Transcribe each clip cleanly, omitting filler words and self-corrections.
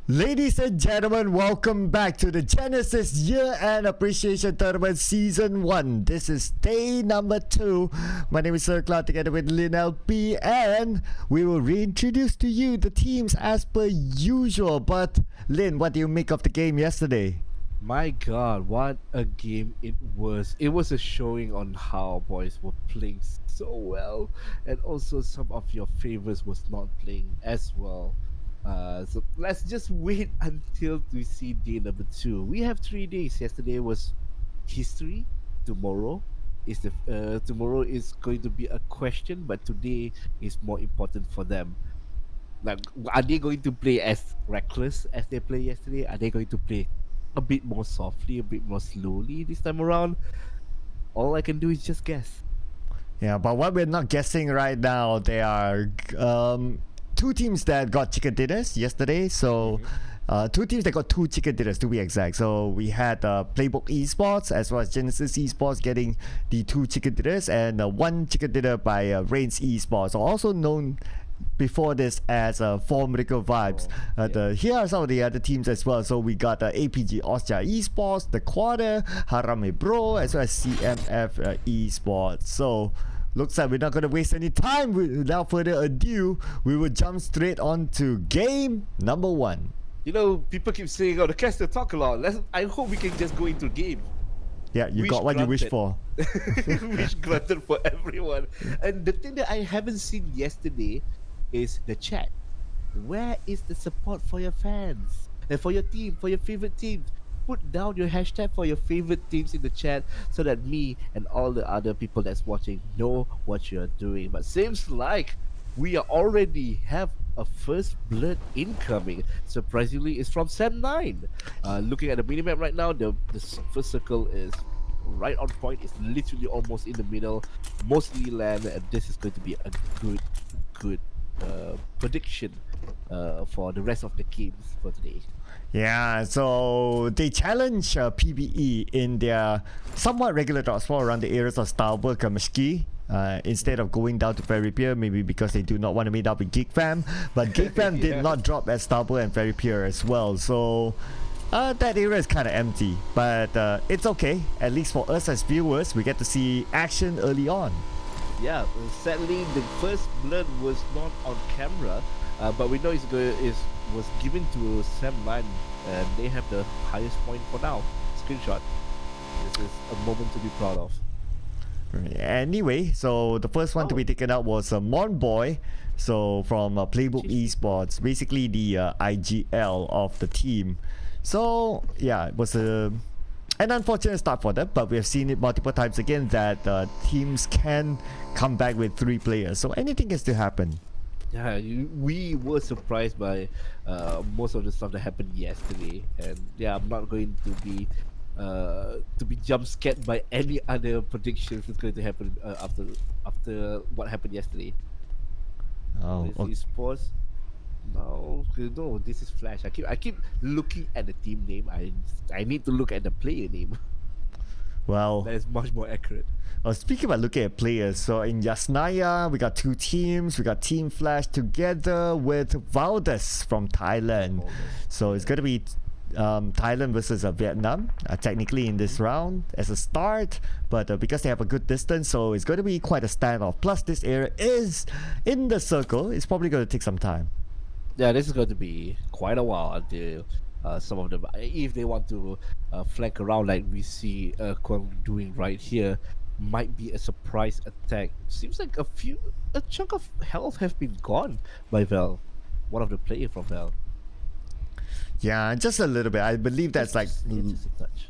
Ladies and gentlemen, welcome back to the Genesis Year-End Appreciation Tournament Season 1. This is day number 2. My name is Sir Cloud together with Lin LP, and we will reintroduce to you the teams as per usual. But Lin, what do you make of the game yesterday? My God, what a game it was. It was a showing on how boys were playing so well, and also some of your favorites was not playing as well. So let's just wait until we see day number 2. We have 3 days. Yesterday was history. Tomorrow is going to be a question, but today is more important for them. Like, are they going to play as reckless as they played yesterday? Are they going to play a bit more softly, a bit more slowly this time around? All I can do is just guess. Yeah, but what we're not guessing right now, there are two teams that got chicken dinners yesterday. So two teams that got 2 chicken dinners to be exact. So we had Playbook Esports as well as Genesis Esports getting the 2 chicken dinners, and 1 chicken dinner by Reigns Esports, also known before this as Formidable Vibes. Here are some of the other teams as well. So we got APG Austria Esports, The Quarter, Harame Bro, as well as CMF Esports. So looks like we're not going to waste any time. Without further ado, we will jump straight on to game number 1. You know, people keep saying, "Oh, the caster talk a lot." I hope we can just go into game. Yeah, you Wish got what you wish granted. for. Wish granted for everyone. And the thing that I haven't seen yesterday is the chat. Where is the support for your fans and for your team, for your favorite teams? Put down your hashtag for your favorite teams in the chat so that me and all the other people that's watching know what you're doing. But seems like we are already have a first blood incoming. Surprisingly, it's from Sam9. Looking at the minimap right now, the first circle is right on point. It's literally almost in the middle, mostly land, and this is going to be a good prediction for the rest of the games for today. Yeah, so they challenge PBE in their somewhat regular dot spot around the areas of Starbuck and Mashki. Instead of going down to Ferry Pier, maybe because they do not want to meet up with Geek Fam. But Geek Fam did not drop at Starbuck and Ferry Pier as well. So that area is kind of empty. But it's okay. At least for us as viewers, we get to see action early on. Yeah, sadly the first blood was not on camera, but we know was given to Sam9, and they have the highest point for now. Screenshot. This is a moment to be proud of. Anyway, so the first one to be taken out was Mon Boy. So from Playbook Esports, basically the IGL of the team. So yeah, it was an unfortunate start for them, but we have seen it multiple times again that teams can come back with 3 players. So anything can still happen. Yeah, we were surprised by most of the stuff that happened yesterday, and yeah, I'm not going to be jump scared by any other predictions that's going to happen after what happened yesterday. Oh, This is sports. No, this is Flash. I keep looking at the team name. I need to look at the player name. well. That is much more accurate. Speaking about looking at players, so in Yasnaya, we got 2 teams. We got Team Flash together with Valdez from Thailand. So it's going to be Thailand versus Vietnam, technically in this round as a start. But because they have a good distance, so it's going to be quite a standoff. Plus, this area is in the circle. It's probably going to take some time. Yeah, this is going to be quite a while until some of them, if they want to flank around like we see Kwang doing right here, might be a surprise attack. Seems like a chunk of health have been gone by Val, one of the players from Val. Yeah, just a little bit. I believe that's like... Just a touch.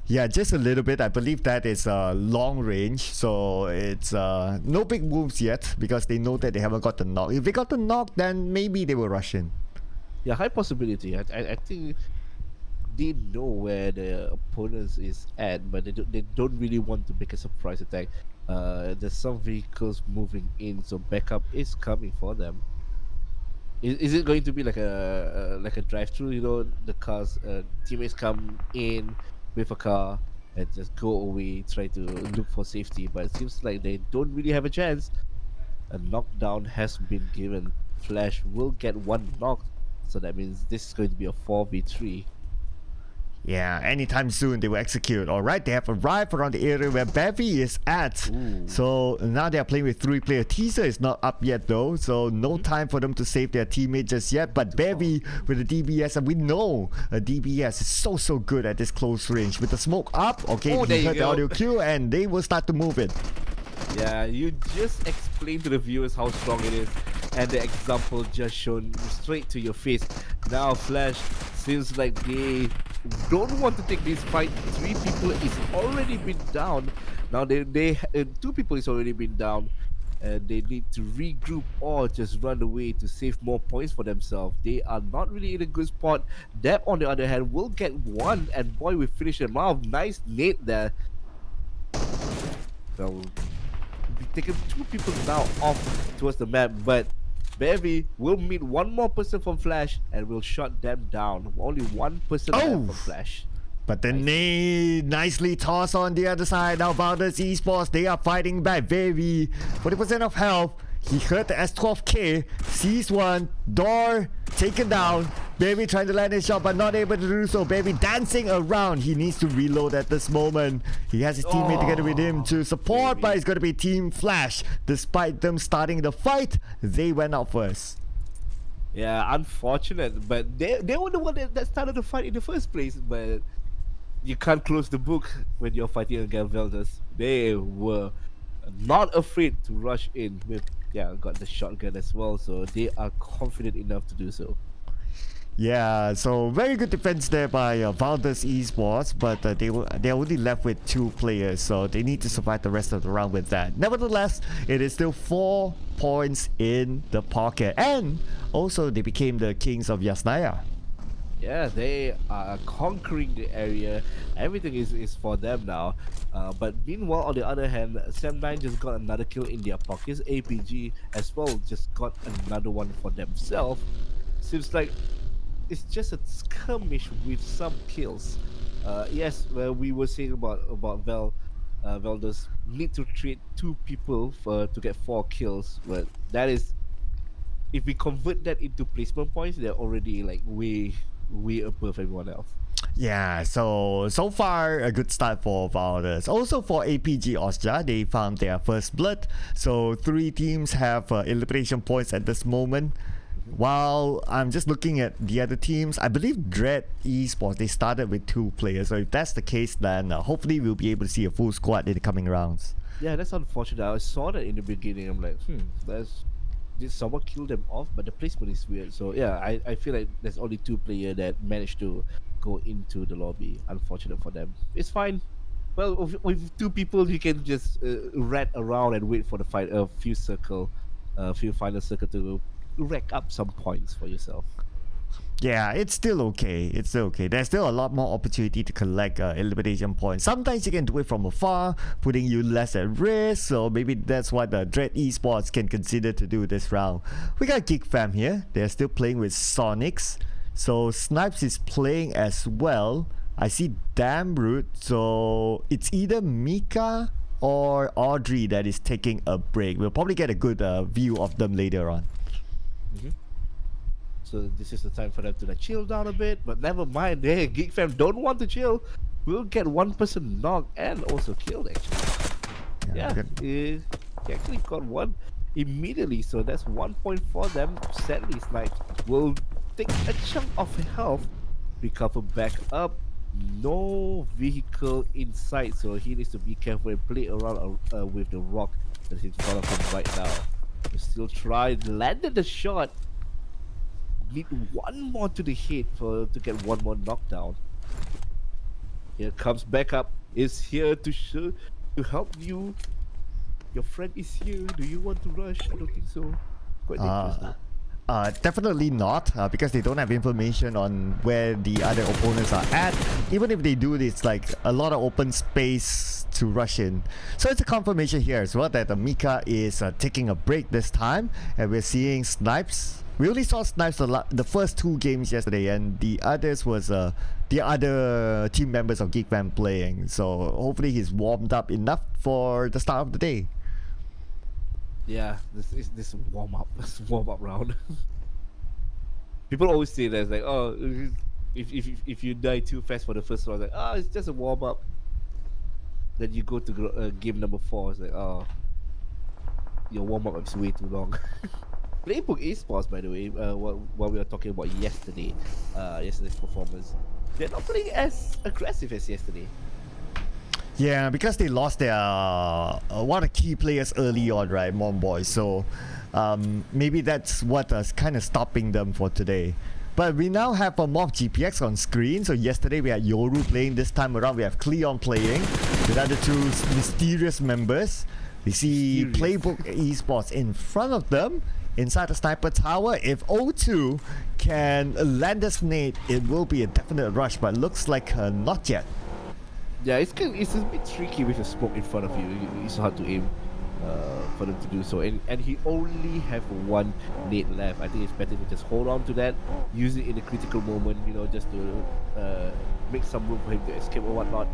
Yeah, just a little bit. I believe that is long range, so it's no big moves yet because they know that they haven't got the knock. If they got the knock, then maybe they will rush in. Yeah, high possibility. I think they know where the opponents is at, but they don't really want to make a surprise attack. There's some vehicles moving in, so backup is coming for them. Is it going to be like a drive-through? You know, the cars teammates come in with a car and just go away, try to look for safety, but it seems like they don't really have a chance. A knockdown has been given. Flash will get 1 knock. So that means this is going to be a 4v3. Yeah, anytime soon they will execute. Alright, they have arrived around the area where Bevy is at. Ooh. So now they are playing with 3-player. Teaser is not up yet though, so no time for them to save their teammate just yet. But Bevy with the DBS, and we know a DBS is so good at this close range. With the smoke up, okay, Oh, there he you heard the go. audio cue and they will start to move it. Yeah, you just explained to the viewers how strong it is, and the example just shown straight to your face. Now Flash seems like they don't want to take this fight. 3 people is already been down. Now they 2 people is already been down, and they need to regroup or just run away to save more points for themselves. They are not really in a good spot. Deb, on the other hand, will get 1, and boy, we finish them off. Nice nade there. So be taking 2 people now off towards the map, but Bevy will meet 1 more person from Flash and will shut them down. Only 1 person left from Flash. But the nade nicely tossed on the other side. Now Valdez Esports, they are fighting back. Bevy, 40% of health. He hurt the S12K, sees one, door taken down. Bevy trying to land his shot but not able to do so. Bevy dancing around. He needs to reload at this moment. He has his teammate together with him to support, but it's going to be Team Flash. Despite them starting the fight, they went out first. Yeah, unfortunate, but they were the one that started the fight in the first place. But you can't close the book when you're fighting against Valdez. They were not afraid to rush in with, got the shotgun as well, so they are confident enough to do so. Yeah, so very good defense there by Valdez Esports, but they're only left with 2 players, so they need to survive the rest of the round with that. Nevertheless, it is still 4 points in the pocket, and also they became the kings of Yasnaya. Yeah, they are conquering the area. Everything is for them now. But meanwhile, on the other hand, Sam9 just got another kill in their pockets. APG as well just got another one for themselves. Seems like it's just a skirmish with some kills. Yes, we were saying about Valdez need to trade 2 people to get 4 kills, but that is, if we convert that into placement points, they're already like way above everyone else. Yeah, so far a good start for Valdez. Also for APG Austria, they found their first blood. So 3 teams have elimination points at this moment. While I'm just looking at the other teams, I believe Dread Esports, they started with 2 players. So if that's the case, then hopefully we'll be able to see a full squad in the coming rounds. Yeah, that's unfortunate. I saw that in the beginning. I'm like, did someone kill them off? But the placement is weird. So yeah, I feel like there's only 2 players that managed to go into the lobby. Unfortunate for them. It's fine. Well, with 2 people, you can just rat around and wait for the fight, a few final circle to rack up some points for yourself. Yeah, it's still okay. It's still okay. There's still a lot more opportunity to collect elimination points. Sometimes you can do it from afar, putting you less at risk. So maybe that's what the Dread Esports can consider to do this round. We got Geek Fam here. They're still playing with Sonics. So Snipes is playing as well. I see Damn Root. So it's either Mika or Audrey that is taking a break. We'll probably get a good view of them later on. So this is the time for them to chill down a bit, but never mind. Hey, Geek Fam don't want to chill. We'll get 1 person knocked and also killed actually. He actually got 1 immediately, so that's 1 point for them. Sadly, Snipes will take a chunk of health, recover back up. No vehicle inside, so he needs to be careful and play around with the rock that's in front of him right now. He still tried, landed the shot. Need 1 more to the head to get 1 more knockdown. Here comes backup. Is here to help you. Your friend is here. Do you want to rush? I don't think so. Quite dangerous. Definitely not, because they don't have information on where the other opponents are at. Even if they do, it's like a lot of open space to rush in. So it's a confirmation here as well that Mika is taking a break this time, and we're seeing Snipes. We only saw Snipes the first 2 games yesterday, and the others was the other team members of Geek Fam playing. So hopefully he's warmed up enough for the start of the day. Yeah, this warm up round. People always say that it's like, oh, if you die too fast for the first round, like, oh, it's just a warm up. Then you go to game number 4. It's like, oh, your warm up is way too long. Playbook Esports, by the way, what we were talking about yesterday's performance, they're not playing as aggressive as yesterday. Yeah, because they lost their one of the key players early on, right, Mon Boy. So maybe that's what is kind of stopping them for today. But we now have a Morph GPX on screen. So yesterday we had Yoru playing. This time around we have Cleon playing with other two mysterious members. We see Playbook Esports in front of them inside the sniper tower. If O2 can land a nade, it will be a definite rush, but looks like not yet. Yeah, it's a bit tricky with a smoke in front of you. It's hard to aim for them to do so. And he only have one nade left. I think it's better to just hold on to that, use it in a critical moment, just to make some room for him to escape or whatnot.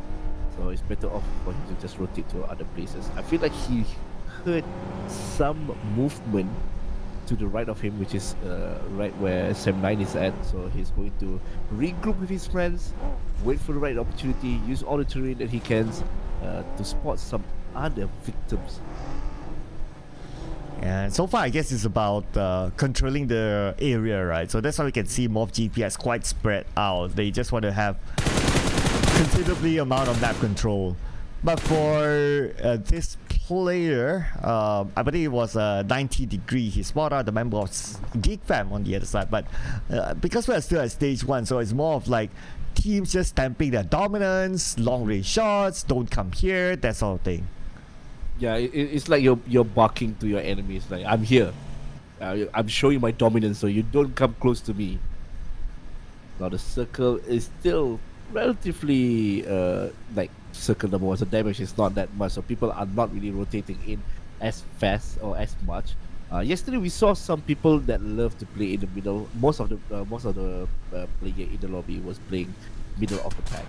So it's better off for him to just rotate to other places. I feel like he heard some movement to the right of him, which is right where Sam9 is at. So he's going to regroup with his friends, wait for the right opportunity, use all the terrain that he can to spot some other victims. And so far, I guess it's about controlling the area, right? So that's why we can see Morph GPS quite spread out. They just want to have considerably amount of map control. But for this player, I believe it was 90 degree. He spotted out the member of Geek Fam on the other side. But because we're still at stage 1, so it's more of like teams just stamping their dominance, long range shots, don't come here, that sort of thing. Yeah, it's like you're barking to your enemies, like, I'm here. I'm showing my dominance, so you don't come close to me. Now the circle is still relatively like circle number 1, so damage is not that much, so people are not really rotating in as fast or as much. Yesterday we saw some people that love to play in the middle. Most of the player in the lobby was playing middle of the pack.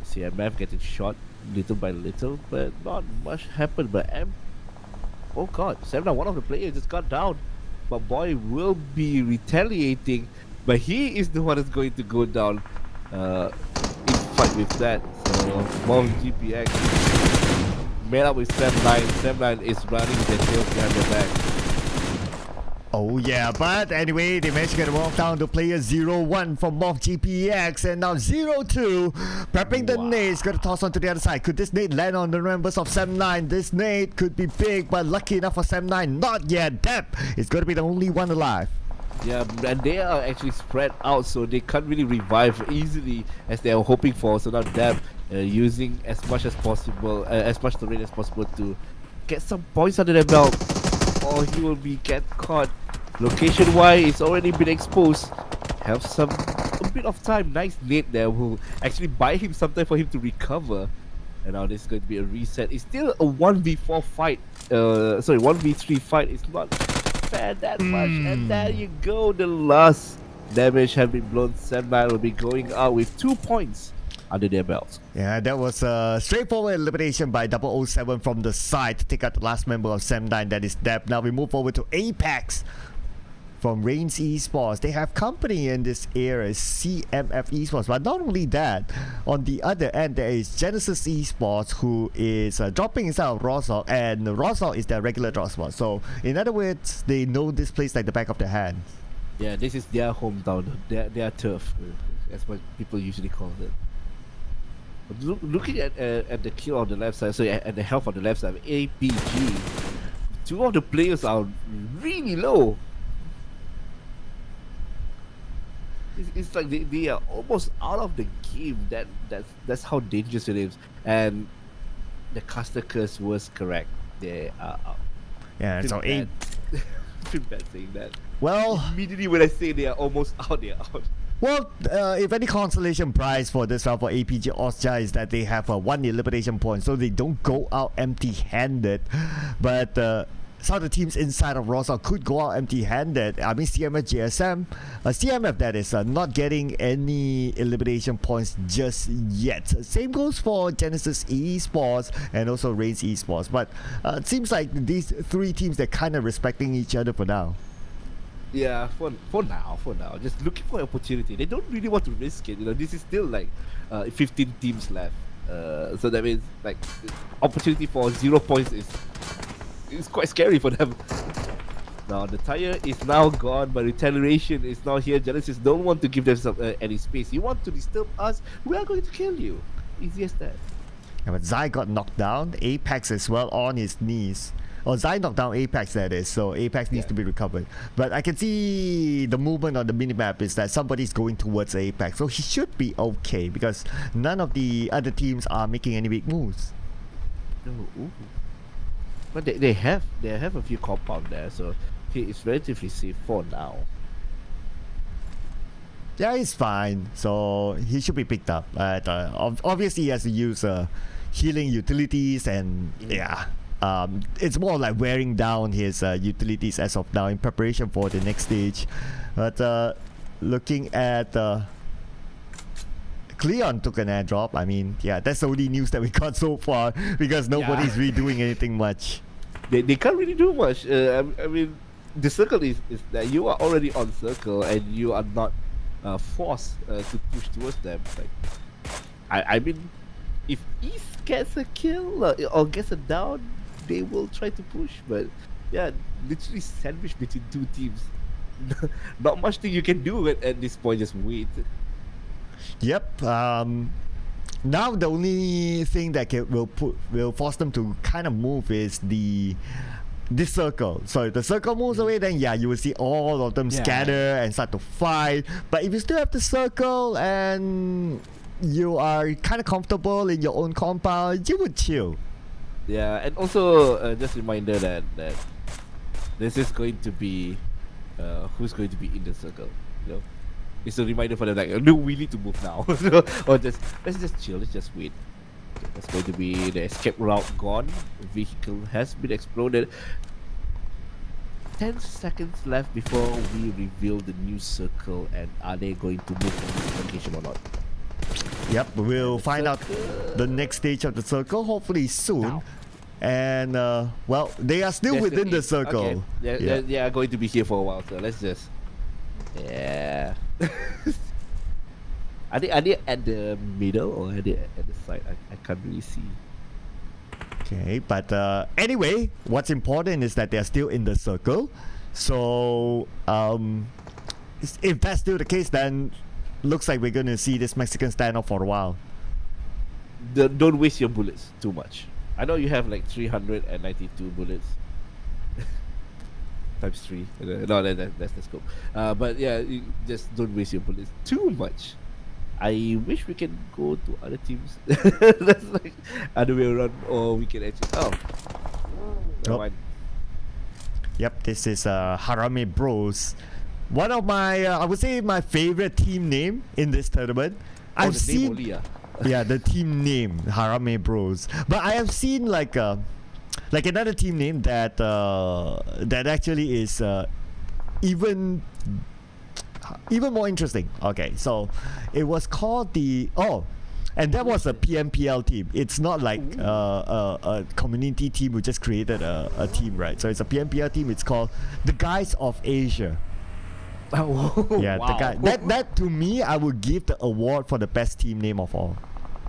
See MF getting shot little by little, but not much happened. But oh god, Sam9, one of the players just got down. But boy will be retaliating, but he is the one that's going to go down in fight with that. So Morph GPX met up with Sam9. Sam9 is running the tail behind the back. Oh yeah, but anyway, they managed to get a walk down to player 0-1 from Morph GPX, and now 0-2, prepping the nades, gonna toss onto the other side. Could this nade land on the members of Sam9? This nade could be big, but lucky enough for Sam9, not yet. Dep is gonna be the only one alive. Yeah, and they are actually spread out, so they can't really revive easily as they are hoping for. So now Dep using as much as possible, as much terrain as possible to get some points under their belt, or he will get caught. Location wise, it's already been exposed. Have a bit of time. Nice nade there will actually buy him some time for him to recover. And now this is going to be a reset. It's still a 1v4 fight. 1v3 fight. It's not fair that much. And there you go. The last damage has been blown. Sam9 will be going out with 2 points under their belts. Yeah, that was a straightforward elimination by 007 from the side to take out the last member of Sam9, that is Dep. Now we move over to Apex from Reigns Esports. They have company in this era, CMF Esports. But not only that, on the other end, there is Genesis Esports, who is dropping inside of Rosal, and Rosal is their regular drop spot. So, in other words, they know this place like the back of their hand. Yeah, this is their hometown, their turf. That's what people usually call it. Looking at the kill on the left side, so at the health on the left side, APG, 2 of the players are really low. It's like they are almost out of the game. That's how dangerous it is. And the caster curse was correct. They are out. Yeah, so I feel bad saying that. Well, Immediately when I say they are almost out, they are out. Well, if any consolation prize for this round for APG Austria is that they have 1 elimination point, so they don't go out empty-handed. But some of the teams inside of Rosal could go out empty-handed. I mean, CMF GSM, CMF that is, not getting any elimination points just yet. Same goes for Genesis Esports and also Reigns Esports. But it seems like these 3 teams, they're kind of respecting each other for now. Yeah, for now, just looking for opportunity. They don't really want to risk it. This is still like 15 teams left. So that means like the opportunity for 0 points is quite scary for them. Now the tire is now gone, but retaliation is now here. Genesis don't want to give themselves any space. You want to disturb us? We are going to kill you. Easy as that. Yeah, but Zai got knocked down. Apex is well on his knees. Oh, Zai knocked down Apex, that is. So Apex needs Yeah. to be recovered. But I can see the movement on the minimap is that somebody's going towards Apex. So he should be okay because none of the other teams are making any big moves. No, ooh. But they have a few compound there, so he is relatively safe for now. Yeah, he's fine. So he should be picked up. But obviously, he has to use healing utilities, and yeah, it's more like wearing down his utilities as of now in preparation for the next stage. But looking at Cleon took an airdrop. I mean, yeah, that's the only news that we got so far because nobody's really doing anything much. They can't really do much. I mean, the circle is that you are already on circle and you are not forced to push towards them. Like, I mean, if East gets a kill or gets a down, they will try to push. But yeah, literally sandwiched between two teams. Not much thing you can do at this point. Just wait. Yep. Now the only thing that will force them to kind of move is this circle. So if the circle moves away, then yeah, you will see all of them Yeah. scatter and start to fight. But if you still have the circle and you are kind of comfortable in your own compound, you would chill. Yeah, and also just reminder that this is going to be who's going to be in the circle. You know, it's a reminder for them like, no, we need to move now, or just let's just chill, let's just wait. That's going to be the escape route gone. Vehicle has been exploded. 10 seconds left before we reveal the new circle, and are they going to move from this location or not? Yep, we'll find out the next stage of the circle hopefully soon. Now. And well, they are still They're within still the in. circle. Okay. They are going to be here for a while, so let's just. Yeah. Are they at the middle or are they at the side? I can't really see. Okay, but anyway, what's important is that they're still in the circle. So if that's still the case, then looks like we're gonna see this Mexican standoff for a while. Don't waste your bullets too much. I know you have like 392 bullets. Times 3. No, that's the scope. But yeah, you just don't waste your bullets too much. I wish we can go to other teams. That's like other way around, or we can actually. Oh, never Oh. mind. Yep, this is Harame Bros. One of my, I would say, my favorite team name in this tournament. Oh, I've the name seen, only, yeah, the team name Harame Bros. But I have seen like another team name that actually is even more interesting. Okay, so it was called and that was a PMPL team. It's not like a community team who just created a team, right? So it's a PMPL team. It's called the Guys of Asia. Oh, Yeah, wow. the guy that to me, I would give the award for the best team name of all.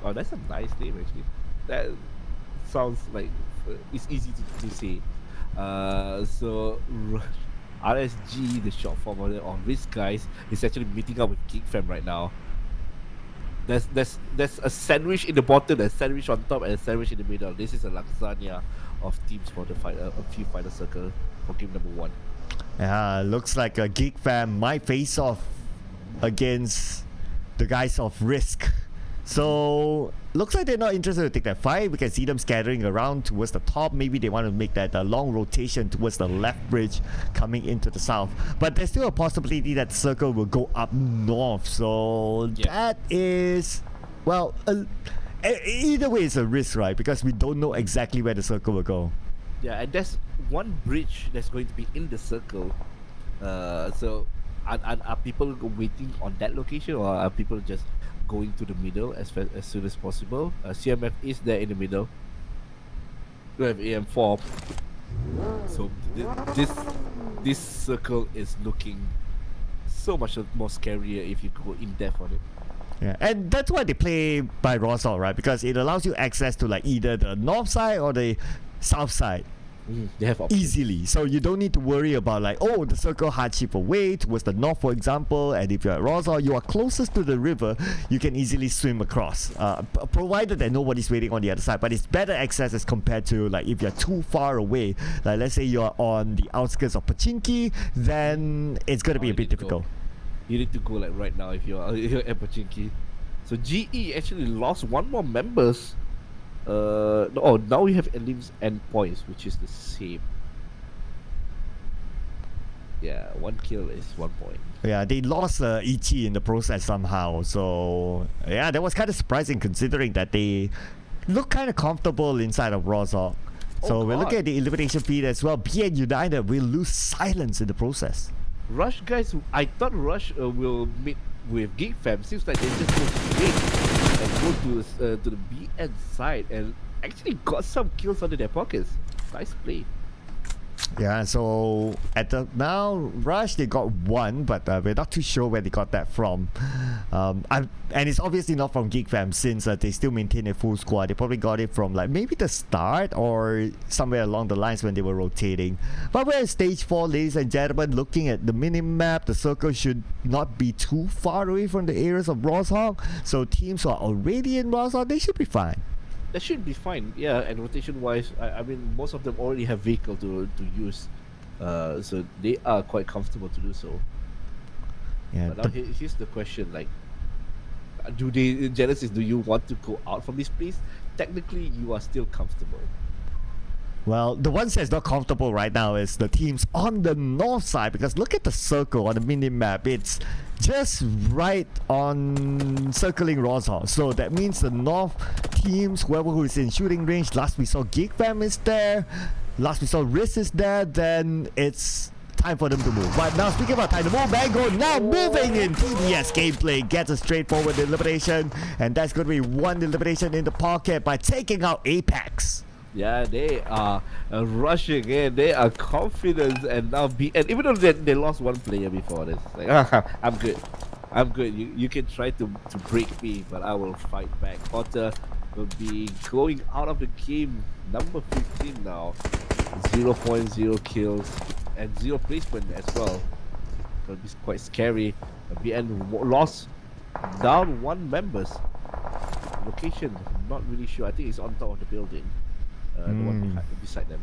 Oh, that's a nice name actually. That sounds like it's easy to say. So RSG, the short form of Risk Guys, is actually meeting up with GeekFam right now. There's a sandwich in the bottom, a sandwich on top, and a sandwich in the middle. This is a lasagna of teams for the few final circle for game number 1. Yeah, looks like a Geek Fam might face off against the guys of Risk. So looks like they're not interested to take that fight. We can see them scattering around towards the top. Maybe they want to make that long rotation towards the left bridge coming into the south. But there's still a possibility that circle will go up north. So that is, well, either way it's a risk, right? Because we don't know exactly where the circle will go. Yeah, and there's one bridge that's going to be in the circle. So are people waiting on that location, or are people just going to the middle as soon as possible? CMF is there in the middle. We have AM4. So this this circle is looking so much more scarier if you go in depth on it. Yeah, and that's why they play by Rosal, right? Because it allows you access to like either the north side or the south side They have options. easily. So you don't need to worry about like, oh, the circle hardship away towards the north, for example. And if you're at Rosal, you are closest to the river, you can easily swim across, provided that nobody's waiting on the other side. But it's better access as compared to like if you're too far away. Like let's say you're on the outskirts of Pachinki, then it's gonna be you a bit need to go. difficult. You need to go like right now if you're at Pachinki. So GE actually lost one more members. Now we have elims and points, which is the same. Yeah, 1 kill is 1 point. Yeah, they lost Ichi in the process somehow. So yeah, that was kind of surprising considering that they look kind of comfortable inside of Rosal. So we're looking at the elimination feed as well. BN United will lose silence in the process. Rush guys, I thought Rush will meet with Geek Fam. Seems like they just go straight and go to the BN side and actually got some kills under their pockets. Nice play. Yeah, so at the now Rush they got one, but we're not too sure where they got that from. And it's obviously not from Geek Fam since they still maintain a full squad. They probably got it from like maybe the start or somewhere along the lines when they were rotating. But we're at stage 4, ladies and gentlemen. Looking at the mini map, the circle should not be too far away from the areas of Rosal. So teams who are already in Rosal, they should be fine. That should be fine. Yeah, and rotation wise, I mean most of them already have vehicle to use, so they are quite comfortable to do so. Yeah, But now here's the question: like, Genesis? Do you want to go out from this place? Technically, you are still comfortable. well, the ones that's not comfortable right now is the teams on the north side, because look at the circle on the mini map. It's just right on circling Rosal. So that means the north teams, whoever who is in shooting range, last we saw Geek Fam is there, last we saw Riz is there, then it's time for them to move. But now speaking about time to move, Mango now moving in. TBS gameplay gets a straightforward elimination, and that's going to be one elimination in the pocket by taking out Apex. Yeah, they are rushing in. They are confident and now and even though they lost one player before this, like I'm good. I'm good. You can try to break me, but I will fight back. Potter will be going out of the game. Number 15 now. 0.0 kills and 0 placement as well. Gonna be quite scary. BN lost down 1 members. Location, not really sure. I think it's on top of the building. The one beside them.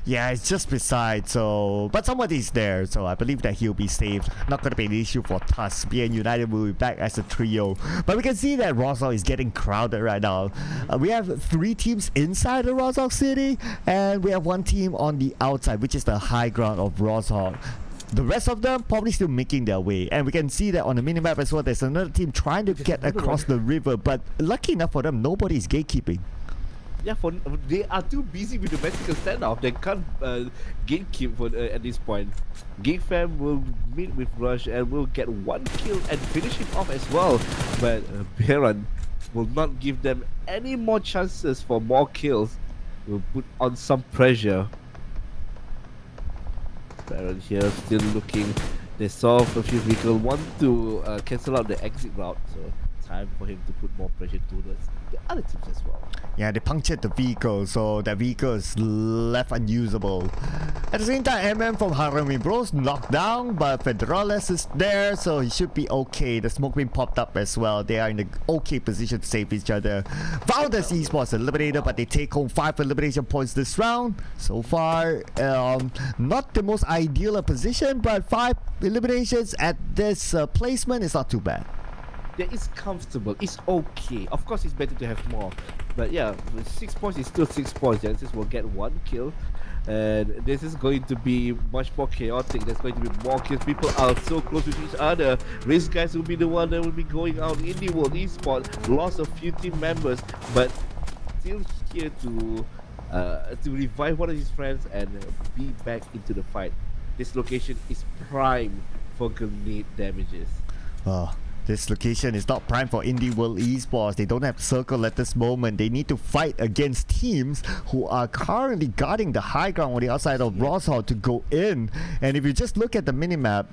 Yeah, it's just beside, so... But somebody's there, so I believe that he'll be saved. Not going to be an issue for Tusk. BN United will be back as a trio. But we can see that Rosal is getting crowded right now. We have 3 teams inside the Rosal City, and we have 1 team on the outside, which is the high ground of Rosal. The rest of them probably still making their way, and we can see that on the minimap as well. There's another team trying to get across the river, but lucky enough for them, nobody's gatekeeping. Yeah, they are too busy with the vertical standoff. They can't gatekeep at this point. Geek Fam will meet with Rush and will get 1 kill and finish him off as well. But Baron will not give them any more chances for more kills. Will put on some pressure. Baron here still looking. They saw a few vehicles want to cancel out the exit route. So time for him to put more pressure towards the other teams as well. Yeah, they punctured the vehicle, so that vehicle is left unusable. At the same time, MM from Harami Bros knocked down, but Federales is there, so he should be okay. The smoke being popped up as well. They are in an okay position to save each other. Valdez Esports eliminated, but they take home 5 elimination points this round. So far, not the most ideal position, but 5 eliminations at this placement is not too bad. Yeah, it's comfortable. It's okay. Of course, it's better to have more. But yeah, 6 points is still 6 points. Genesis will get 1 kill. And this is going to be much more chaotic. There's going to be more kills. People are so close with each other. Race guys will be the one that will be going out. Indie World Esports lost a few team members, but still here to revive one of his friends and be back into the fight. This location is prime for grenade damages. Oh. This location is not prime for Indie World Esports. They don't have circle at this moment. They need to fight against teams who are currently guarding the high ground on the outside of Rosal to go in. And if you just look at the minimap,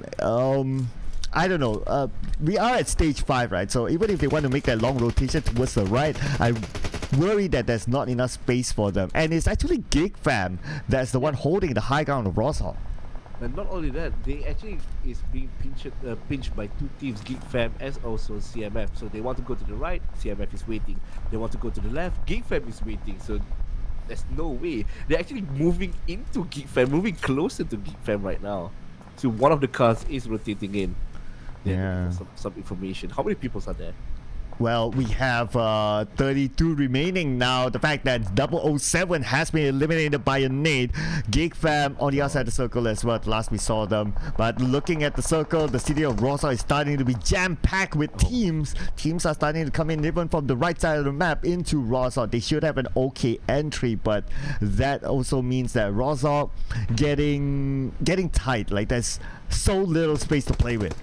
I don't know. We are at stage 5, right? So even if they want to make that long rotation towards the right, I worry that there's not enough space for them. And it's actually GigFam that's the one holding the high ground of Rosal. And not only that, they actually is being pinched by two teams, GigFam as also CMF. So they want to go to the right, CMF is waiting. They want to go to the left, GigFam is waiting. So there's no way. They're actually moving into GigFam, moving closer to GigFam right now. So one of the cars is rotating in. Yeah. Some information. How many people are there? Well, we have 32 remaining now. The fact that 007 has been eliminated by a nade. GigFam on the outside of the circle as well. Last we saw them. But looking at the circle, the city of Rosal is starting to be jam-packed with teams. Teams are starting to come in even from the right side of the map into Rosal. They should have an okay entry, but that also means that Rosal getting tight. Like there's so little space to play with.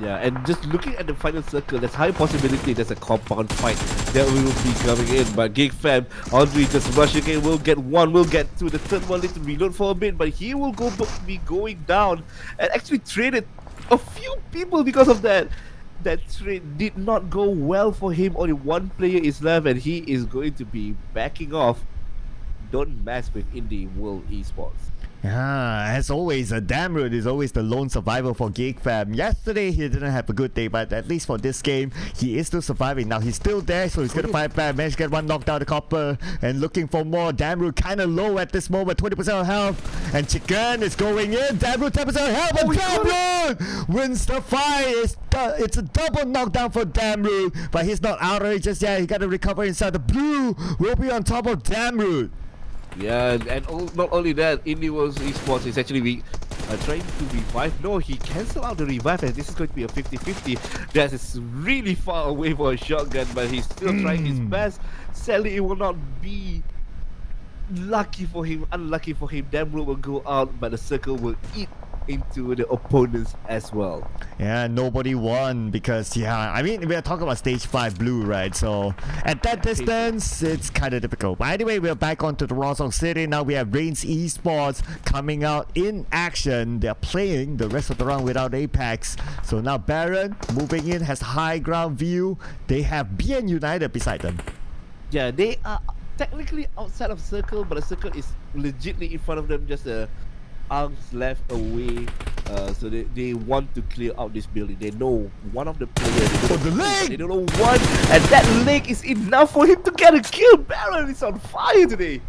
Yeah, and just looking at the final circle, there's high possibility there's a compound fight that will be coming in. But GigFam, Audrey just rushing in, will get one, will get two. The third one needs to reload for a bit, but he will be going down and actually traded a few people because of that. That trade did not go well for him. Only one player is left and he is going to be backing off. Don't mess with Indie World Esports. As always, Damrud is always the lone survivor for GigFam. Yesterday, he didn't have a good day, but at least for this game, he is still surviving. Now, he's still there, so he's going to fight back. Managed to get one knocked out of Copper and looking for more. Damrud kind of low at this moment, 20% of health. And Chicken is going in. Damrud, 10% of health. And Damrud wins the fight. It's a double knockdown for Damrud, but he's not out of it just yet. He got to recover inside. The blue will be on top of Damrud. Yeah, and not only that, Indie World Esports is actually trying to revive. No, he cancelled out the revive, and this is going to be a 50-50. That is really far away for a shotgun, but he's still trying his best. Sadly, it will not be lucky for him, unlucky for him. Damrud will go out, but the circle will eat into the opponents as well. Yeah, nobody won because, I mean, we are talking about stage 5 blue, right? So at that distance, it's kind of difficult. But anyway, we're back onto the Rosal City. Now we have Reigns Esports coming out in action. They're playing the rest of the round without Apex. So now Baron moving in, has high ground view. They have BN United beside them. Yeah, they are technically outside of circle, but the circle is legitly in front of them, just arms left away. So they want to clear out this building. They know one of the players. The leg! They don't know one, and that leg is enough for him to get a kill. Baron is on fire today.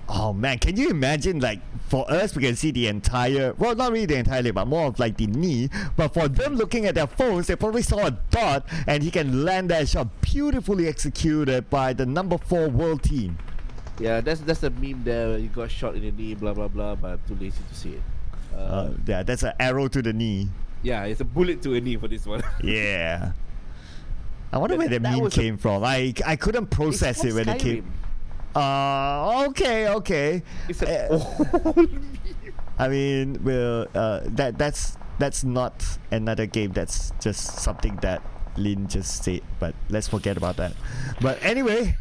Oh man, can you imagine, like, for us we can see the entire, well, not really the entire leg, but more of like the knee. But for them looking at their phones, they probably saw a dot, and he can land that shot beautifully executed by the number 4 world team. Yeah, that's a meme there. You got shot in the knee, blah blah blah, but I'm too lazy to see it. Yeah, that's an arrow to the knee. Yeah, it's a bullet to a knee for this one. Yeah. I wonder where the meme came from. I couldn't process it when it came. Okay. It's an old meme. I mean, well, that's not another game. That's just something that Lin just said. But let's forget about that. But anyway.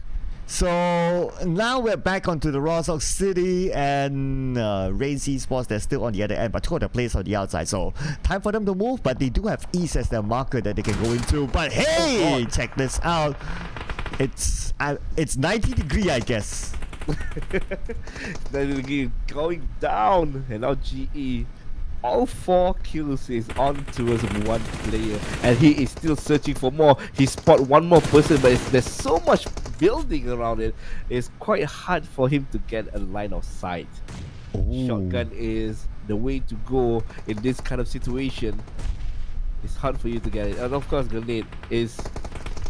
So now we're back onto the Rosal City and Reigns Esports. They're still on the other end, but 2 of the players on the outside. So time for them to move, but they do have East as their marker that they can go into. But hey, check this out. It's 90 degree, I guess. 90 degree going down, and now GE. All 4 kills is on towards one player, and he is still searching for more. He spot one more person, but there's so much building around it. It's quite hard for him to get a line of sight. Ooh. Shotgun is the way to go in this kind of situation. It's hard for you to get it, and of course, grenade is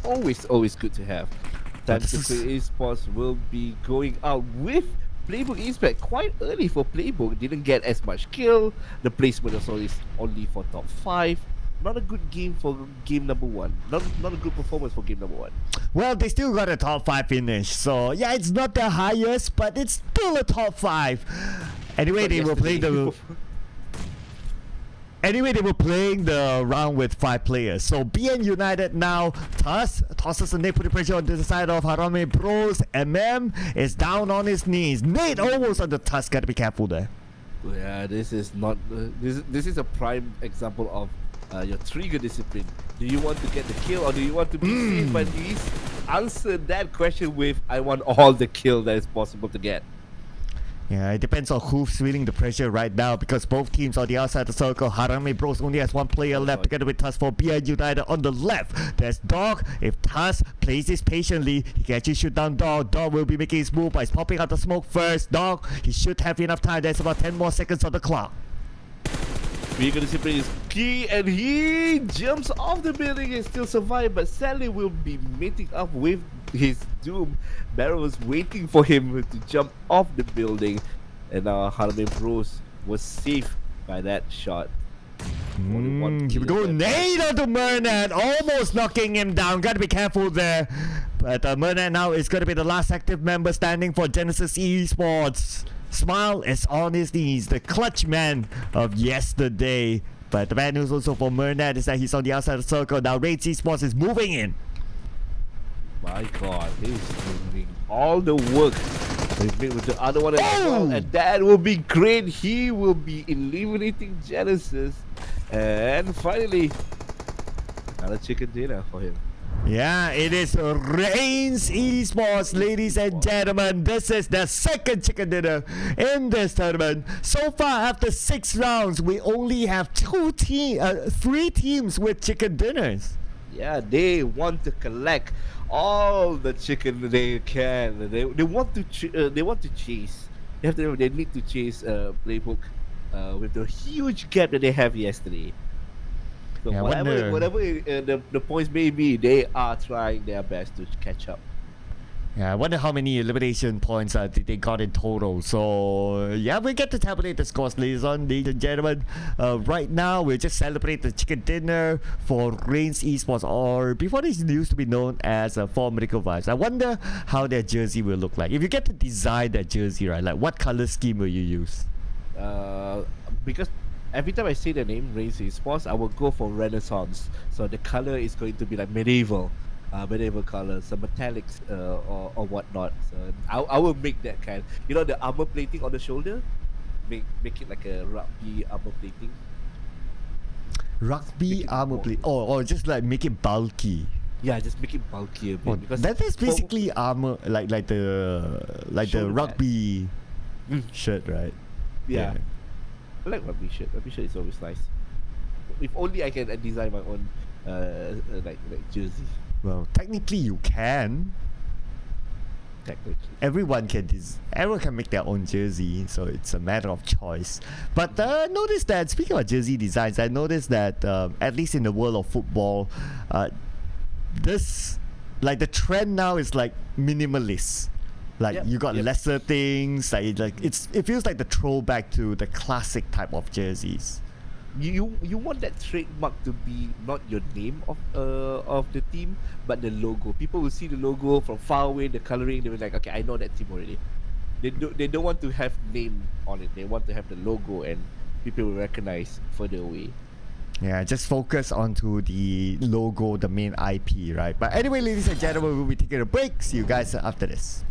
always good to have. Time to Play Esports will be going out with Playbook Esports quite early for Playbook. Didn't get as much kill. The placement also is only for top 5. Not a good game for game number 1. Not a good performance for game number 1. Well, they still got a top 5 finish. So yeah, it's not the highest, but it's still a top 5. Anyway, they were playing the. Anyway, they were playing the round with 5 players. So BN United now, Tuss tosses the Nate, putting pressure on the side of Harame Bros. MM is down on his knees. Nate almost on the Tuss, gotta be careful there. Yeah, this is not. This is a prime example of your trigger discipline. Do you want to get the kill or do you want to be safe? But he's answered that question with, "I want all the kill that is possible to get." Yeah, it depends on who's feeling the pressure right now because both teams on the outside the circle. Harame Bros only has 1 player left together with Tuss for BN United on the left. There's Dog. If Tuss plays this patiently, he can actually shoot down Dog. Dog will be making his move, but he's popping out the smoke first. Dog, he should have enough time. There's about 10 more seconds on the clock. Trigger discipline is key, and he jumps off the building and still survive, but sadly will be meeting up with his doom. Barrow was waiting for him to jump off the building, and Harame Bros was safe by that shot. Here we go. Nade onto Mernad, almost knocking him down. Gotta be careful there. But Mernad now is gonna be the last active member standing for Genesis Esports. Smile is on his knees, the clutch man of yesterday. But the bad news also for Mernad is that he's on the outside of the circle. Now Raids Esports is moving in. My God, he's doing all the work he's made with the other one as well, and that will be great. He will be eliminating Genesis, and finally, another chicken dinner for him. Yeah, it is Reigns Esports, ladies and gentlemen. This is the second chicken dinner in this tournament. So far, after 6 rounds, we only have 3 teams with chicken dinners. Yeah, they want to collect all the chicken they can. They want to chase. They need to chase playbook with the huge gap that they have yesterday. So Yeah, whatever the points may be, they are trying their best to catch up. Yeah, I wonder how many elimination points they got in total. So, yeah, we get to tabulate the scores, ladies and gentlemen. Right now, we'll just celebrate the chicken dinner for Reigns Esports, or before this used to be known as For Medical Vibes. I wonder how their jersey will look like. If you get to design that jersey, right, like what color scheme will you use? Because every time I say the name Reigns Esports, I will go for Renaissance. So the color is going to be like medieval colors, some metallics or whatnot. So I will make that kind. You know the armor plating on the shoulder, make it like a rugby armor plating. Rugby armor plate, or just like make it bulky. Yeah, just make it bulky a bit. Because that is basically armor, like the rugby shirt, right? Yeah. I like rugby shirt. Rugby shirt is always nice. If only I can design my own like jersey. Well, technically you can. Technically. Everyone can make their own jersey, so it's a matter of choice. But notice that, speaking of jersey designs, I noticed that at least in the world of football, this, like, the trend now is like minimalist. Like, you got lesser things. It feels like the throwback to the classic type of jerseys. You want that trademark to be not your name of the team, but the logo. People will see the logo from far away, the coloring. They will like, okay, I know that team already. They don't want to have name on it. They want to have the logo, and people will recognize further away. Yeah, just focus onto the logo, the main IP, right? But anyway, ladies and gentlemen, we'll be taking a break. See you guys after this.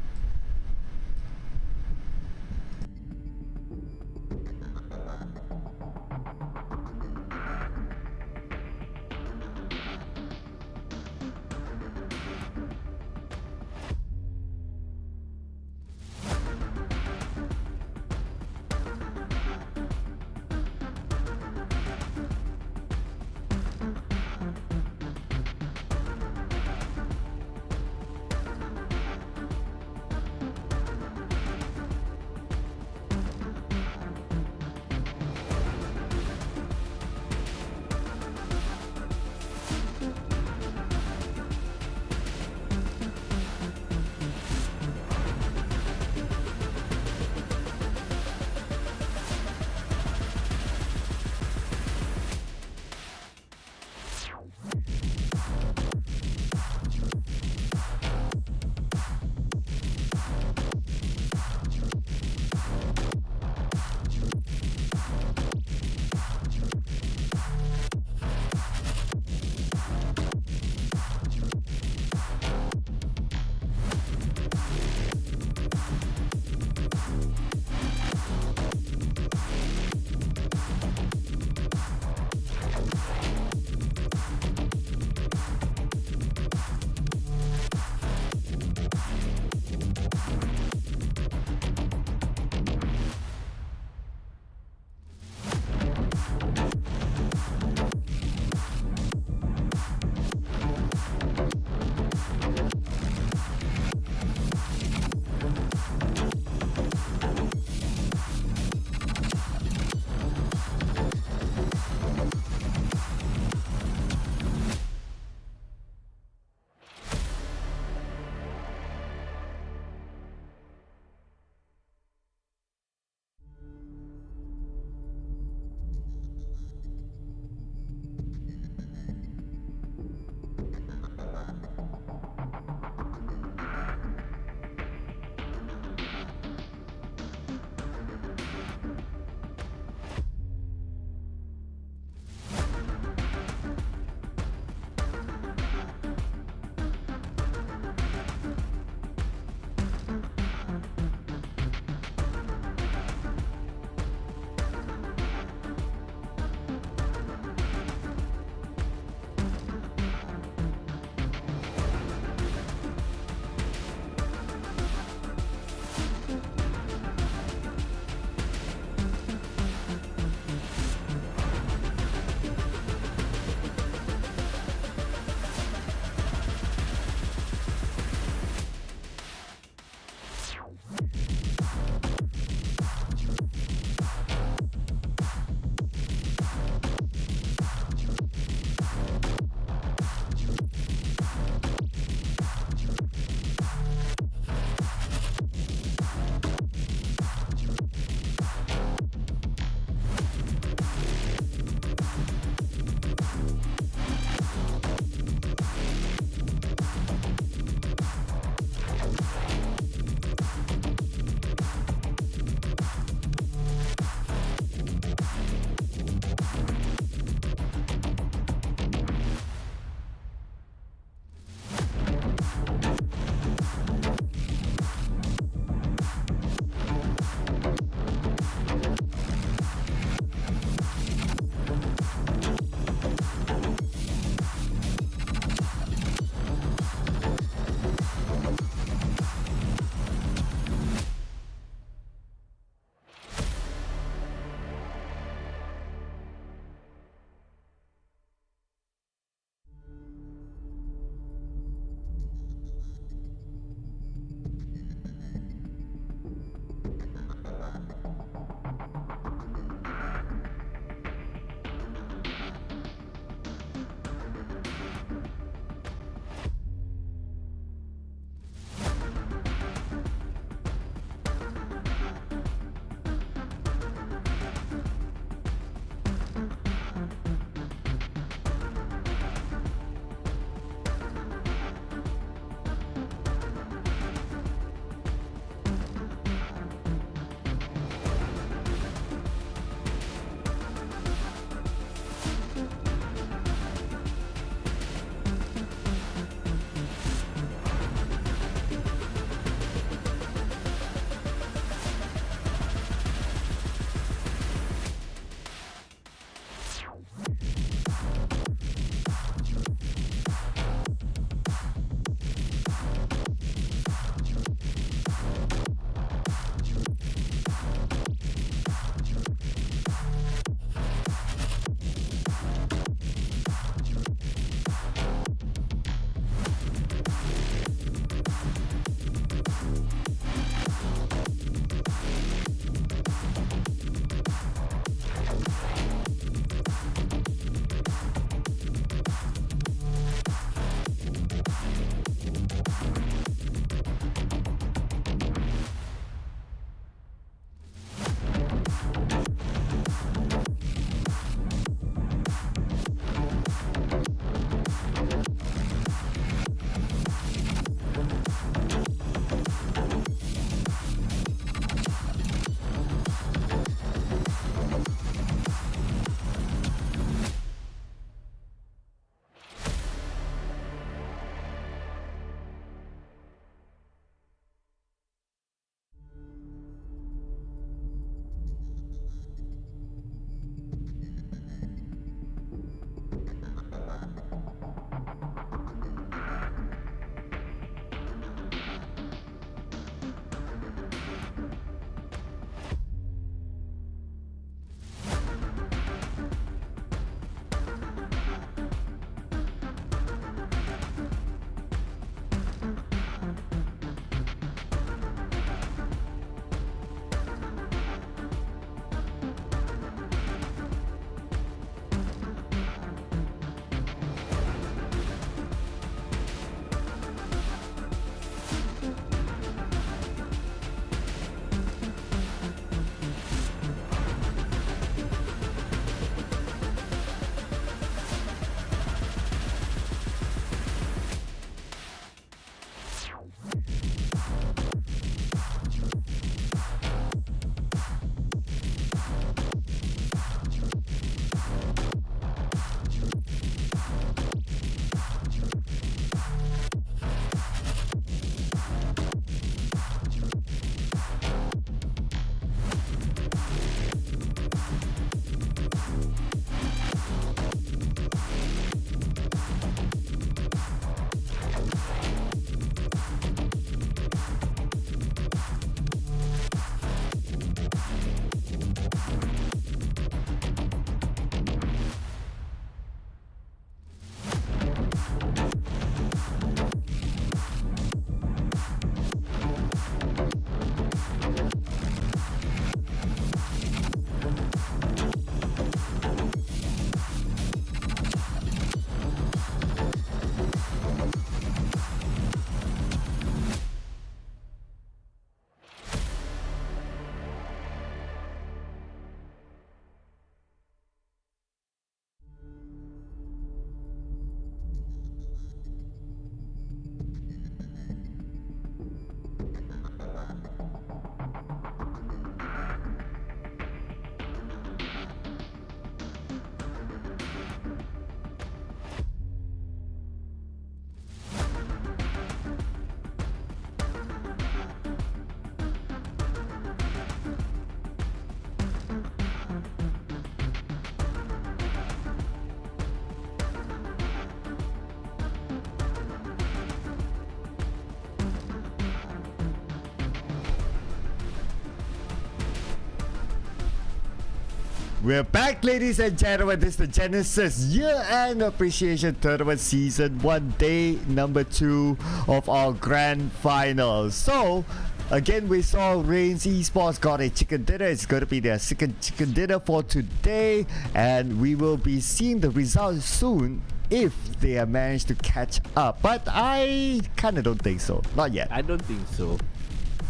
We're back, ladies and gentlemen. This is the Genesis Year-End Appreciation Tournament Season 1, day number 2 of our Grand Finals. So, again, we saw Reigns Esports got a chicken dinner. It's going to be their second chicken dinner for today. And we will be seeing the results soon if they have managed to catch up. But I kind of don't think so. Not yet. I don't think so.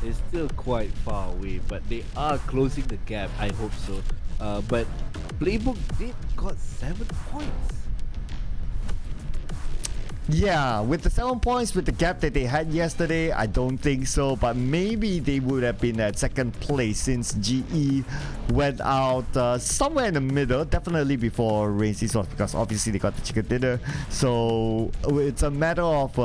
It's still quite far away, but they are closing the gap. I hope so. But Playbook did got 7 points. Yeah, with the 7 points, with the gap that they had yesterday, I don't think so. But maybe they would have been at second place since GE went out somewhere in the middle, definitely before Reigns Esports, because obviously they got the chicken dinner. So it's a matter of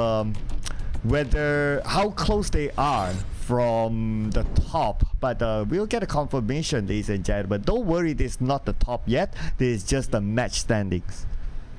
how close they are from the top, but we'll get a confirmation, ladies and gentlemen. Don't worry, this is not the top yet. This is just the match standings.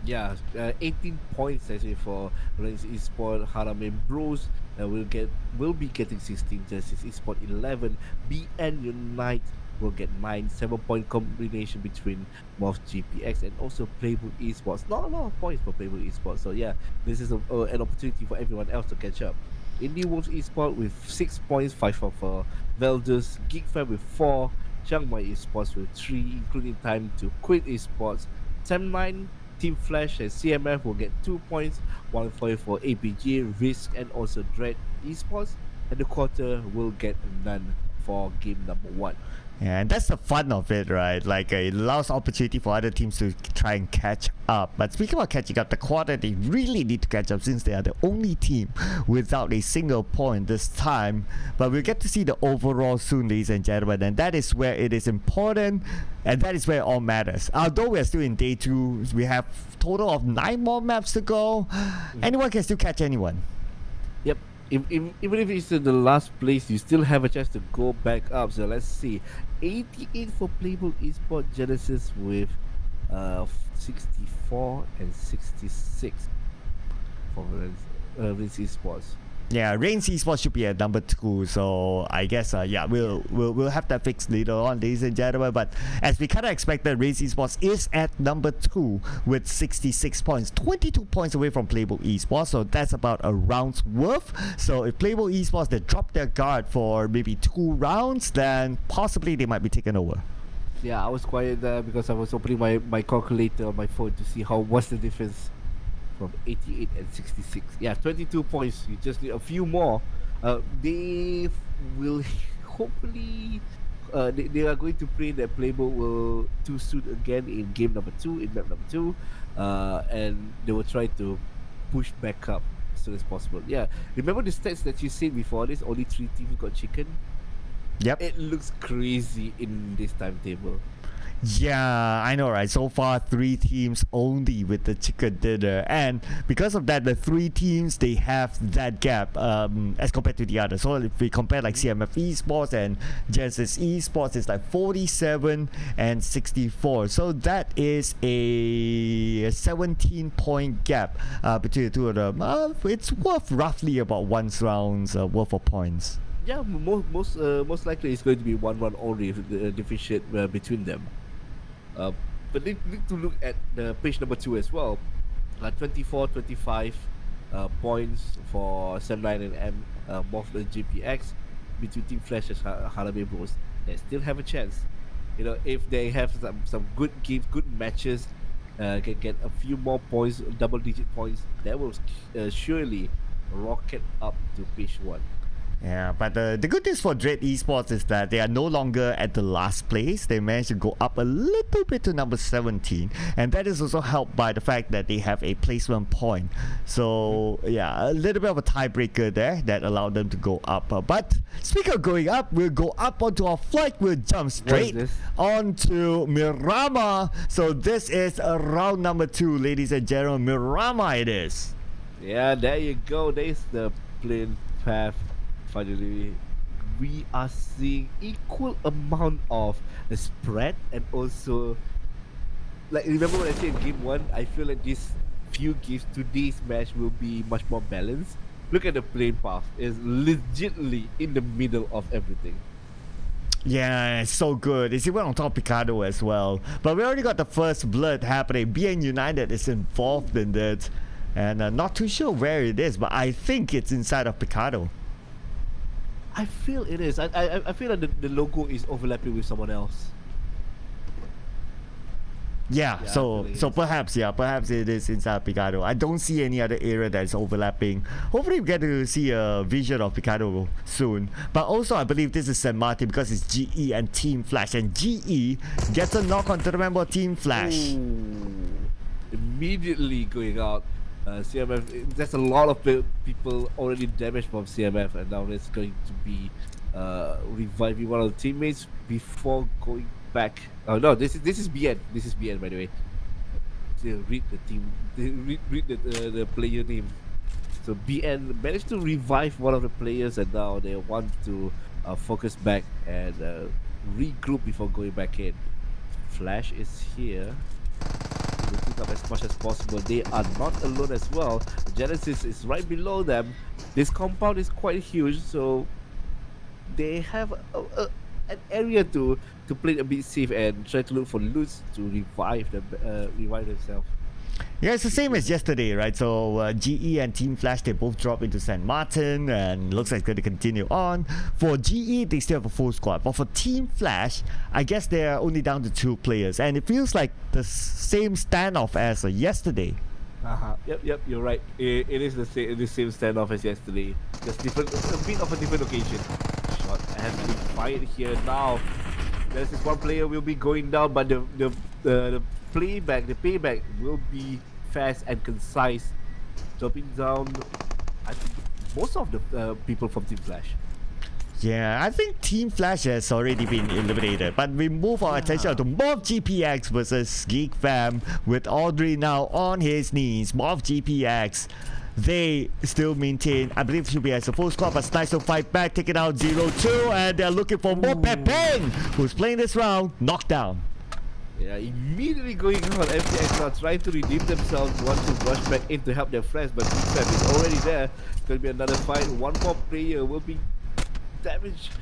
Yeah, 18 points actually for Reigns Esports. Harame Bros will be getting 16. Genesis Esports 11. BN Unite will get 9. 7-point combination between Morph GPX and also Playbook Esports. Not a lot of points for Playbook Esports. So yeah, this is an opportunity for everyone else to catch up. Indie Wolves Esports with 6 points, 5 for Veldus, GeekFab with 4, Chiang Mai Esports with 3, including time to Quid Esports. Sam9, Team Flash and CMF will get 2 points, 1 point for APG, Risk and also Dread Esports, and the quarter will get none for game number 1. Yeah, and that's the fun of it, right? Like it allows opportunity for other teams to try and catch up. But speaking of catching up, the quarter, they really need to catch up since they are the only team without a single point this time. But we'll get to see the overall soon, ladies and gentlemen, and that is where it is important, and that is where it all matters. Although we're still in day 2, we have total of 9 more maps to go. Anyone can still catch anyone. Yep. Even if it's in the last place, you still have a chance to go back up. So let's see. 88 for Playbook Esports, Genesis with 64 and 66 for Reigns Esports. Yeah, Reigns Esports should be at number 2, so I guess yeah, we'll have that fixed later on, ladies and gentlemen. But as we kind of expected, Reigns Esports is at number 2 with 66 points, 22 points away from Playbook Esports, so that's about a round's worth. So if Playbook Esports they drop their guard for maybe 2 rounds, then possibly they might be taken over. Yeah, I was quiet there because I was opening my calculator on my phone to see what's the difference from 88 and 66. Yeah, 22 points. You just need a few more. They will hopefully they are going to pray that Playbook will too soon again in game number 2, in map number 2, and they will try to push back up as soon as possible. Yeah, remember the stats that you said before this? Only 3 teams got chicken. Yep. It looks crazy in this timetable. Yeah, I know, right? So far, 3 teams only with the chicken dinner, and because of that, the 3 teams they have that gap as compared to the others. So if we compare like CMF Esports and Genesis Esports, it's like 47 and 64. So that is a 17-point gap between the two of them. It's worth roughly about 1 round's worth of points. Yeah, most likely it's going to be 1 only deficit between them. But they need to look at the page number 2 as well. 24, 25 points for Sam9 and Morph GPX between Team Flash and Harame Bros. They still have a chance. You know, if they have some good games, good matches, can get a few more points, double-digit points, that will surely rocket up to page 1. Yeah, but the good news for Dread Esports is that they are no longer at the last place. They managed to go up a little bit to number 17, and that is also helped by the fact that they have a placement point. So yeah, a little bit of a tiebreaker there that allowed them to go up. But speaking of going up, we'll go up onto our flight. We'll jump straight onto Miramar. So this is round number 2, ladies and gentlemen. Miramar it is. Yeah, there you go. There's the plane path. Finally, we are seeing equal amount of the spread, and also, like, remember when I said in game 1, I feel like these few games, today's match will be much more balanced. Look at the plane path. It's legitimately in the middle of everything. Yeah, it's so good. It's even on top of Picado as well. But we already got the first blood happening. BN United is involved in that. And not too sure where it is, but I think it's inside of Picado. I feel it is. I feel like the logo is overlapping with someone else. Yeah, Yeah, so I feel it so is. perhaps it is inside Picado. I don't see any other area that is overlapping. Hopefully we get to see a vision of Picado soon. But also I believe this is St. Martin because it's GE and Team Flash, and GE gets a knock on to the member of Team Flash. Ooh. Immediately going out. CMF, there's a lot of people already damaged from CMF, and now it's going to be reviving one of the teammates before going back. Oh no, this is BN. This is BN, by the way. Read the team. Read the player name. So BN managed to revive one of the players, and now they want to focus back and regroup before going back in. Flash is here, looking up as much as possible. They are not alone as well. Genesis is right below them. This compound is quite huge, so they have an area to play a bit safe and try to look for loots to revive themselves. Yeah, it's the same as yesterday, right? So GE and Team Flash, they both drop into St. Martin, and looks like it's going to continue on. For GE, they still have a full squad, but for Team Flash, I guess they're only down to 2 players, and it feels like the same standoff as yesterday. Yep, you're right. It is the same standoff as yesterday. Just different, a bit of a different occasion. Shot has been fired here now. There's this one player will be going down, but the payback will be fast and concise. Dropping down, I think, most of the people from Team Flash. Yeah, I think Team Flash has already been eliminated, but we move our attention to Morph GPX versus Geek Fam with Audrey now on his knees. Morph GPX, they still maintain, I believe it should be as a full squad, but Snice will fight back, taking out 0-2, and they're looking for more Pepeng, who's playing this round, knockdown. Yeah, immediately going on. FTX now trying to redeem themselves, want to rush back in to help their friends, but Geek Fam is already there. It's going to be another fight. One more player will be damaged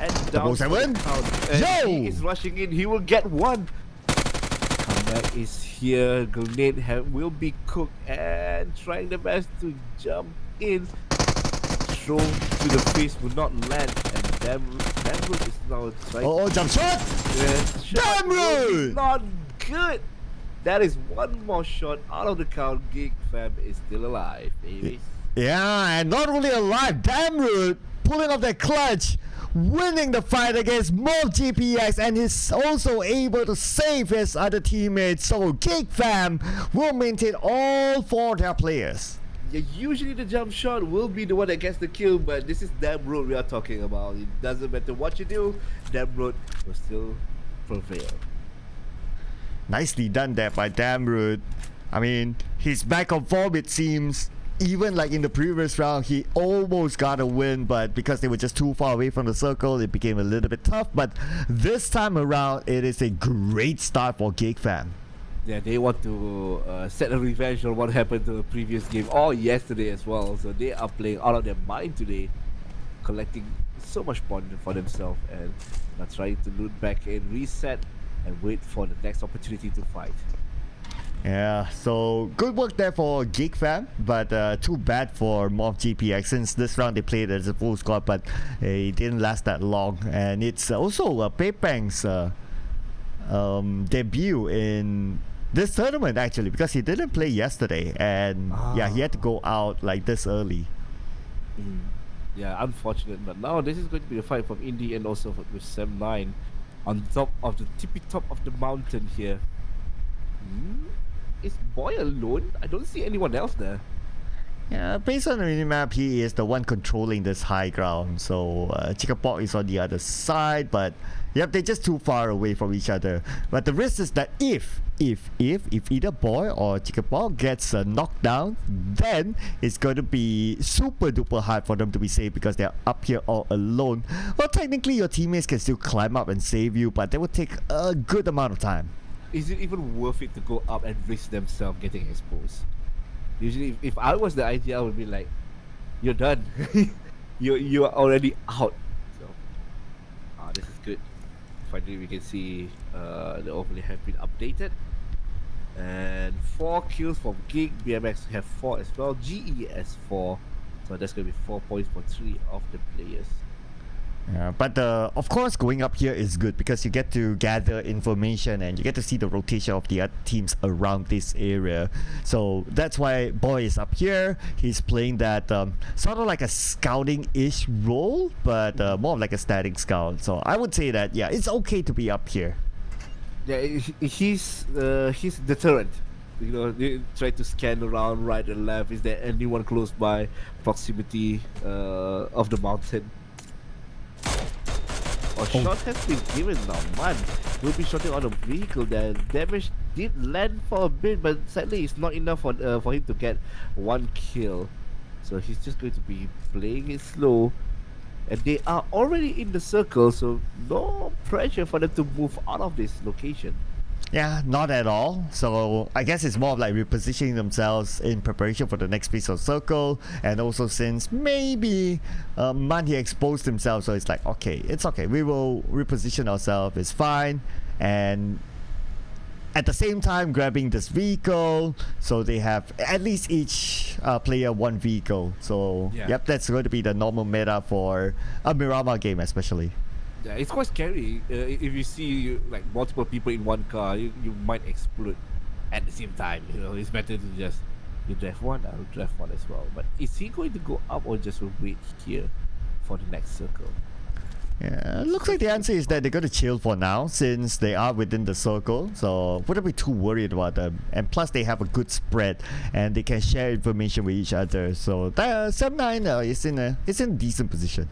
and down. 7. And he is rushing in. He will get one. Comeback is here. Grenade will be cooked and trying the best to jump in. Throw to the face will not land, and Damroot is now trying. Oh, jump shot! Damroot! Not good. That is one more shot out of the count. Geek Fam is still alive, baby. Yeah, and not only alive, Damroot pulling off that clutch, winning the fight against Morph GPX, and he's also able to save his other teammates. So Geek Fam will maintain all 4 of their players. Yeah, usually the jump shot will be the one that gets the kill, but this is Damroot we are talking about. It doesn't matter what you do, Damroot will still prevail. Nicely done there by Damroot. I mean, he's back on form, it seems. Even like in the previous round, he almost got a win, but because they were just too far away from the circle, it became a little bit tough. But this time around, it is a great start for Geek Fam. Yeah, they want to set a revenge on what happened to the previous game or yesterday as well. So they are playing out of their mind today, collecting so much points for themselves, and are trying to loot back in, reset, and wait for the next opportunity to fight. Yeah, so good work there for Geek Fam, but too bad for Morph GPX, since this round they played as a full squad, but it didn't last that long. And it's also Pepeng's debut in this tournament, actually, because he didn't play yesterday, and yeah, he had to go out like this early. Yeah, unfortunate, but now this is going to be a fight from Indy and also with Sam9 on top of the tippy top of the mountain here. Is Boy alone? I don't see anyone else there. Yeah, based on the minimap, he is the one controlling this high ground. So Chickapock is on the other side, but yep, they're just too far away from each other. But the risk is that if either Boy or Chickapock gets knocked down, then it's going to be super duper hard for them to be safe because they're up here all alone. Well, technically your teammates can still climb up and save you, but that would take a good amount of time. Is it even worth it to go up and risk themselves getting exposed? Usually, if I was the idea, I would be like, "You're done. you are already out." So, this is good. finally we can see the overlay have been updated. And 4 kills from Gig. BMX have 4 as well. GE has 4. So that's going to be 4 points for 3 of the players. Yeah, but of course, going up here is good because you get to gather information and you get to see the rotation of the other teams around this area. So that's why Boy is up here. He's playing that sort of like a scouting-ish role, but more of like a static scout. So I would say that, yeah, it's okay to be up here. Yeah, he's deterrent. You know, they try to scan around right and left. Is there anyone close by? Proximity of the mountain. A shot has been given now. Man, will be shooting on a vehicle there. Damage did land for a bit, but sadly it's not enough for him to get 1 kill. So he's just going to be playing it slow. And they are already in the circle, so no pressure for them to move out of this location. Yeah, not at all. So I guess it's more of like repositioning themselves in preparation for the next piece of circle. And also since maybe Manhi exposed himself, so it's like, okay, it's okay. We will reposition ourselves. It's fine. And at the same time, grabbing this vehicle. So they have at least each player 1 vehicle. So Yeah. yep, that's going to be the normal meta for a Miramar game especially. Yeah, it's quite scary. If you see like multiple people in one car, you might explode at the same time. You know, it's better to just you draft one, I'll draft one as well. But is he going to go up or just wait here for the next circle? Yeah, looks like the answer is that they're going to chill for now since they are within the circle. So wouldn't be too worried about them. And plus they have a good spread and they can share information with each other. So 7-9 is in a decent position.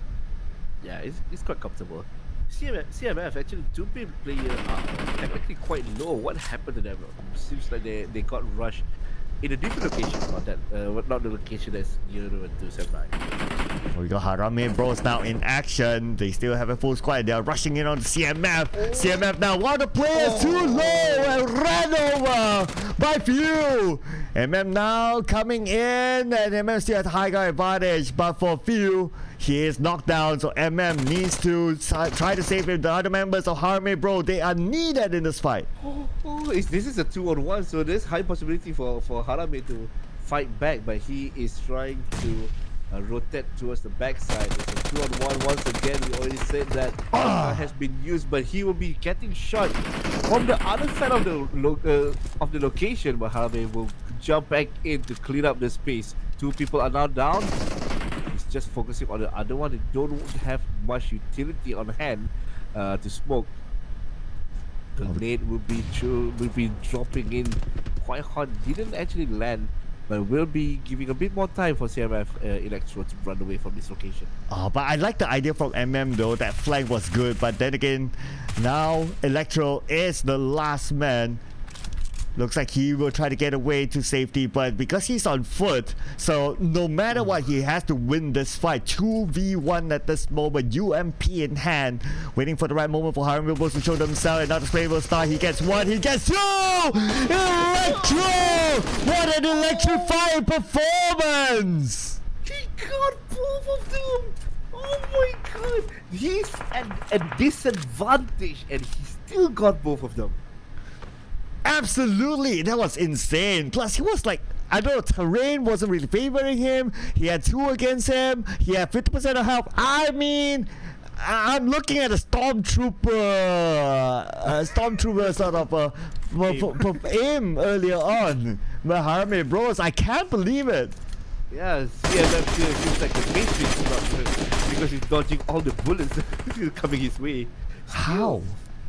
Yeah, it's quite comfortable. CMF actually 2 players are technically quite low. What happened to them? Seems like they got rushed in a different location, not the location that's near to 279. We got Harame Bros now in action. They still have a full squad. They are rushing in on the CMF. CMF now, one of the players too low and ran over by few. MM now coming in, and MM still has high guard advantage, but for few, he is knocked down. So MM needs to try to save him. The other members of Harame Bro, they are needed in this fight. This is a 2-on-1, so there's high possibility for Harame to fight back, but he is trying to rotate towards the backside. It's a 2-on-1 once again. We already said that has been used, but he will be getting shot from the other side of the location. But Harame will jump back in to clean up the space. 2 people are now down. He's just focusing on the other one. They don't have much utility on hand to smoke. The nade will be dropping in quite hard. Didn't actually land, but will be giving a bit more time for CMF Electro to run away from this location. Oh, but I like the idea from MM though. That flank was good, but then again, now Electro is the last man. Looks like he will try to get away to safety, but because he's on foot, so no matter what, he has to win this fight. 2v1 at this moment, UMP in hand, waiting for the right moment for Harame Bros to show themselves. Another spray will start. He gets 1, he gets 2! Electro! What an electrifying performance! He got both of them! Oh my god! He's at a disadvantage and he still got both of them. Absolutely, that was insane. Plus, he was like, I don't know, terrain wasn't really favoring him. He had 2 against him. He had 50% of health. I mean, I'm looking at a stormtrooper sort of aim earlier on. But Harame Bros, I can't believe it. Yeah, CMF here feels like the Matrix because he's dodging all the bullets coming his way. How?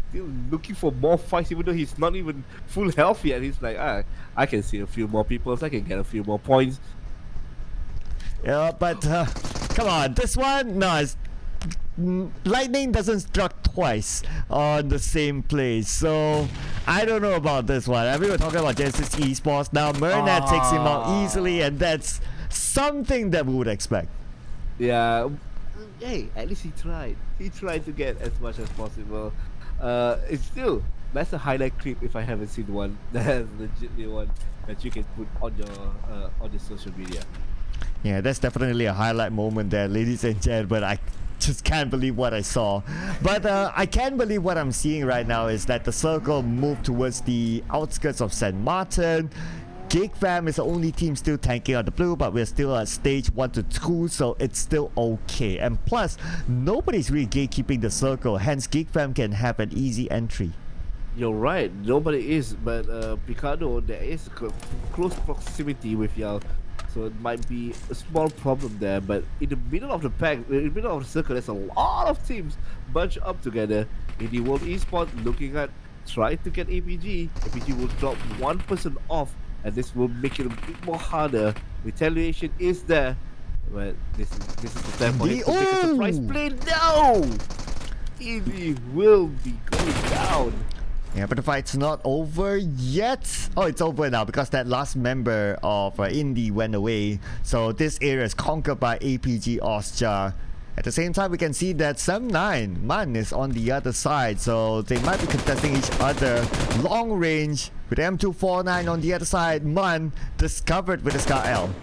Still looking for more fights, even though he's not even full health yet. He's like, I can see a few more people, so I can get a few more points. Yeah, but come on, this one, no, lightning doesn't struck twice on the same place, so I don't know about this one. I mean, we were talking about Genesis Esports now. Murnat takes him out easily, and that's something that we would expect. Yeah, hey, at least he tried. He tried to get as much as possible. It's still, that's a highlight clip if I haven't seen one. That's legitimately one that you can put on your social media. Yeah, that's definitely a highlight moment there, ladies and gentlemen. just can't believe what I saw. But I can believe what I'm seeing right now is that the circle moved towards the outskirts of St. Martin. Geek Fam is the only team still tanking on the blue, but we're still at stage 1 to 2, so it's still okay. And plus, nobody's really gatekeeping the circle, hence Geek Fam can have an easy entry. You're right, nobody is, but Picado, there is close proximity with Yao, so it might be a small problem there. But in the middle of the pack, in the middle of the circle, there's a lot of teams bunched up together. In the World Esports, looking at trying to get APG. APG will drop one person off, and this will make it a bit more harder. Retaliation is there, but this is the time for him to make a surprise play. No, Eevee will be going down. Yeah, but the fight's not over yet. Oh, it's over now because that last member of Indie went away. So this area is conquered by APG Austria. At the same time, we can see that 7-9 Man is on the other side. So they might be contesting each other long range. With M249 on the other side, Man discovered with the Scar L.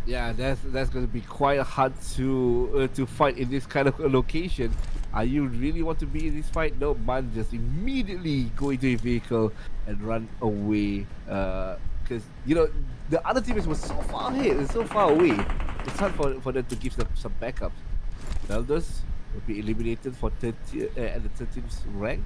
Yeah, that's going to be quite hard to fight in this kind of a location. Are you really want to be in this fight? No, Man just immediately go into a vehicle and run away. Because, you know, the other teammates were so far ahead and so far away. It's hard for them to give them some backups. Veldos will be eliminated for at the 13th rank.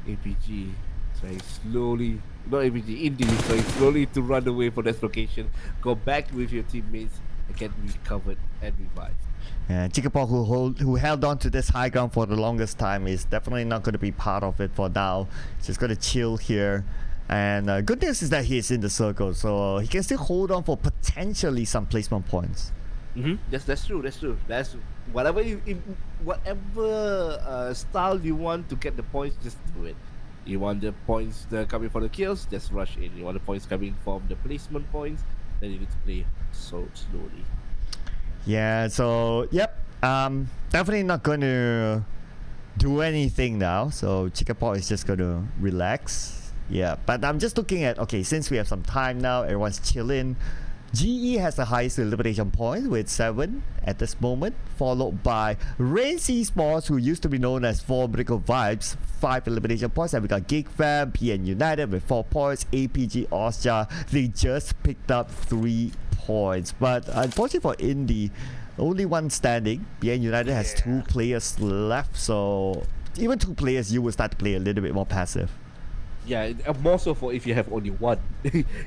APG trying slowly, not APG, Indie trying slowly to run away from this location. Go back with your teammates and get recovered and revived. And Chickapaw, who held on to this high ground for the longest time, is definitely not going to be part of it for now. He's just going to chill here. And good news is that he is in the circle, so he can still hold on for potentially some placement points. That's true. That's whatever whatever style you want to get the points, just do it. You want the points coming from the kills, just rush in. You want the points coming from the placement points, then you need to play so slowly. Yeah, so yep, definitely not going to do anything now. So Chickapaw is just going to relax. Yeah, but I'm just looking at, okay, since we have some time now, everyone's chilling. GE has the highest elimination points with 7 at this moment, followed by Reigns Esports, who used to be known as Formidable Vibes, 5 elimination points, and we got Geek Fam, PN United with 4 points, APG Austria, they just picked up 3 points. But unfortunately for Indie, only one standing. PN United has 2 players left, so even 2 players, you will start to play a little bit more passive. Yeah, more so for if you have only one,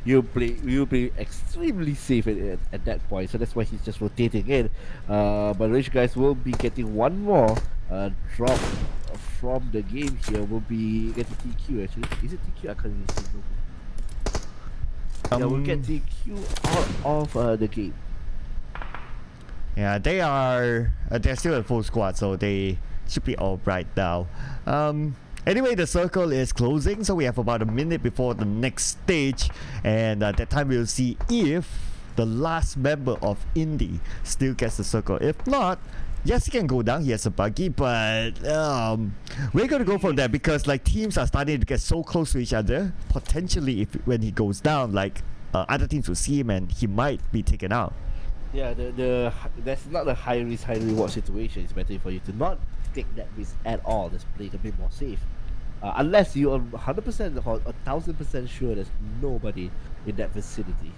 you'll be extremely safe at that point. So that's why he's just rotating in. But Rich guys will be getting one more drop from the game here. Will be getting TQ actually. Is it TQ? I can't really see. Yeah, we'll get TQ out of the game. Yeah, they're still a full squad, so they should be all right now. Anyway, the circle is closing, so we have about a minute before the next stage, and at that time we'll see if the last member of Indie still gets the circle. If not, yes, he can go down. He has a buggy, but we're gonna go from there because like teams are starting to get so close to each other. Potentially, if when he goes down, like other teams will see him and he might be taken out. Yeah, that's not a high risk, high reward situation. It's better for you to not take that risk at all. Just play it a bit more safe. Unless you are 100% or 1000% sure there's nobody in that vicinity.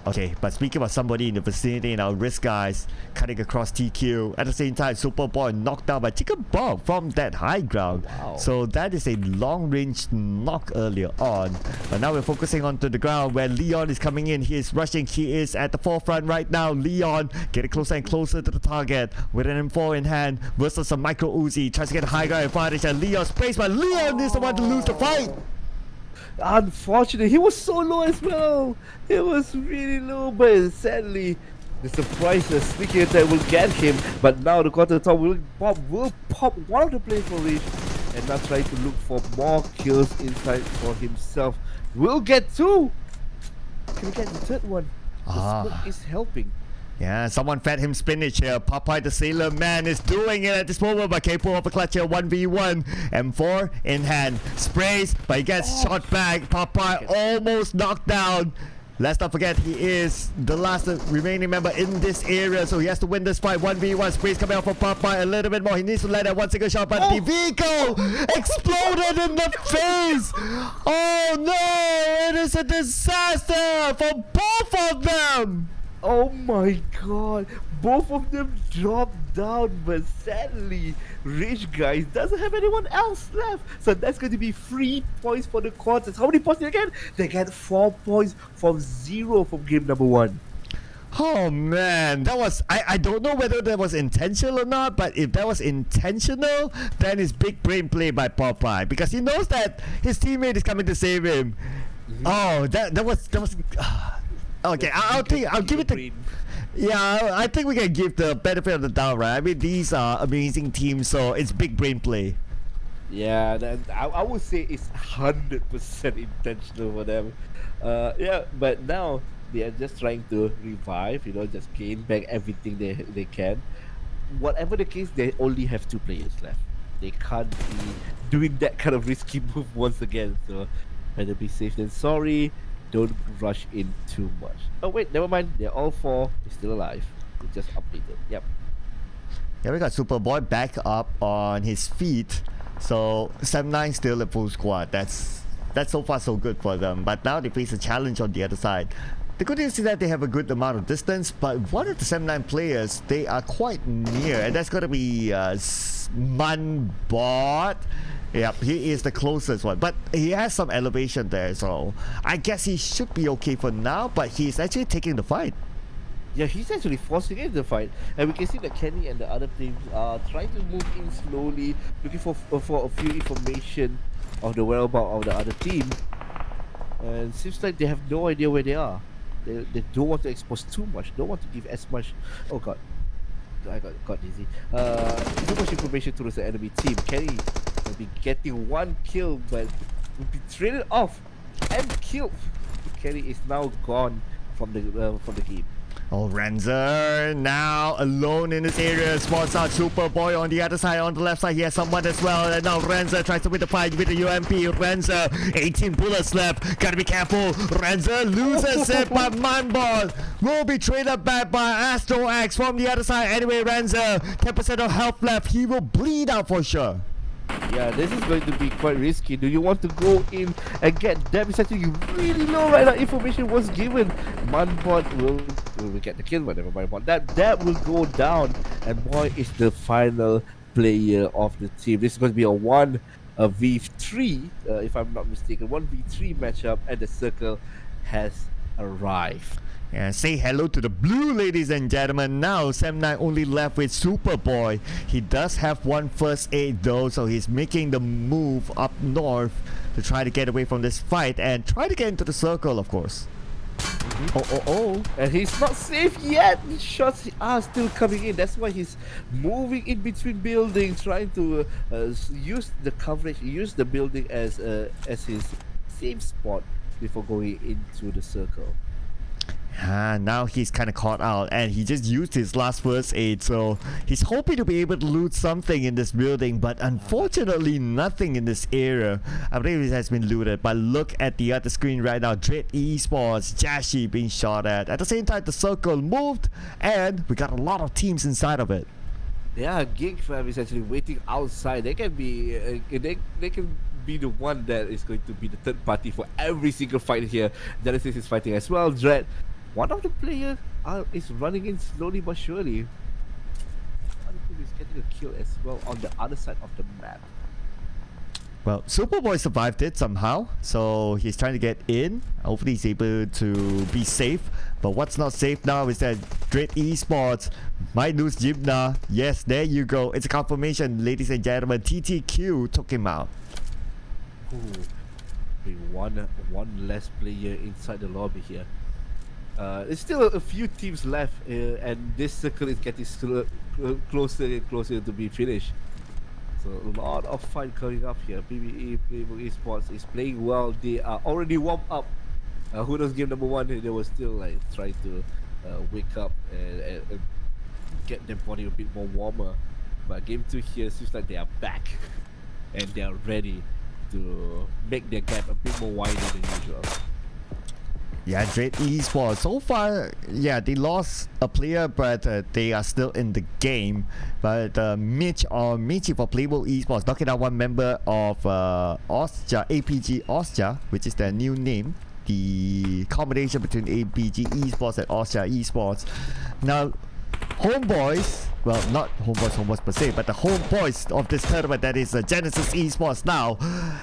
Okay, but speaking of somebody in the vicinity, now Risk guys cutting across TQ. At the same time, Superboy knocked down by Chicken Bomb from that high ground. Wow. So that is a long range knock earlier on. But now we're focusing onto the ground where Leon is coming in. He is rushing. He is at the forefront right now. Leon getting closer and closer to the target with an M4 in hand versus a Micro Uzi. Tries to get a high ground advantage and Leon sprays, but Leon is the one to lose the fight. Unfortunately, he was so low as well. It was really low, but sadly, the surprise, the sneaky attack will get him. But now the quarter top will pop one of the players for Rich, and now try to look for more kills inside for himself. Will get 2. Can we get the 3rd one? The smoke is helping. Yeah, someone fed him spinach here. Popeye the Sailor Man is doing it at this moment, but can pull off a clutch here. 1v1. M4 in hand. Sprays, but he gets shot back. Popeye almost knocked down. Let's not forget he is the last remaining member in this area, so he has to win this fight. 1v1 sprays coming out for Popeye a little bit more. He needs to let that one single shot, but the vehicle exploded in the face. Oh no, it is a disaster for both of them. Oh my god, both of them dropped down, but sadly, Rich Guys doesn't have anyone else left. So that's going to be 3 points for the quarters. How many points did they get? They get 4 points from 0 from game number 1. Oh man, that was I don't know whether that was intentional or not, but if that was intentional, then it's big brain play by Popeye because he knows that his teammate is coming to save him. Oh, that was okay. I'll give it the. Yeah, I think we can give the benefit of the doubt, right? I mean, these are amazing teams, so it's big brain play. Yeah, I would say it's 100% intentional for them. Yeah, but now they are just trying to revive, just gain back everything they can. Whatever the case, they only have 2 players left. They can't be doing that kind of risky move once again, so better be safe than sorry. Don't rush in too much. Oh wait, never mind. They're all 4 still alive. They just updated. Yep. Yeah, we got Superboy back up on his feet. So 7-9 still a full squad. That's so far so good for them. But now they face a challenge on the other side. The good news is that they have a good amount of distance, but one of the 7-9 players, they are quite near, and that's gonna be Manbot. Yep, he is the closest one, but he has some elevation there, so I guess he should be okay for now, but he's actually taking the fight. Yeah, he's actually forcing in the fight, and we can see that Kenny and the other teams are trying to move in slowly, looking for a few information of the whereabouts of the other team, and it seems like they have no idea where they are. They don't want to expose too much, don't want to give as much. Oh god, I got dizzy. Too much information towards the enemy team. Kenny will be getting 1 kill, but will be traded off and killed. Kenny is now gone from the game. Oh, Renzer now alone in this area. Spots out Superboy on the other side. On the left side, he has someone as well. And now Renzer tries to win the fight with the UMP. Renzer, 18 bullets left. Gotta be careful. Renzer loses it, but Manbot will be traded back by Astro X from the other side. Anyway, Renzer, 10% of health left. He will bleed out for sure. Yeah, this is going to be quite risky. Do you want to go in and get them? It's actually really low right now. Information was given. Manbot will get the kill, whatever Manbot. That will go down. And boy is the final player of the team. This is going to be a 1v3, if I'm not mistaken. 1v3 matchup, and the circle has arrived. And say hello to the blue, ladies and gentlemen. Now 7-9 only left with Superboy. He does have 1 first aid though, so he's making the move up north to try to get away from this fight and try to get into the circle, of course. Oh. And he's not safe yet. The shots are still coming in. That's why he's moving in between buildings, trying to use the coverage, use the building as his safe spot before going into the circle. Now he's kind of caught out, and he just used his last first aid, so he's hoping to be able to loot something in this building, but unfortunately nothing in this area. I believe it has been looted, but look at the other screen right now. Dread Esports, Jashi being shot at. At the same time, the circle moved, and we got a lot of teams inside of it. Yeah, Gig Fam is actually waiting outside. They can be they can be the one that is going to be the third party for every single fight here. Genesis is fighting as well. Dread, one of the players is running in slowly but surely. Other team is getting a kill as well on the other side of the map. Well, Superboy survived it somehow, so he's trying to get in. Hopefully he's able to be safe. But what's not safe now is that Dread Esports might lose Jimna. Yes, there you go. It's a confirmation, ladies and gentlemen. TTQ took him out. Ooh, one less player inside the lobby here. There's still a few teams left, and this circle is getting closer and closer to be finished. So a lot of fight coming up here. PvE, Playbook Esports is playing well. They are already warmed up. Who knows, game number 1 they were still like trying to wake up and get their body a bit more warmer. But game 2 here seems like they are back and they are ready to make their gap a bit more wider than usual. Yeah, Dread Esports. So far, yeah, they lost a player, but they are still in the game. But Michi for Playable Esports knocking out one member of Osja, APG Osja, which is their new name. The combination between APG Esports and Osja Esports. Now, homeboys, well, not homeboys per se, but the homeboys of this tournament, that is Genesis Esports now,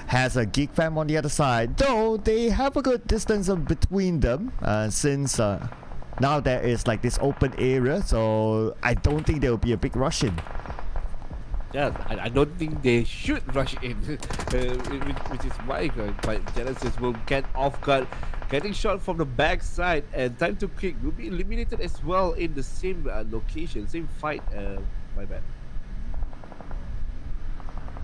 has a Geek Fam on the other side. Though they have a good distance between them, since now there is like this open area, so I don't think there will be a big rush in. Yeah, I don't think they should rush in, which is why Genesis will get off guard. Getting shot from the backside, and Time to Kick will be eliminated as well in the same location, same fight. My bad.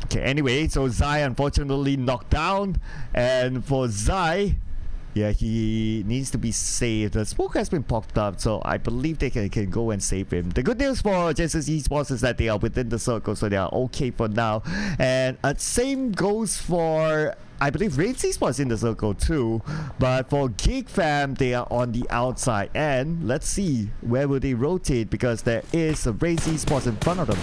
Okay, anyway, so Zai unfortunately knocked down, and for Zai, yeah, he needs to be saved. The smoke has been popped up, so I believe they can go and save him. The good news for Genesis Esports is that they are within the circle, so they are okay for now. And same goes for, I believe, Raids Esports in the circle too. But for Geek Fam, they are on the outside. And let's see, where will they rotate? Because there is a Raids Esports in front of them.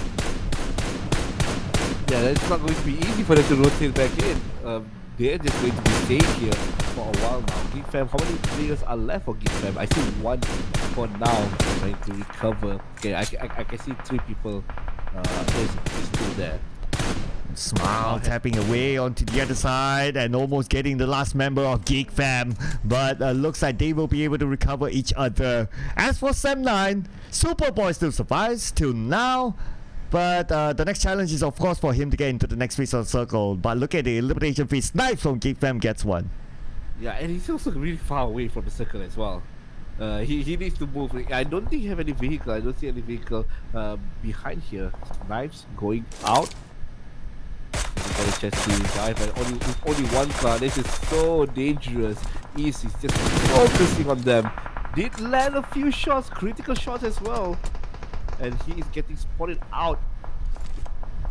Yeah, it's not going to be easy for them to rotate back in. They're just going to be staying here for a while now. Geek Fam, how many players are left for Geek Fam? I see one for now trying to recover. Okay, I can see 3 people is still there. Smile tapping away onto the other side and almost getting the last member of Geek Fam, but looks like they will be able to recover each other. As for Sam9, Superboy still survives till now, but the next challenge is of course for him to get into the next phase of the circle. But look at the elimination phase. Snipes from Geek Fam gets one. Yeah, and he's also really far away from the circle as well. He needs to move. I don't think he have any vehicle. I don't see any vehicle behind here. Knives going out. He got a chance to dive, and only one car. This is so dangerous. East is just focusing on them. Did land a few shots, critical shots as well, and he is getting spotted out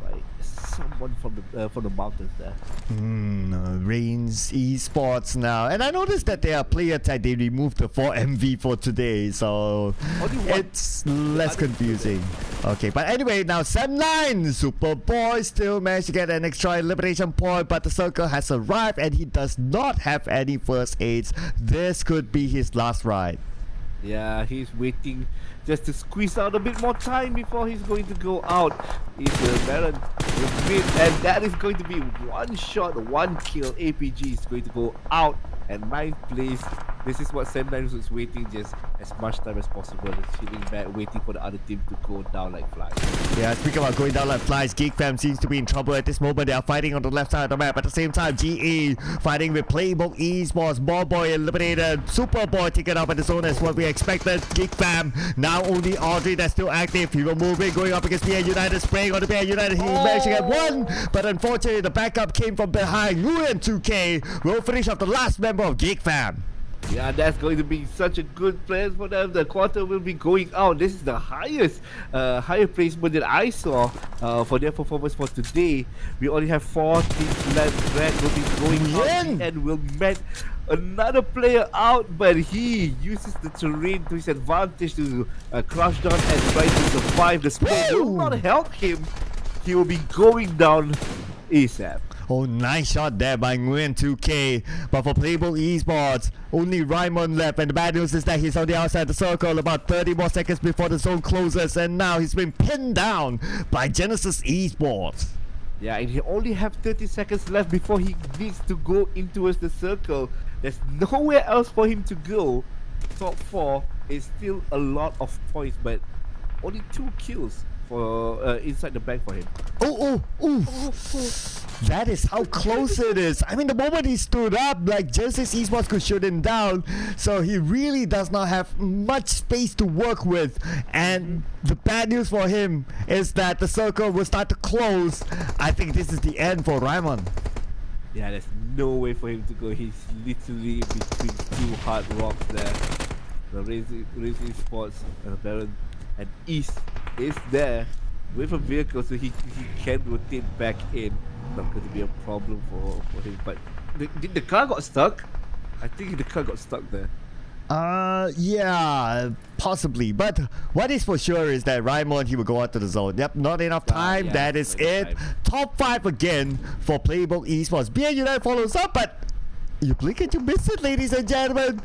by someone from the mountains there. Reigns Esports now, and I noticed that their player tag, they removed the 4MV for today, so it's less confusing. Okay, but anyway, now Sam9 Superboy still managed to get an extra elimination point, but the circle has arrived and he does not have any first aids. This could be his last ride. Yeah, he's waiting just to squeeze out a bit more time before he's going to go out. Is the Baron with mid, and that is going to be one shot, one kill. APG is going to go out at 9th place. This is what Sam9 was waiting, just as much time as possible. Just sitting back, waiting for the other team to go down like flies. Yeah, speaking about going down like flies, Geek Fam seems to be in trouble at this moment. They are fighting on the left side of the map. At the same time, GE fighting with Playable Esports. Ballboy eliminated. Superboy taken up at the zone as what we expected. Geek Fam now only Audrey that's still active. He will move in, going up against BN United, spraying on the BN United. He managed to get one, but unfortunately the backup came from behind. Nguyen 2K will finish off the last member of Geek Fam. Yeah, that's going to be such a good place for them. The quarter will be going out. This is the highest higher placement that I saw for their performance for today. We only have 4 teams left. Red will be going out and will met another player out, but he uses the terrain to his advantage to crouch down and try to survive. The spray will not help him. He will be going down ASAP. Oh, nice shot there by Nguyen 2K. But for Playable Esports, only Raimon left. And the bad news is that he's on the outside the circle about 30 more seconds before the zone closes. And now he's been pinned down by Genesis Esports. Yeah, and he only have 30 seconds left before he needs to go into the circle. There's nowhere else for him to go. Top 4 is still a lot of points, but only 2 kills for inside the bank for him. Oh. That is how close it is. I mean, the moment he stood up, like Genesis Esports could shoot him down, so he really does not have much space to work with. And the bad news for him is that the circle will start to close. I think this is the end for Raimon. Yeah, there's no way for him to go. He's literally between 2 hard rocks there. The Racing Esports Baron and East is there with a vehicle, so he can rotate back in. Not going to be a problem for him, but did the car got stuck? I think the car got stuck there. Yeah, possibly. But what is for sure is that Raimon, he will go out to the zone. Yep, not enough time. yeah, That is not enough it. time. Top 5 again for Playbook Esports. BA United follows up, but you blink and you miss it, ladies and gentlemen.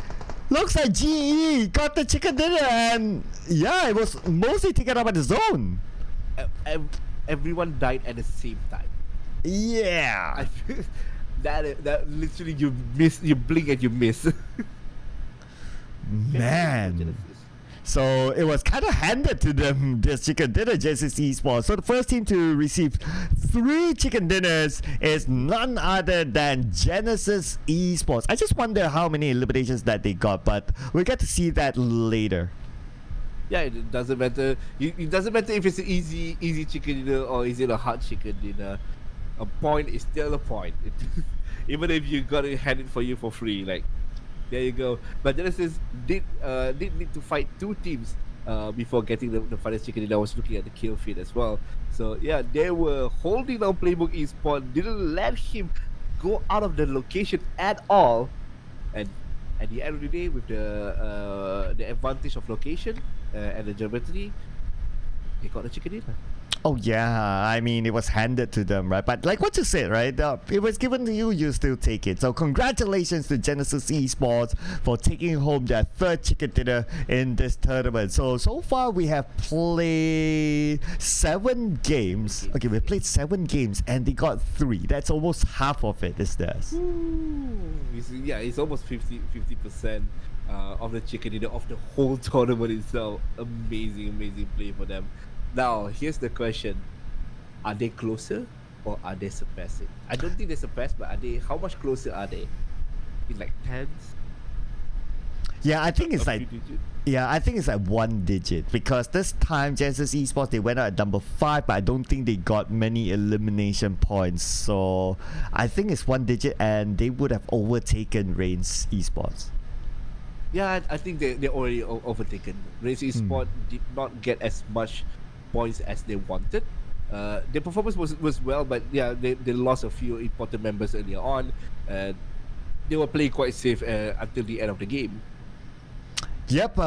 Looks like GE got the chicken dinner, and yeah, it was mostly taken up by the zone. Everyone died at the same time. Yeah. I feel that literally you blink and you miss. Man. So it was kind of handed to them, this chicken dinner, Genesis Esports. So the first team to receive 3 chicken dinners is none other than Genesis Esports. I just wonder how many eliminations that they got, but we'll get to see that later. Yeah, it doesn't matter. It doesn't matter if it's an easy chicken dinner or is it a hard chicken dinner. A point is still a point. Even if you got it handed for you for free, like there you go. But Genesis did need to fight 2 teams before getting the finest chicken dinner. I was looking at the kill feed as well. So yeah, they were holding down Playbook Esports, didn't let him go out of the location at all, and at the end of the day, with the advantage of location and the geometry, they got the chicken dinner. Oh yeah, I mean it was handed to them, right? But like what you said, right? It was given to you, you still take it. So congratulations to Genesis Esports for taking home their 3rd chicken dinner in this tournament. So far we have played 7 games. Okay, we played 7 games and they got 3. That's almost half of it, is this? It's almost 50% of the chicken dinner of the whole tournament itself. Amazing play for them. Now, here's the question. Are they closer or are they surpassing? I don't think they surpass, but how much closer are they? In like tens? Yeah, I think it's A like few digits? I think it's like 1 digit because this time Genesis Esports they went out at number 5, but I don't think they got many elimination points. So I think it's 1 digit, and they would have overtaken Reigns Esports. Yeah, I think they already overtaken. Race Esports did not get as much points as they wanted. Their performance was well, but yeah, they lost a few important members earlier on, and they were playing quite safe until the end of the game. Yep,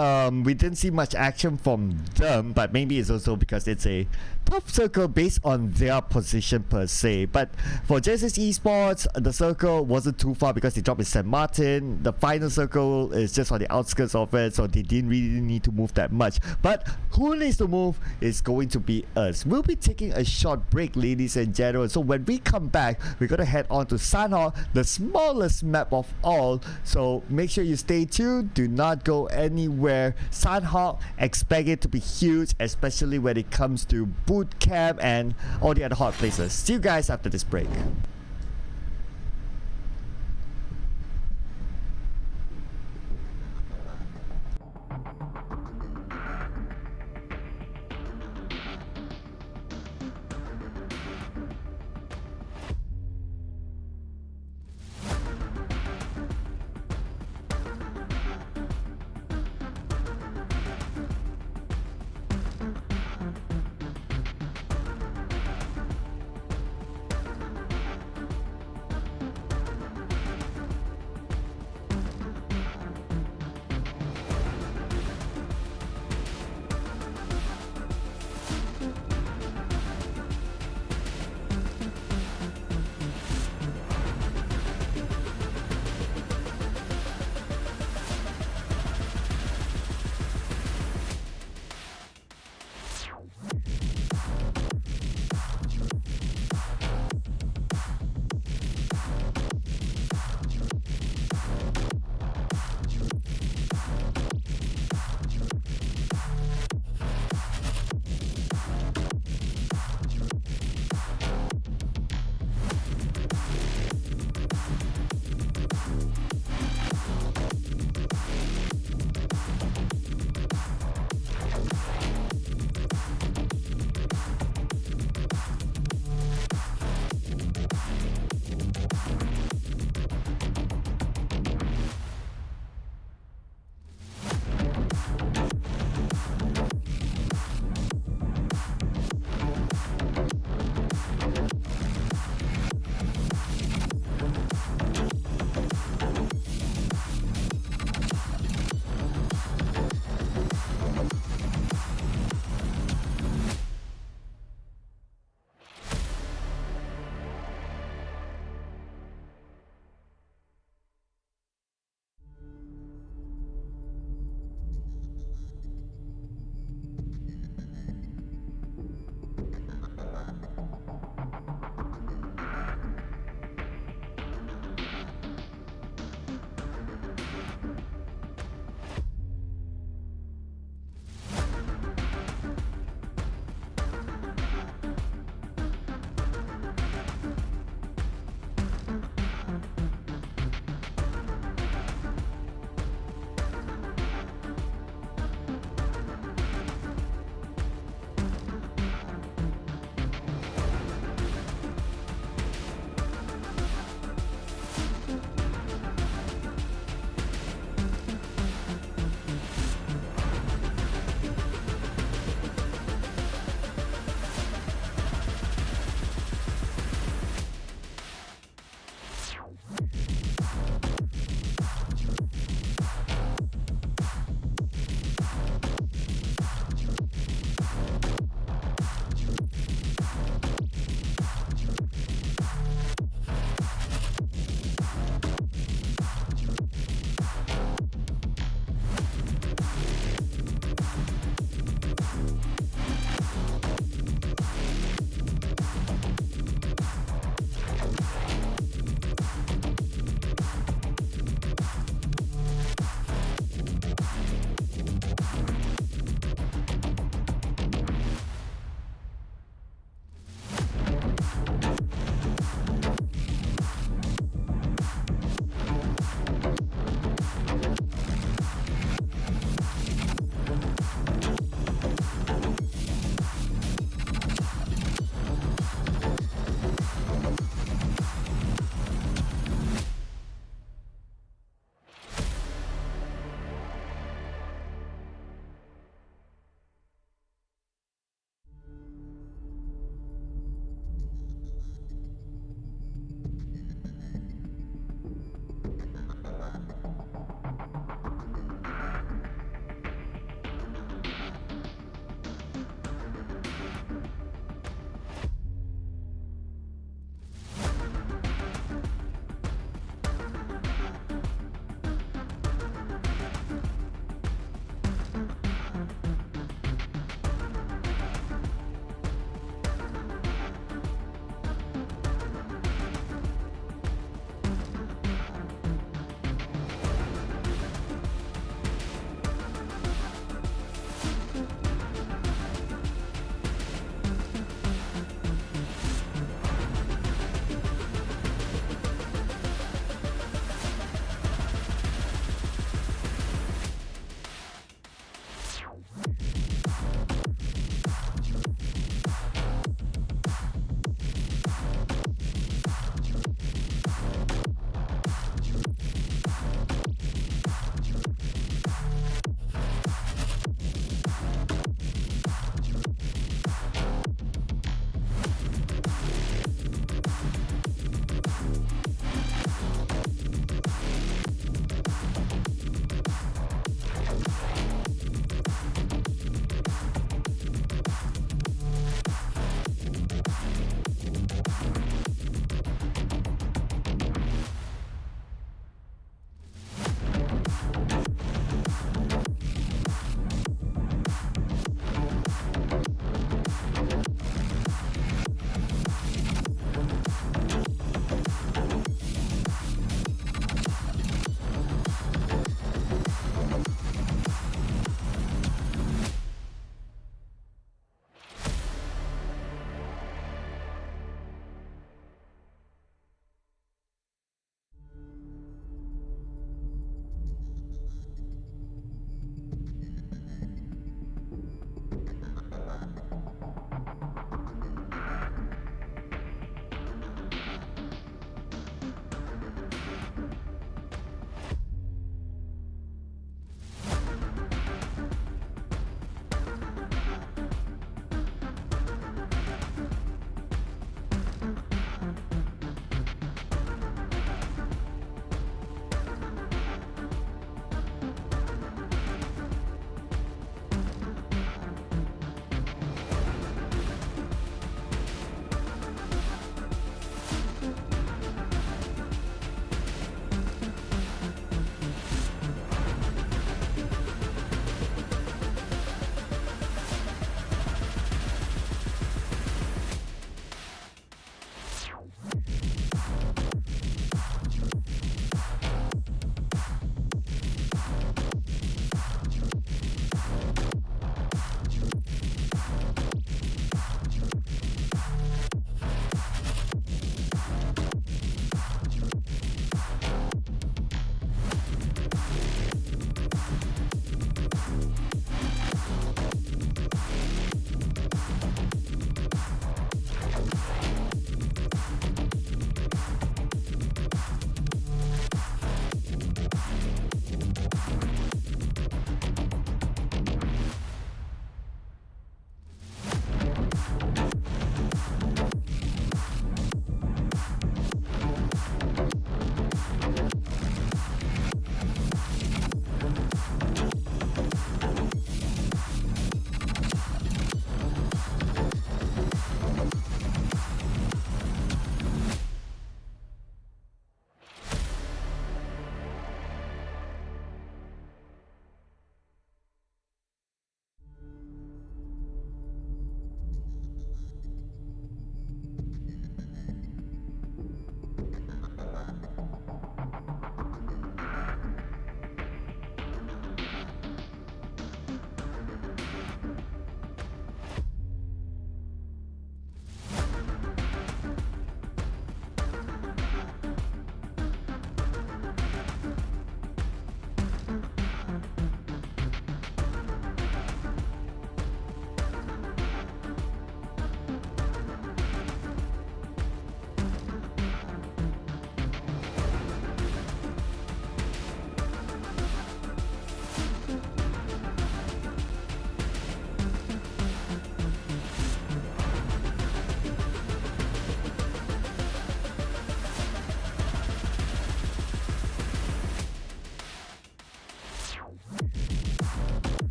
we didn't see much action from them, but maybe it's also because it's a tough circle based on their position per se. But for Genesis Esports, the circle wasn't too far because they dropped in St. Martin. The final circle is just on the outskirts of it, so they didn't really need to move that much. But who needs to move is going to be us. We'll be taking a short break, ladies and gentlemen. So when we come back, we're going to head on to Sanhok, the smallest map of all. So make sure you stay tuned. Do not go anywhere. Sanhok, expect it to be huge, especially when it comes to boot camp and all the other hot places. See you guys after this break.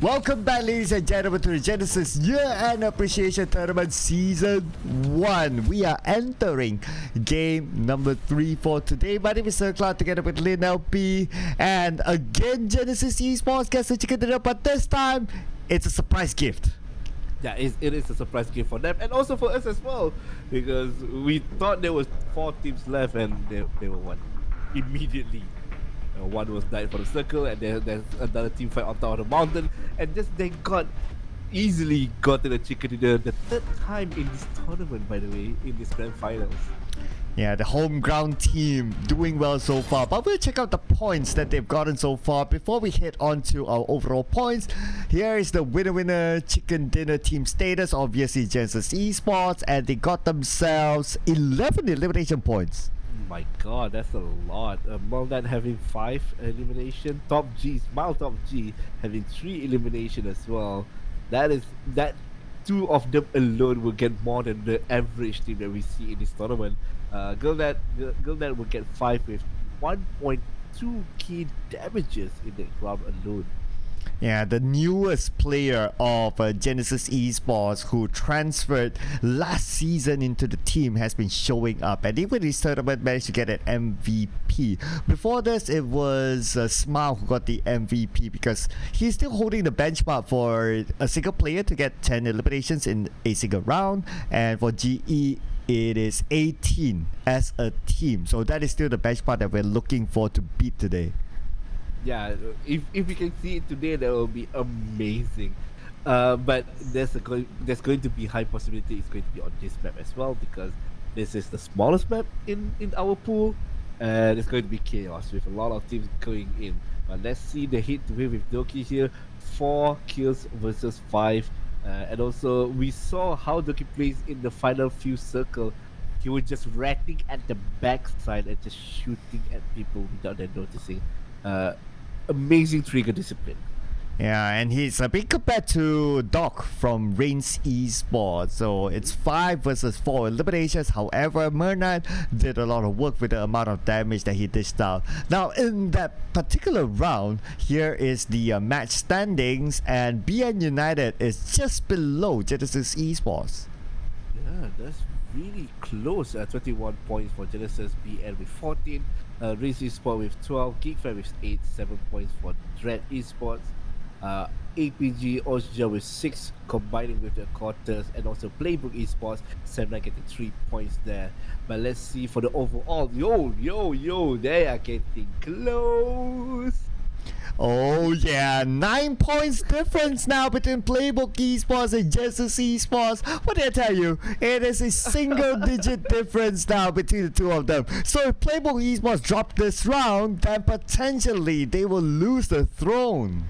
Welcome back, ladies and gentlemen, to the Genesis Year-End Appreciation Tournament Season 1. We are entering game number 3 for today. My name is Sir Cloud together with Lin LP. And again, Genesis Esports gets a chicken dinner, but this time, it's a surprise gift. Yeah, it is a surprise game for them and also for us as well, because we thought there was 4 teams left and they were won immediately. One was died for the circle, and there's another team fight on top of the mountain, and just they easily got to the chicken dinner, the 3rd time in this tournament, by the way, in this grand finals. Yeah, the home ground team doing well so far. But we'll check out the points that they've gotten so far before we head on to our overall points. Here is the winner chicken dinner team status. Obviously, Genesis Esports, and they got themselves 11 elimination points. My god, that's a lot. Maldan having 5 elimination. Top G, Smile Top G having 3 elimination as well. That 2 of them alone will get more than the average team that we see in this tournament. Girlnet will get 5 with 1.2 key damages in the round alone. Yeah, the newest player of Genesis Esports who transferred last season into the team has been showing up, and even this tournament managed to get an MVP. Before this, it was Smile who got the MVP because he's still holding the benchmark for a single player to get 10 eliminations in a single round, and for GE it is 18 as a team. So that is still the benchmark that we're looking for to beat today. Yeah, if we can see it today, that will be amazing. But there's going to be high possibility it's going to be on this map as well, because this is the smallest map in our pool, and it's going to be chaos with a lot of teams going in. But let's see the hit to win with Doki here. 4 kills versus 5, and also we saw how Doki plays in the final few circle. He was just ratting at the backside and just shooting at people without them noticing. Amazing trigger discipline. Yeah, and he's being compared to Doc from Reigns Esports. So it's 5 versus 4 eliminations. However, Mernan did a lot of work with the amount of damage that he dished out. Now, in that particular round, here is the match standings, and BN United is just below Genesis Esports. Yeah, that's really close. 21 points for Genesis, BN with 14. Reigns Esports with 12, Geekfan with 8, 7 points for Dread Esports, APG Austria with 6, combining with the quarters, and also Playbook Esports, 7 getting 3 points there. But let's see for the overall. Yo, they are getting close. Oh yeah, 9 points difference now between Playbook Esports and Genesis Esports. What did I tell you? It is a single-digit difference now between the two of them. So if Playbook Esports drop this round, then potentially they will lose the throne.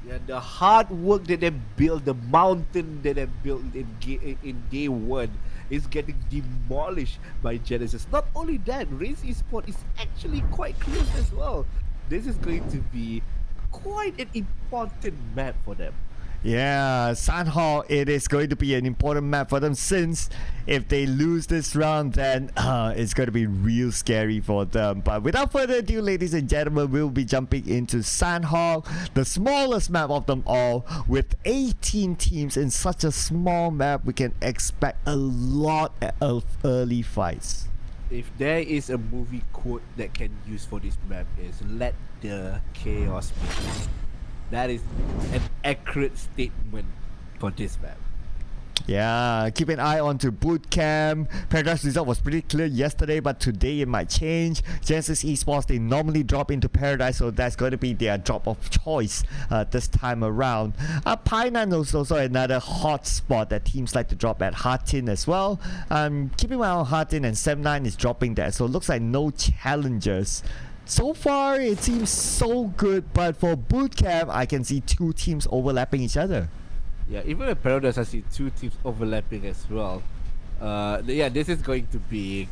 Yeah, the hard work that they built, the mountain that they built in day 1 is getting demolished by Genesis. Not only that, Reigns Esports is actually quite close as well. This is going to be quite an important map for them. Yeah, Sanhok, it is going to be an important map for them, since if they lose this round, then it's going to be real scary for them. But without further ado, ladies and gentlemen, we'll be jumping into Sanhok, the smallest map of them all. With 18 teams in such a small map, we can expect a lot of early fights. If there is a movie quote that can use for this map, is "Let the chaos begin." That is an accurate statement for this map. Yeah, keep an eye on to boot camp. Paradise result was pretty clear yesterday, but today it might change. Genesis Esports, they normally drop into Paradise, so that's going to be their drop of choice this time around. Painan is also another hot spot that teams like to drop at Hartin as well. Keeping my eye on Hartin, and Sem9 is dropping there, so it looks like no challengers. So far, it seems so good, but for bootcamp, I can see 2 teams overlapping each other. Yeah, even at Paradise, I see 2 teams overlapping as well. Yeah, this is going to be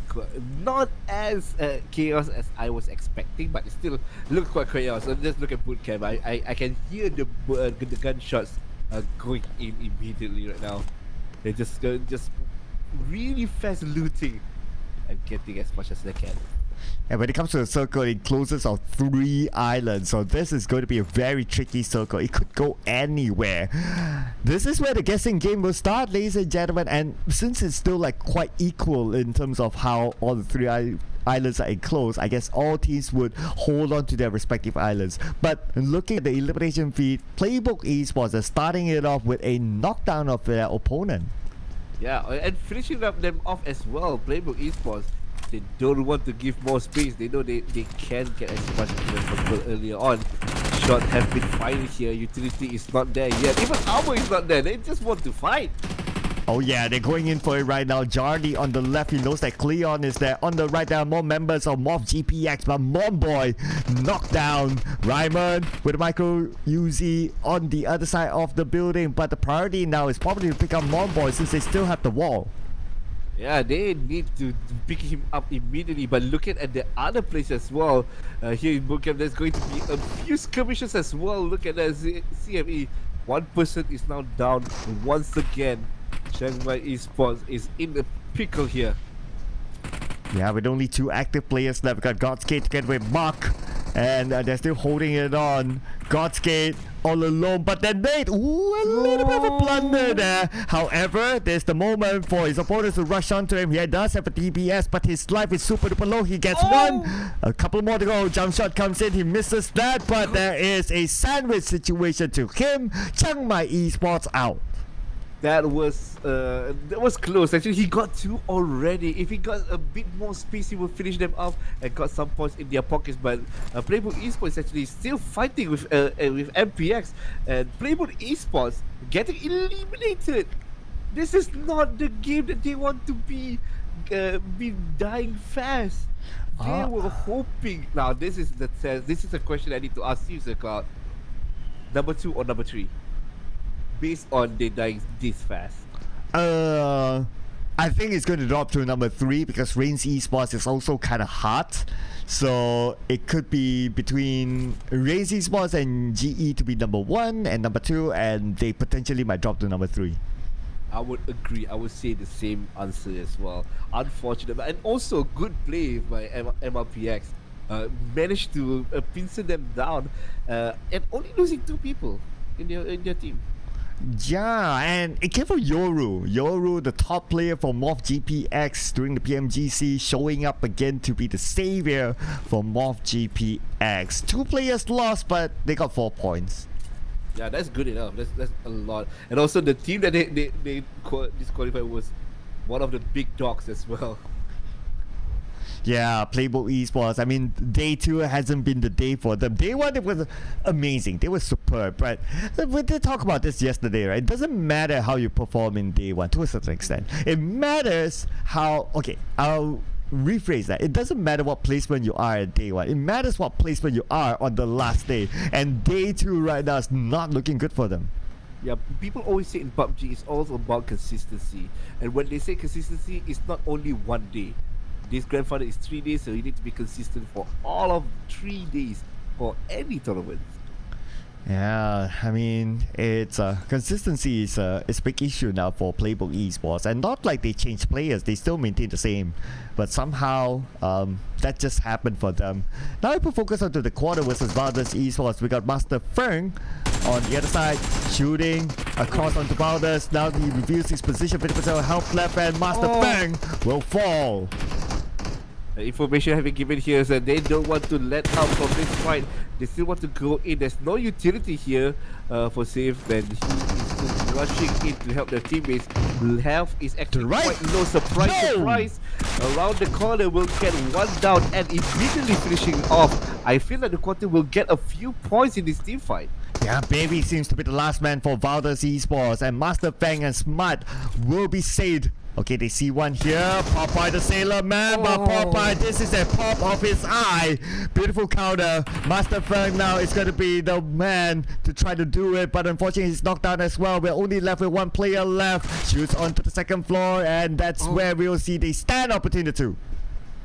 not as chaos as I was expecting, but it still looks quite chaos. So just look at bootcamp. I can hear the gunshots going in immediately right now. They're just really fast looting and getting as much as they can. And when it comes to the circle, it closes on 3 islands. So this is going to be a very tricky circle. It could go anywhere. This is where the guessing game will start, ladies and gentlemen. And since it's still like quite equal in terms of how all the 3 islands are enclosed, I guess all teams would hold on to their respective islands. But looking at the elimination feed, Playbook Esports are starting it off with a knockdown of their opponent. Yeah, and finishing up them off as well. Playbook Esports, they don't want to give more space. They know they can get as much as possible earlier on. Shots have been fighting here. Utility is not there yet. Even Armor is not there. They just want to fight. Oh yeah, they're going in for it right now. Jardy on the left, he knows that Cleon is there. On the right, there are more members of Morph GPX, but Momboy knocked down Ryman with a micro Uzi on the other side of the building. But the priority now is probably to pick up Momboy since they still have the wall. Yeah, they need to pick him up immediately. But looking at the other place as well, here in Bootcamp, there's going to be a few skirmishes as well. Look at that CME. One person is now down once again. Chiang Mai Esports is in the pickle here. Yeah, with only 2 active players left. We got Godsgate together with Mark. And they're still holding it on. Godsgate all alone. But then Nate, a little bit of a blunder there. However, there's the moment for his opponents to rush onto him. He does have a DPS, but his life is super duper low. He gets one. A couple more to go. Jump shot comes in. He misses that. But there is a sandwich situation to him. Chiang Mai Esports out. That was close. Actually, he got 2 already. If he got a bit more space, he will finish them off and got some points in their pockets. But Playbook Esports is actually still fighting with MPX, and Playbook Esports getting eliminated. This is not the game that they want to be dying fast. They were hoping. Now this is a question I need to ask you, Sir Cloud. Number 2 or number 3? Based on they dying this fast? I think it's going to drop to number 3 because Reigns Esports is also kind of hot. So it could be between Reigns Esports and GE to be number 1 and number 2, and they potentially might drop to number 3. I would agree. I would say the same answer as well. Unfortunate, and also good play by MRPX. Managed to pincer them down, and only losing 2 people in their team. Yeah, and it came from Yoru. Yoru, the top player for Morph GPX during the PMGC, showing up again to be the savior for Morph GPX. 2 players lost, but they got 4 points. Yeah, that's good enough. That's a lot. And also the team that they disqualified was one of the big dogs as well. Yeah, Playbook Esports. I mean, day 2 hasn't been the day for them. Day 1, it was amazing. They were superb. But we did talk about this yesterday, right? It doesn't matter how you perform in day 1 to a certain extent. It matters how... Okay, I'll rephrase that. It doesn't matter what placement you are at day 1. It matters what placement you are on the last day. And day 2 right now is not looking good for them. Yeah, people always say in PUBG it's all about consistency. And when they say consistency, it's not only one day. This grandfather is 3 days, so you need to be consistent for all of 3 days for any tournament. Yeah, I mean, it's consistency is a big issue now for Playbook Esports, and not like they changed players; they still maintain the same. But somehow, that just happened for them. Now we put focus onto the quarter versus Valdez Esports. We got Master Feng on the other side, shooting across onto Valdez. Now he reveals his position, 50% health left, and Master Feng will fall. The information having given here is that they don't want to let out from this fight. They still want to go in. There's no utility here for Save, and he is rushing in to help their teammates. Health is actually quite low. Surprise! Around the corner will get 1 down and immediately finishing off. I feel like the quarter will get a few points in this team fight. Yeah, Baby seems to be the last man for Valdez Esports, and Master Feng and Smart will be saved. Okay, they see one here. Popeye the Sailor Man, but Popeye, this is a pop of his eye. Beautiful counter. Master Feng now is going to be the man to try to do it, but unfortunately he's knocked down as well. We're only left with 1 player left. Shoots onto the 2nd floor, and that's where we'll see the stand between the 2.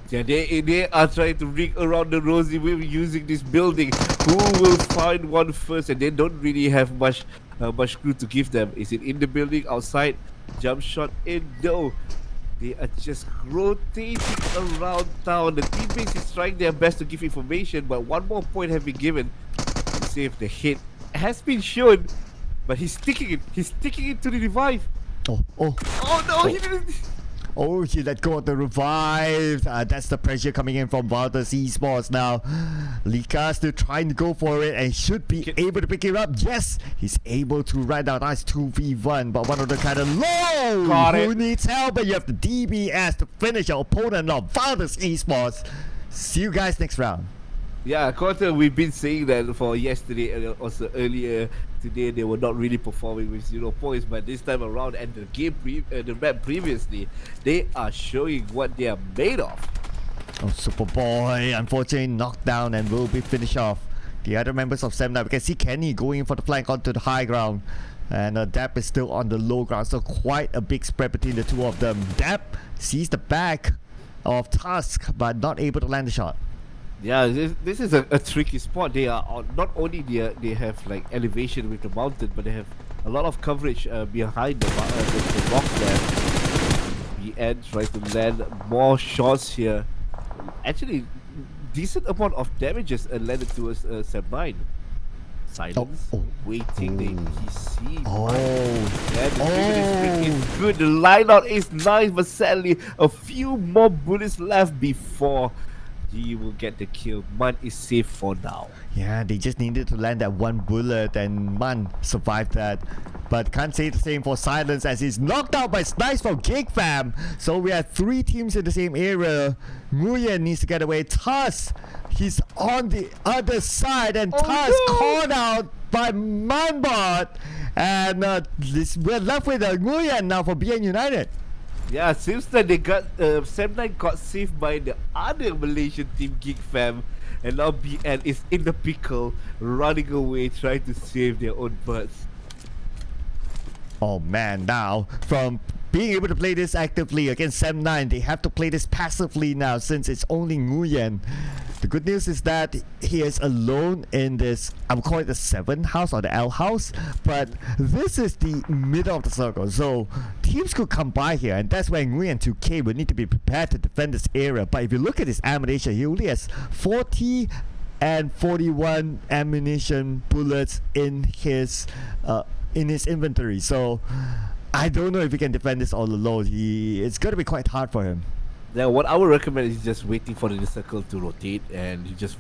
Yeah, they are trying to ring around the rosy wheel using this building. Who will find one first? And they don't really have much clue to give them. Is it in the building, outside? Jump shot in? No. They are just rotating around town. The teammates is trying their best to give information, but one more point have been given to save the hit. Has been shown, but he's sticking it. He's sticking it to the revive. Oh, oh. Oh no, he didn't. Oh, he let go of the revive. That's the pressure coming in from Valdes Esports now. Lika still trying to go for it and should be able to pick it up. Yes, he's able to ride out. Nice 2v1, but one of the kind of low. Got Who it. needs help? But you have the DBS to finish your opponent of Valdes Esports. See you guys next round. Yeah, Carter, we've been saying that for yesterday and also earlier today they were not really performing with 0 points, but this time around and the map previously, they are showing what they are made of. Oh, Superboy, unfortunately knocked down and will be finished off. The other members of Semna, we can see Kenny going for the flank onto the high ground. And Dap is still on the low ground, so quite a big spread between the two of them. Dap sees the back of Tusk, but not able to land the shot. Yeah, this is a tricky spot. They are not only they have like elevation with the mountain, but they have a lot of coverage behind the rock there. BN tries to land more shots here. Actually, decent amount of damages landed towards Sam9. Silence, waiting. He sees. Oh. Yeah, the trigger is good. The line out is nice, but sadly, a few more bullets left before he will get the kill. Man is safe for now. Yeah, they just needed to land that one bullet and Man survived that. But can't say the same for Silence as he's knocked out by Snipes from Gig Fam. So we have 3 teams in the same area. Nguyen needs to get away. Tusk, he's on the other side and Tusk caught out by Manbot. And we're left with Nguyen now for BN United. Yeah, seems that they got Sam9 got saved by the other Malaysian team, Geek Fam, and now BN is in the pickle, running away, trying to save their own butts. Oh man, now from being able to play this actively against Sam9, they have to play this passively now since it's only Nguyen. The good news is that he is alone in this, I'm calling it the 7th house or the L house, but this is the middle of the circle, so teams could come by here, and that's where Nguyen 2K will need to be prepared to defend this area. But if you look at his ammunition, he only has 40 and 41 ammunition bullets in his inventory, so I don't know if he can defend this all alone. It's going to be quite hard for him. Now, what I would recommend is just waiting for the circle to rotate, and you just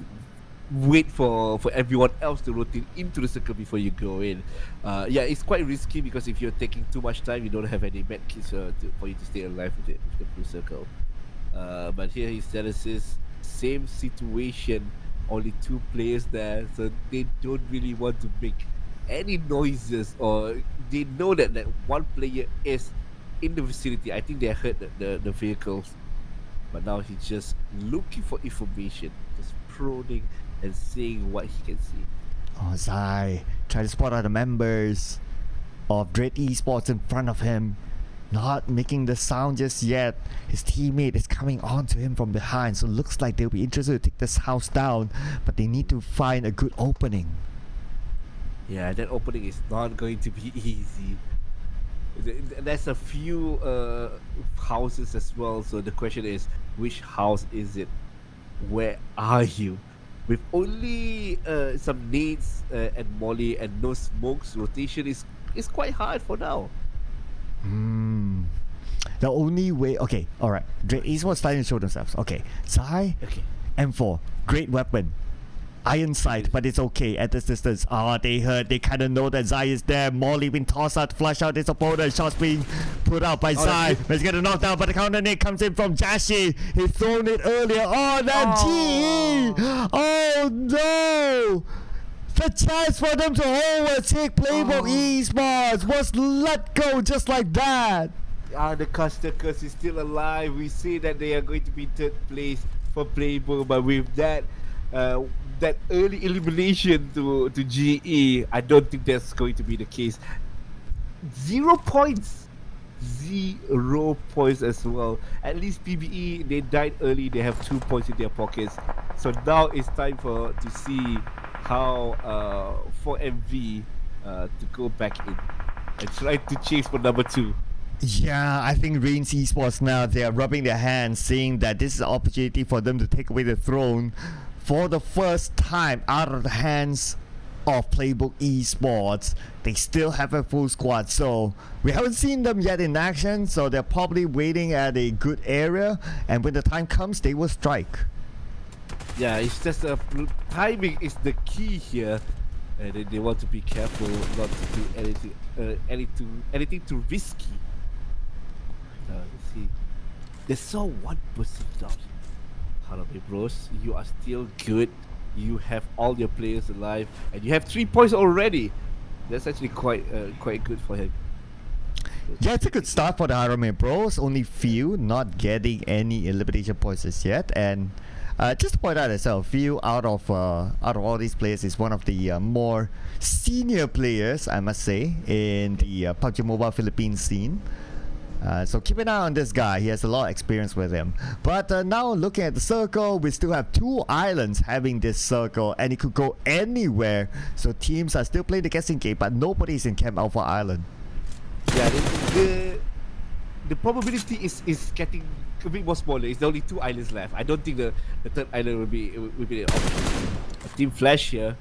wait for everyone else to rotate into the circle before you go in. Yeah, it's quite risky because if you're taking too much time, you don't have any med kits for you to stay alive with the blue circle. But here is Genesis, same situation, only 2 players there, so they don't really want to make any noises, or they know that one player is in the vicinity. I think they heard the vehicles. But now he's just looking for information, just prodding and seeing what he can see. Oh, Zai, try to spot out the members of Dread Esports in front of him. Not making the sound just yet. His teammate is coming on to him from behind, so looks like they'll be interested to take this house down, but they need to find a good opening. Yeah, that opening is not going to be easy. There's a few houses as well, so the question is, which house is it? Where are you? With only some nades and molly and no smokes, rotation is quite hard for now. The only way, okay, alright, Dread Esports starting to show themselves. Okay, Zai, Okay. M4, great weapon. Iron sight, but it's okay at this distance. They heard, they kind of know that Zai is there. Molly being tossed out to flush out his opponent. Shots being put out by Zai. But he's getting knocked out, but the counter nade comes in from Jashi. He's thrown it earlier. Oh, that GE! Oh no! The chance for them to overtake Playbook Esports was let go just like that. The Custer Curse is still alive. We say that they are going to be 3rd place for Playbook, but with that that early elimination to GE, I don't think that's going to be the case. 0 points. 0 points as well. At least PBE, they died early. They have 2 points in their pockets. So now it's time to see how for MV to go back in and try to chase for number 2. Yeah, I think Reigns Esports now, they are rubbing their hands, saying that this is an opportunity for them to take away the throne for the first time out of the hands of Playbook Esports. They still have a full squad, so we haven't seen them yet in action, so they're probably waiting at a good area, and when the time comes, they will strike. Yeah, it's just timing is the key here, and they want to be careful not to do anything too risky. Let's see. They saw one person down. Harame Bros, you are still good. You have all your players alive, and you have 3 points already. That's actually quite good for him. Yeah, it's a good start for the Harame Bros. Only few not getting any elimination points as yet, and just to point out as well, few out of all these players is one of the more senior players, I must say, in the PUBG Mobile Philippines scene. So keep an eye on this guy. He has a lot of experience with him. But now looking at the circle, we still have 2 islands having this circle, and it could go anywhere. So teams are still playing the guessing game, but nobody's in Camp Alpha Island. Yeah, the probability is getting a bit more smaller. It's only 2 islands left. I don't think the third island will be an option. Team Flash here,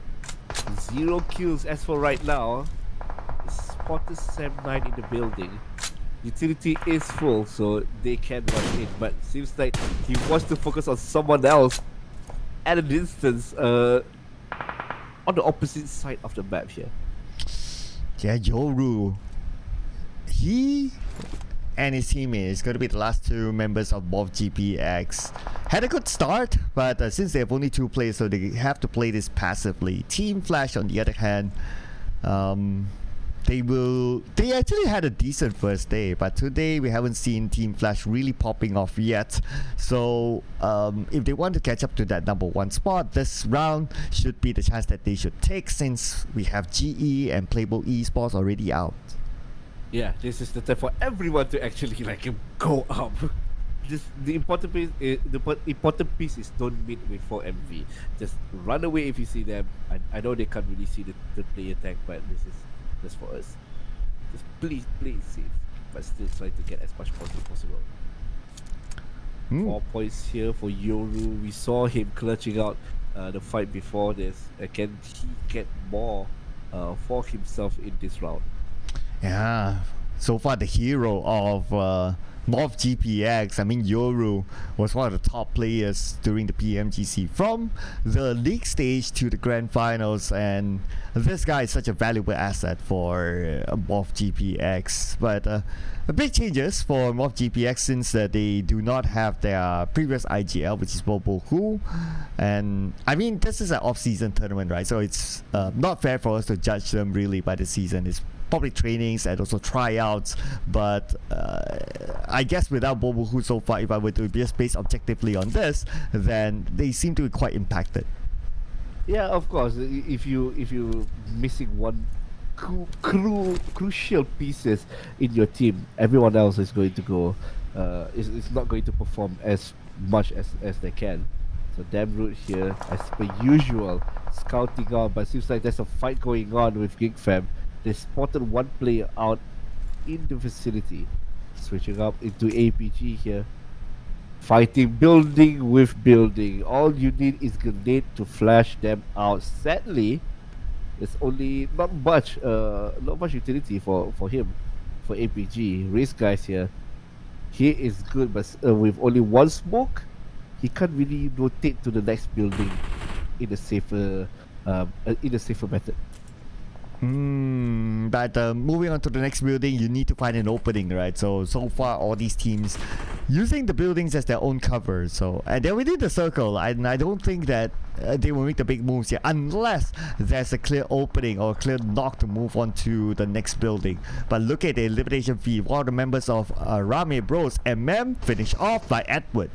0 kills as for right now. Spotted Sam9 in the building. Utility is full, so they can rush in, but seems like he wants to focus on someone else at a distance on the opposite side of the map here. Yeah, Yoru. He and his teammate is going to be the last 2 members of MOV GPX. Had a good start, but since they have only 2 players, so they have to play this passively. Team Flash, on the other hand, they actually had a decent first day, but today we haven't seen Team Flash really popping off yet. So if they want to catch up to that number 1 spot, this round should be the chance that they should take, since we have GE and Playbook Esports already out. Yeah, this is the time for everyone to actually go up. The important piece is don't meet with 4MV. Just run away if you see them. I know they can't really see the play attack, but this is just for us. Just please play safe, but still try to get as much points as possible. 4 points here for Yoru. We saw him clutching out the fight before this. Can he get more for himself in this round? Yeah, so far the hero of MOV GPX, I mean Yoru, was one of the top players during the PMGC, from the league stage to the grand finals, and this guy is such a valuable asset for MOV GPX. But big changes for MOV GPX, since they do not have their previous IGL, which is Boboku. And I mean, this is an off-season tournament, right? So it's not fair for us to judge them really by the season. It's probably trainings and also tryouts, but I guess without Boboku so far, if I were to just base objectively on this, then they seem to be quite impacted. Yeah, of course. If you missing one crucial pieces in your team, everyone else is going to go. Is not going to perform as much as they can. So Damroot here, as per usual, scouting on, but seems like there's a fight going on with GigFam. They spotted 1 player out in the vicinity. Switching up into APG here. Fighting building with building. All you need is grenade to flash them out. Sadly, there's only not much utility for him, for APG. Race guys here. He is good, but with only 1 smoke, he can't really rotate to the next building in a safer method. But moving on to the next building, you need to find an opening, right? So far, all these teams using the buildings as their own cover. So, and they're within the circle, and I don't think that they will make the big moves here unless there's a clear opening or a clear knock to move on to the next building. But look at the elimination feed. One of the members of Rame Bros, MM, finished off by Edward.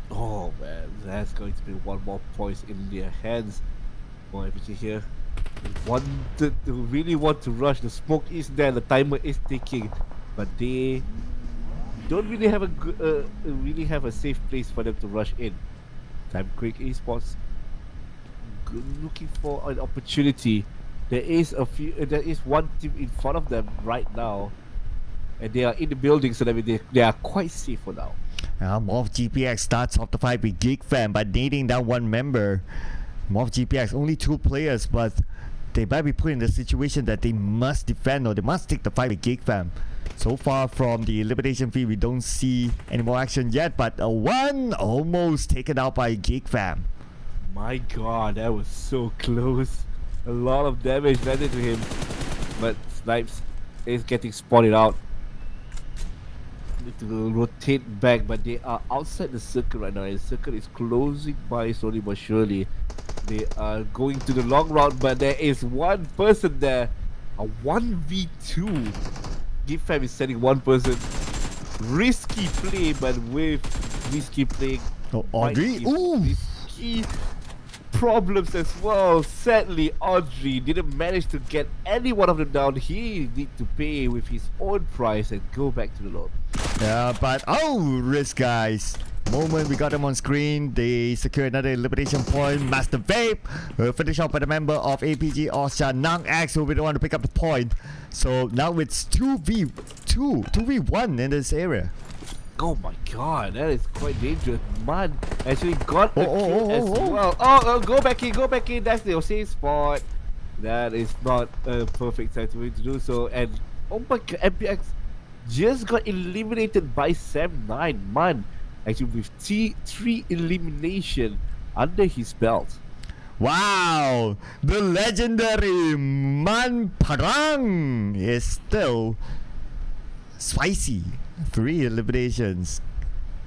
Oh man, that's going to be 1 more point in their hands. For APG here. Really want to rush. The smoke is there, the timer is ticking, but they don't really have a safe place for them to rush in. Time Quick Esports looking for an opportunity. There is 1 team in front of them right now, and they are in the building, so that they are quite safe for now. Morph GPX starts off the fight with Geek Fam by nading down one member. Morph GPX, only 2 players, but they might be put in the situation that they must defend or they must take the fight with Geek Fam. So far from the elimination feed, we don't see any more action yet, but a 1 almost taken out by Geek Fam. My god, that was so close. A lot of damage landed to him, but Snipes is getting spotted out. Need to rotate back, but they are outside the circle right now, and the circle is closing by slowly but surely. They are going to the long route, but there is one person there. A 1v2. Geek Fam is sending one person. Risky play, but with risky play, Oh, Audrey? might give Ooh! risky problems as well. Sadly, Audrey didn't manage to get any one of them down. He need to pay with his own price and go back to the Lord. Yeah, but risk, guys. Moment we got them on screen, they secure another elimination point. Master Vape finish off by the member of APG Osha. Nang X will be the one to pick up the point. So now it's 2v1 in this area. Oh my god, that is quite dangerous. Man actually got the Oh, kill as well. Oh, go back in. That's the safe spot. That is not a perfect time to do so. And oh my god, MPX just got eliminated by Sam9. Man, actually with T3 elimination under his belt. Wow, the legendary Man Parang is still spicy. 3 eliminations.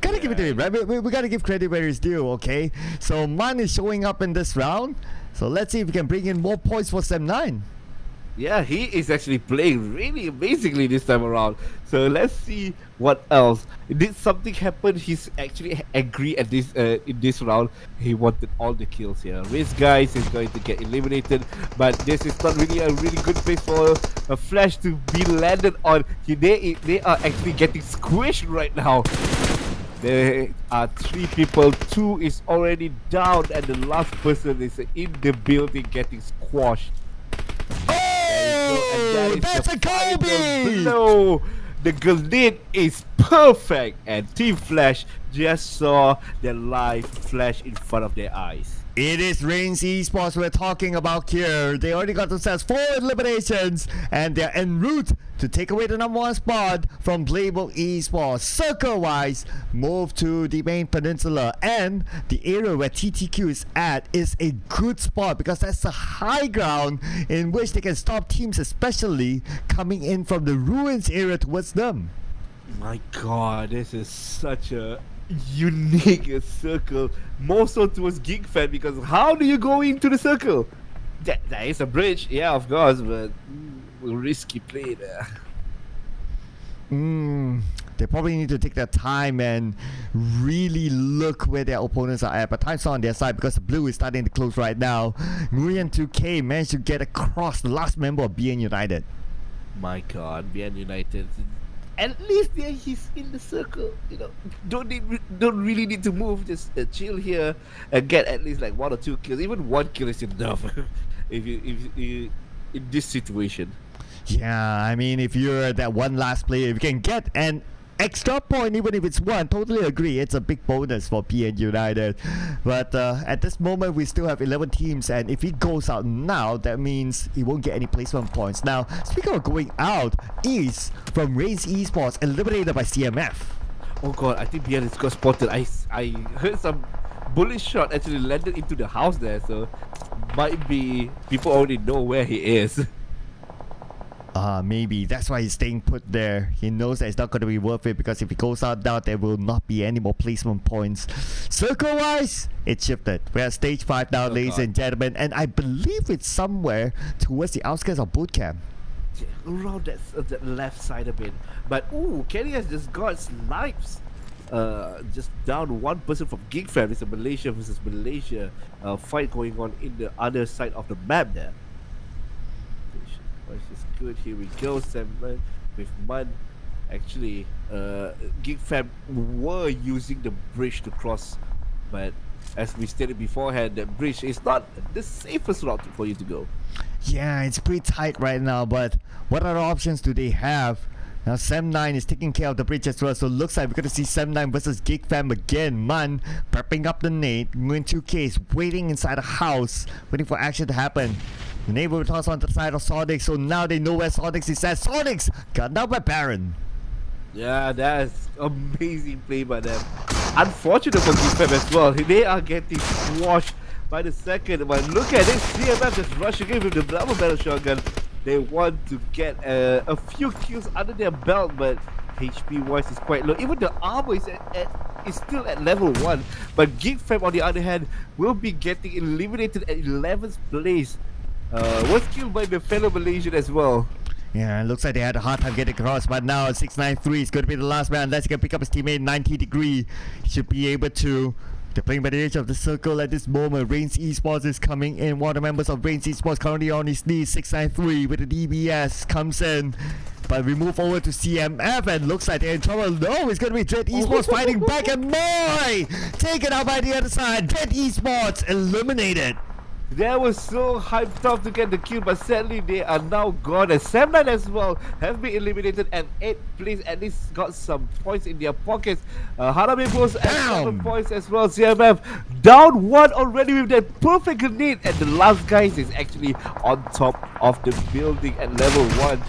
Gotta give it to him, right? We gotta give credit where it's due, okay? So Man is showing up in this round. So let's see if we can bring in more points for Sam9. Yeah, he is actually playing really amazingly this time around. So let's see what else. Did something happen? He's actually angry at this in this round. He wanted all the kills here. Risk guys is going to get eliminated, but this is not really a really good place for a Flash to be landed on. They are actually getting squished right now. There are 3 people, 2 is already down, and the last person is in the building getting squashed. Oh, that's a Kobe! No, the grenade is perfect, and Team Flash just saw the live flash in front of their eyes. It is Reigns Esports we're talking about here. They already got themselves 4 eliminations, and they're en route to take away the number 1 spot from Playable Esports. Circle-wise, move to the main peninsula, and the area where TTQ is at is a good spot because that's a high ground in which they can stop teams, especially coming in from the ruins area towards them. My god, this is such a unique circle, more so towards Geek Fam, because how do you go into the circle? There is a bridge, yeah, of course, but risky play there. They probably need to take their time and really look where their opponents are at. But time's on their side because the blue is starting to close right now. Nguyen 2K managed to get across the last member of BN United. My god, BN United. At least there he's in the circle. You know, don't really need to move. Just chill here and get at least like 1 or 2 kills. Even 1 kill is enough. if you in this situation. Yeah, I mean, if you're that one last player, if you can get an extra point, even if it's 1, totally agree. It's a big bonus for PN United. But at this moment, we still have 11 teams, and if he goes out now, that means he won't get any placement points. Now, speaking of going out, is from Reigns Esports eliminated by CMF. Oh god, I think BN got spotted. I heard some bullet shot actually landed into the house there, so might be people already know where he is. Maybe that's why he's staying put there. He knows that it's not going to be worth it because if he goes out now, there will not be any more placement points. Circle-wise, it shifted. We're at stage 5 now, ladies and gentlemen, and I believe it's somewhere towards the outskirts of boot camp. Yeah, around that left side a bit. But ooh, Kenny has just got Snipes. Just down 1 person from Geek Fam. It's a Malaysia versus Malaysia fight going on in the other side of the map there. Which is good. Here we go. Sam with Mun. Actually, Geek Fam were using the bridge to cross, but as we stated beforehand, that bridge is not the safest route for you to go. Yeah, it's pretty tight right now, but what other options do they have? Now Sam9 is taking care of the bridge as well, so looks like we're gonna see Sam9 versus Geek Fam again. Man prepping up the nade. Nguyen 2K is waiting inside the house, waiting for action to happen. The nade will toss on the side of Sonic, so now they know where Sonic is at. Sonic's got down by Baron. Yeah, that's amazing play by them. Unfortunate for Geek as well. They are getting squashed by the second. But look at this, CMF just rushing in with the double barrel shotgun. They want to get a few kills under their belt, but HP wise is quite low. Even the armor is still at level 1. But Geek Fam on the other hand will be getting eliminated at 11th place. Was killed by the fellow Malaysian as well. Yeah, it looks like they had a hard time getting across, but now 693 is going to be the last man unless he can pick up his teammate 90 degree. He should be able to. They're playing by the edge of the circle at this moment. Reigns Esports is coming in. One of the members of Reigns Esports currently on his knees. 693 with the DBS comes in. But we move over to CMF and looks like they're in trouble. No, it's going to be Dread Esports fighting back and Moy taken out by the other side. Dread Esports eliminated. They were so hyped up to get the kill, but sadly they are now gone. And Sam9 as well have been eliminated at 8th place. At least got some points in their pockets. Harame Bros at 7 points as well. CMF down 1 already with that perfect grenade. And the last guy is actually on top of the building at level 1.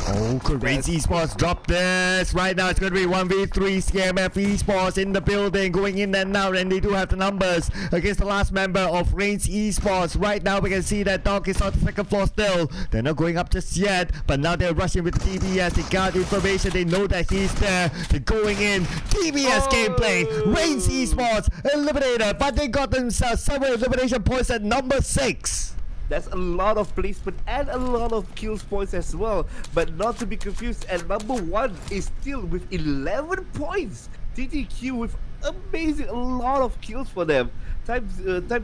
Oh, could Reigns Esports drop this? Right now it's going to be 1v3 CMF Esports in the building, going in and out, and they do have the numbers against the last member of Reigns Esports. Right now we can see that Dog is on the second floor still. They're not going up just yet, but now they're rushing with the DBS. They got information, they know that he's there. They're going in. DBS gameplay. Reigns Esports eliminated, but they got themselves several elimination points at number 6. That's a lot of placement and a lot of kills points as well. But not to be confused, and number 1 is still with 11 points. TTQ with amazing, a lot of kills for them. Time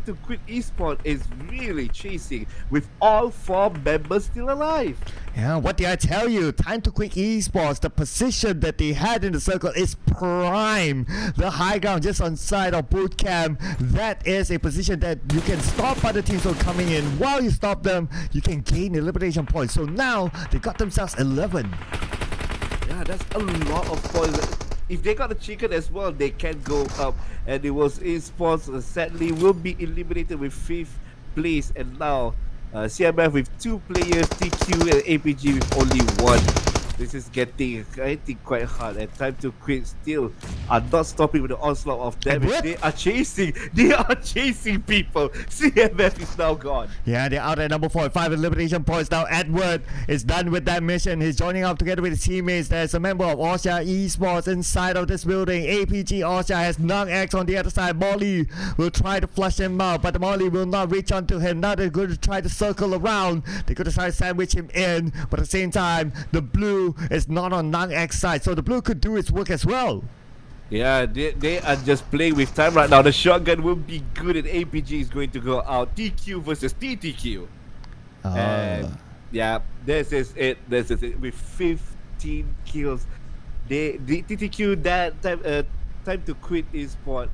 to quit eSport is really chasing with all 4 members still alive. Yeah, what did I tell you? Time to quit esports. The position that they had in the circle is prime. The high ground just on side of boot camp. That is a position that you can stop other teams from coming in. While you stop them, you can gain elimination points. So now they got themselves 11. Yeah, that's a lot of points. If they got the chicken as well, they can go up. And it was esports, sadly, will be eliminated with 5th place. And now CMF with 2 players, TQ and APG with only 1. This is getting, I think, quite hard. And time to quit still are not stopping with the onslaught of damage. They are chasing people. CMF is now gone. Yeah, they're out at number 4. 5 elimination points now. Edward is done with that mission. He's joining up together with his teammates. There's a member of Osha Esports inside of this building. APG Osha has Nung X on the other side. Molly will try to flush him out, but Molly will not reach onto him. Now they're going to try to circle around. They're going to try to sandwich him in, but at the same time, the blue is not on Nung X side, so the blue could do its work as well. Yeah, they are just playing with time right now. The shotgun will be good and APG is going to go out. TQ versus TTQ. And yeah, this is it. This is it with 15 kills. The TTQ that time to quit eSport.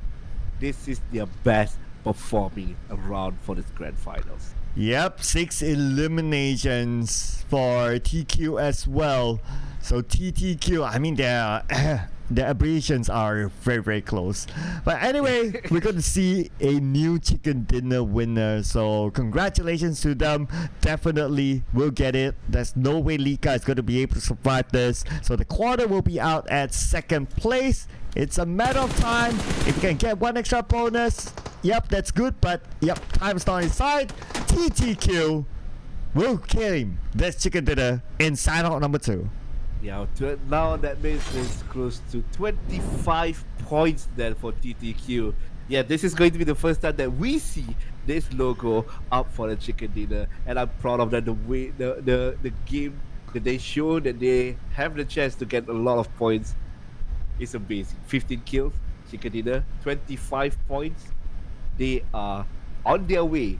This is their best performing round for this grand finals. Yep, 6 eliminations for TQ as well. So TTQ, I mean their abbreviations are very, very close. But anyway, we're going to see a new chicken dinner winner. So congratulations to them. Definitely will get it. There's no way Lika is going to be able to survive this. So the quarter will be out at 2nd place. It's a matter of time. If you can get 1 extra bonus, yep, that's good. But yep, time's not inside. TTQ will claim this chicken dinner in sign out number 2. Yeah, now that means it's close to 25 points then for TTQ. Yeah, this is going to be the first time that we see this logo up for the chicken dinner, and I'm proud of that. The way the game that they show that they have the chance to get a lot of points is amazing. 15 kills, chicken dinner, 25 points. They are on their way,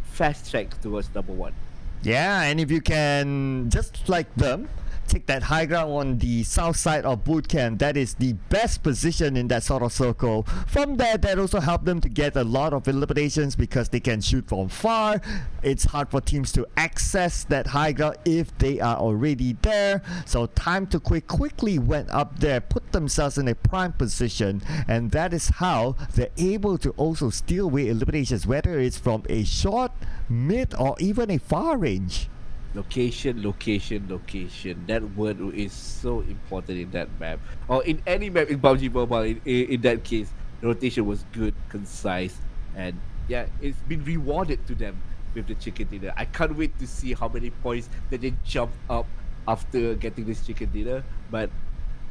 fast track towards number 1. Yeah, and if you can, just like them, take that high ground on the south side of boot camp, that is the best position in that sort of circle. From there, that also helped them to get a lot of eliminations because they can shoot from far. It's hard for teams to access that high ground if they are already there. So Time to Quake quickly went up there, put themselves in a prime position, and that is how they're able to also steal away eliminations, whether it's from a short, mid, or even a far range. Location, location, location. That word is so important in that map, or in any map in PUBG Mobile. In that case, the rotation was good, concise, and yeah, it's been rewarded to them with the chicken dinner. I can't wait to see how many points that they jump up after getting this chicken dinner. But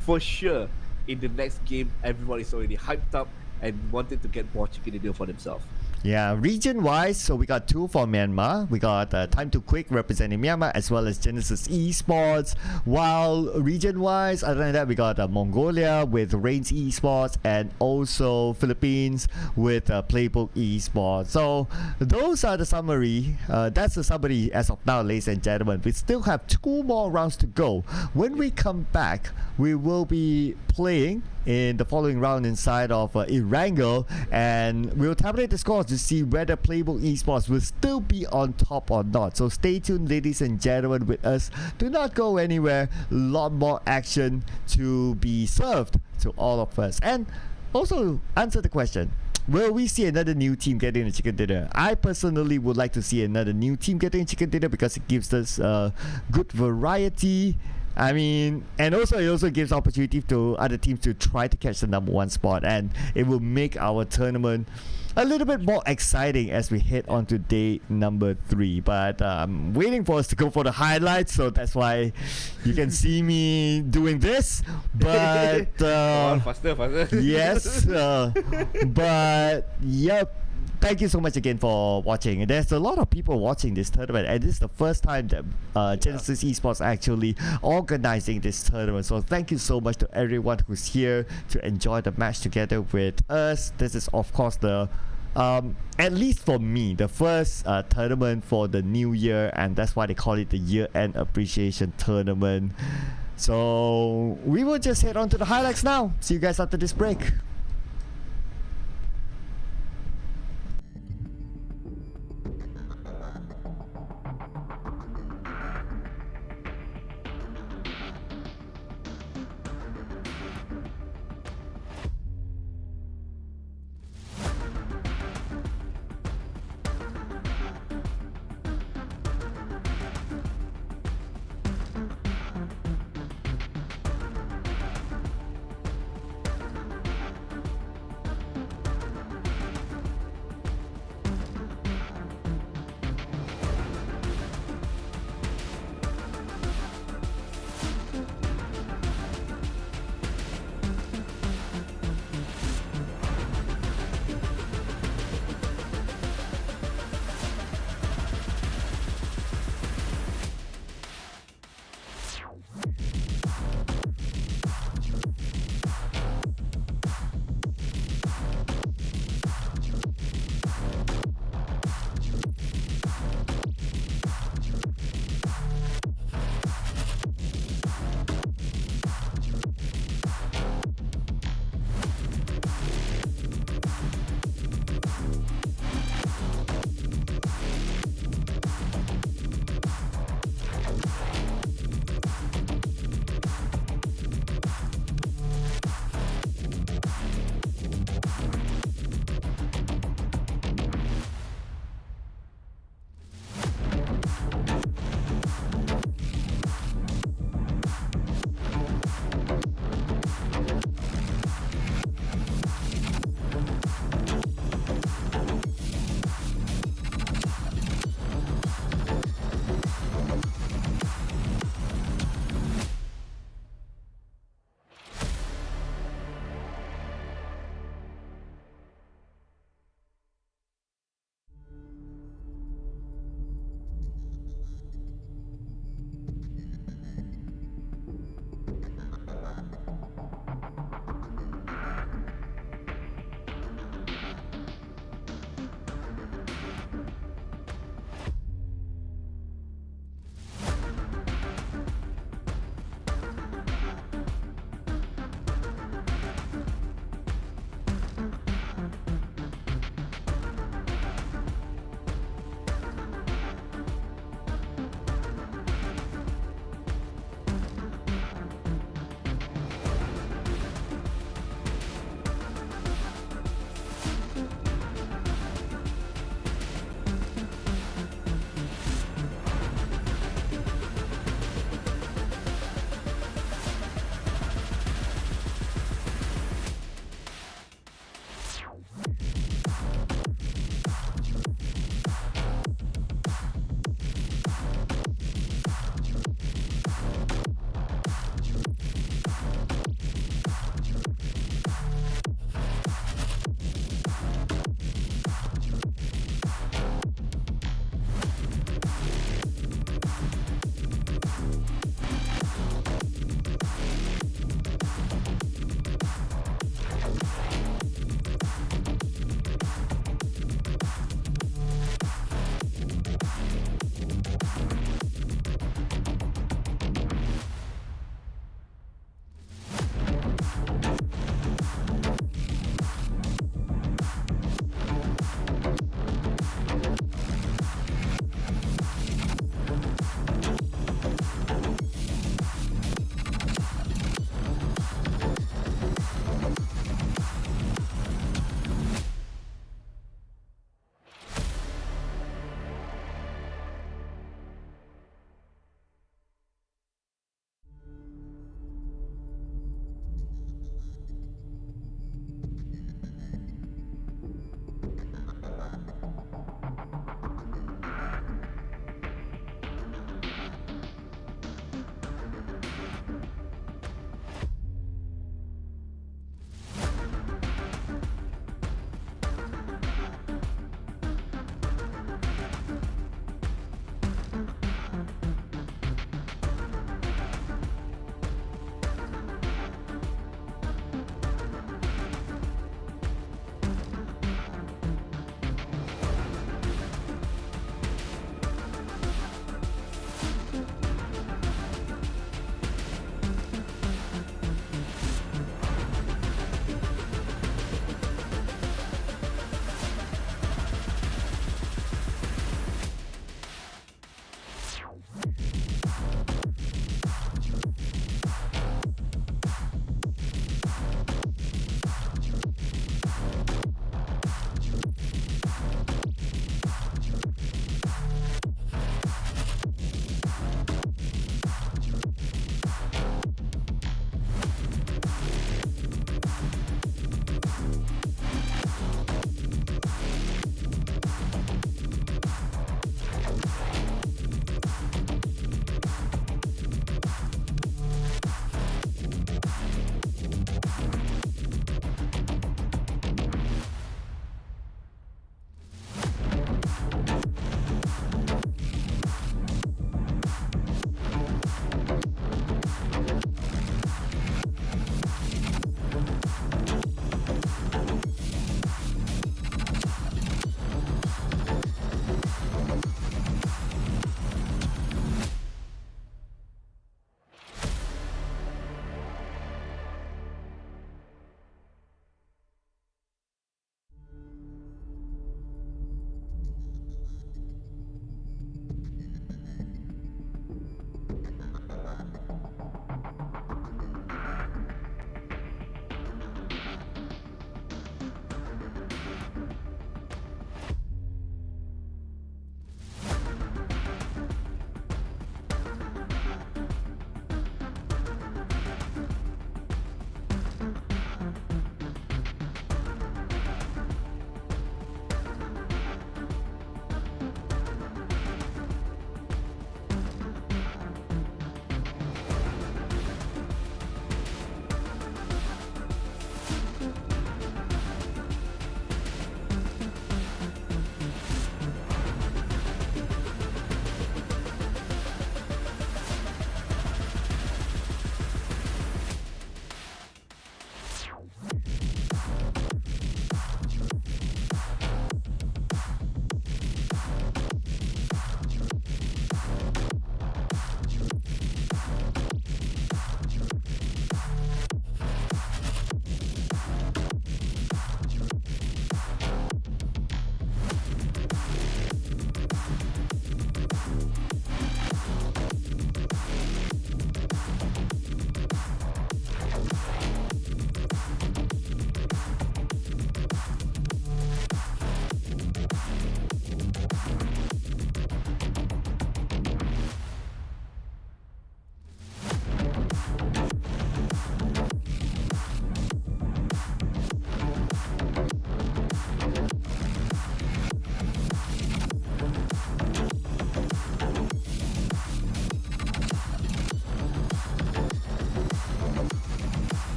for sure, in the next game, everyone is already hyped up and wanted to get more chicken dinner for themselves. Yeah, region-wise, so we got two for Myanmar. We got Time to Quick representing Myanmar as well as Genesis Esports. While region-wise, other than that, we got Mongolia with Reigns Esports and also Philippines with Playbook Esports. So those are the summary. That's the summary as of now, ladies and gentlemen. We still have 2 more rounds to go. When we come back, we will be playing in the following round inside of Erangel, and we'll tabulate the scores to see whether Playbook Esports will still be on top or not. So stay tuned, ladies and gentlemen, with us. Do not go anywhere. A lot more action to be served to all of us. And also answer the question, will we see another new team getting a chicken dinner? I personally would like to see another new team getting a chicken dinner because it gives us good variety. I mean, and also it also gives opportunity to other teams to try to catch the number 1 spot, and it will make our tournament a little bit more exciting as we head on to day number 3. But I'm waiting for us to go for the highlights, so that's why you can see me doing this. But Come on, faster. yes, but yep. Thank you so much again for watching. There's a lot of people watching this tournament, and this is the first time that Genesis Esports actually organizing this tournament. So thank you so much to everyone who's here to enjoy the match together with us. This is of course the at least for me, the first tournament for the new year, and that's why they call it the year-end appreciation tournament. So we will just head on to the highlights now. See you guys after this break.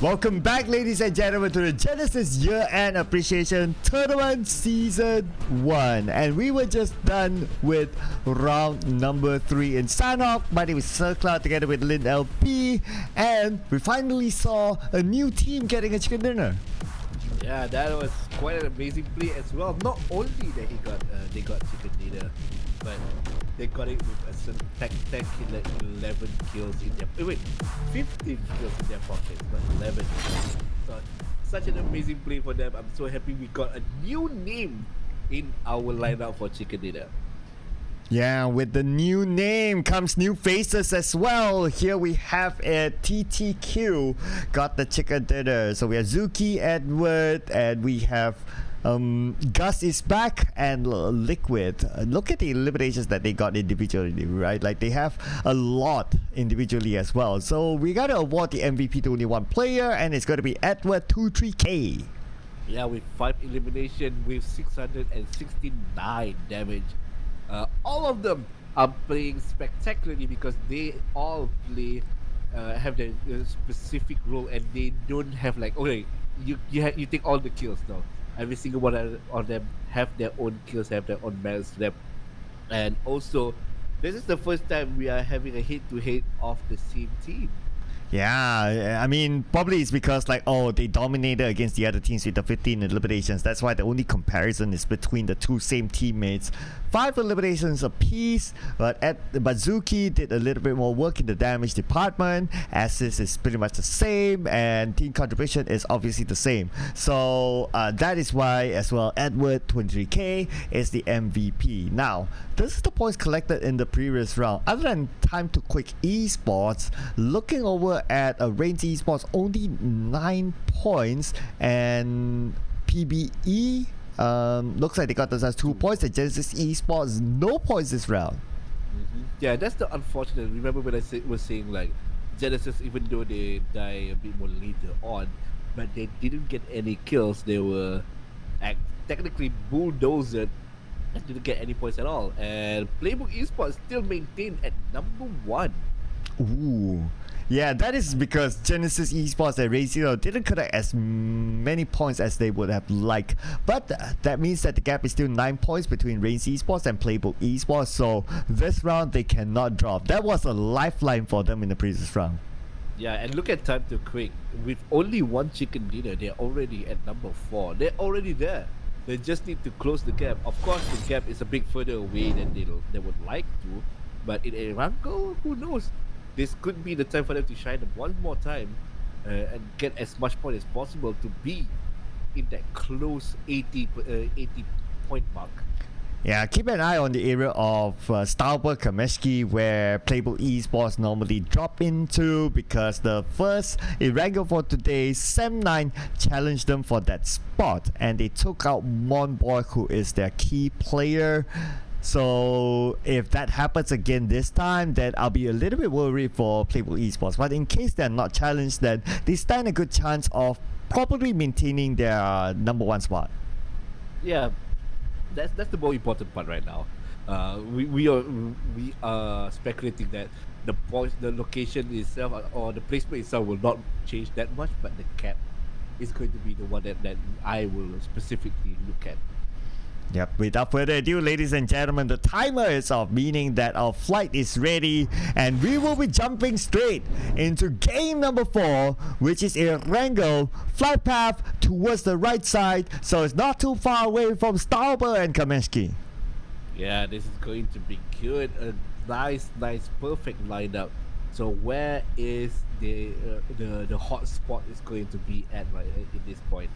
Welcome back, ladies and gentlemen, to the Genesis Year-End Appreciation Tournament Season 1. And we were just done with round number 3 in Sanhok. My name is Circla together with Lin LP. And we finally saw a new team getting a chicken dinner. Yeah, that was quite an amazing play as well. Not only that they got chicken dinner, but they got it with a spectacular 11 kills in their 15 kills in their pockets, but 11. So such an amazing play for them. I'm so happy we got a new name in our lineup for chicken dinner. Yeah, with the new name comes new faces as well. Here we have a TTQ got the chicken dinner. So we have Zuki, Edward, and we have Gus is back and Liquid. Look at the eliminations that they got individually, right? Like they have a lot individually as well. So we gotta award the MVP to only one player, and it's gonna be Edward 23K. Yeah, with 5 elimination with 669 damage. All of them are playing spectacularly because they all play have their specific role, and they don't have like, okay, you take all the kills now. Every single one of them have their own kills, have their own merits to them. And also, this is the first time we are having a head-to-head of the same team. Yeah, I mean, probably it's because like, oh, they dominated against the other teams with the 15 eliminations. That's why the only comparison is between the two same teammates. 5 eliminations apiece, but Zuki did a little bit more work in the damage department. Assist is pretty much the same, and team contribution is obviously the same. So that is why as well Edward 23K is the MVP. Now, this is the points collected in the previous round. Other than Time to Quick Esports, looking over at Reigns Esports, only 9 points, and PBE looks like they got themselves 2 points, and Genesis Esports no points this round. Yeah, that's the unfortunate. Remember when I was saying like Genesis, even though they die a bit more later on, but they didn't get any kills. They were technically bulldozed and didn't get any points at all. And Playbook Esports still maintained at number 1. Ooh. Yeah, that is because Genesis Esports and Reigns didn't collect as many points as they would have liked. But that means that the gap is still 9 points between Reigns Esports and Playbook Esports. So this round they cannot drop. That was a lifeline for them in the previous round. Yeah, and look at Time to Quick. With only 1 chicken dinner, they're already at number 4. They're already there. They just need to close the gap. Of course, the gap is a bit further away than they would like to. But in Aramco, who knows? This could be the time for them to shine one more time and get as much point as possible to be in that close 80 point mark. Yeah, keep an eye on the area of Stauber Kameshki, where Playbook Esports normally drop into, because the first Erangel for today, Sem9 challenged them for that spot, and they took out Monboy, who is their key player. So if that happens again this time, then I'll be a little bit worried for Playbook Esports. But in case they're not challenged, then they stand a good chance of probably maintaining their number 1 spot. Yeah, that's the more important part right now. We are speculating that the location itself or the placement itself will not change that much, but the cap is going to be the one that I will specifically look at. Yep, without further ado, ladies and gentlemen, the timer is off, meaning that our flight is ready, and we will be jumping straight into game number 4, which is Erangel. Flight path towards the right side, so it's not too far away from Stauber and Kameshki. Yeah, this is going to be good. A nice, perfect lineup. So where is the hot spot is going to be at right in this point?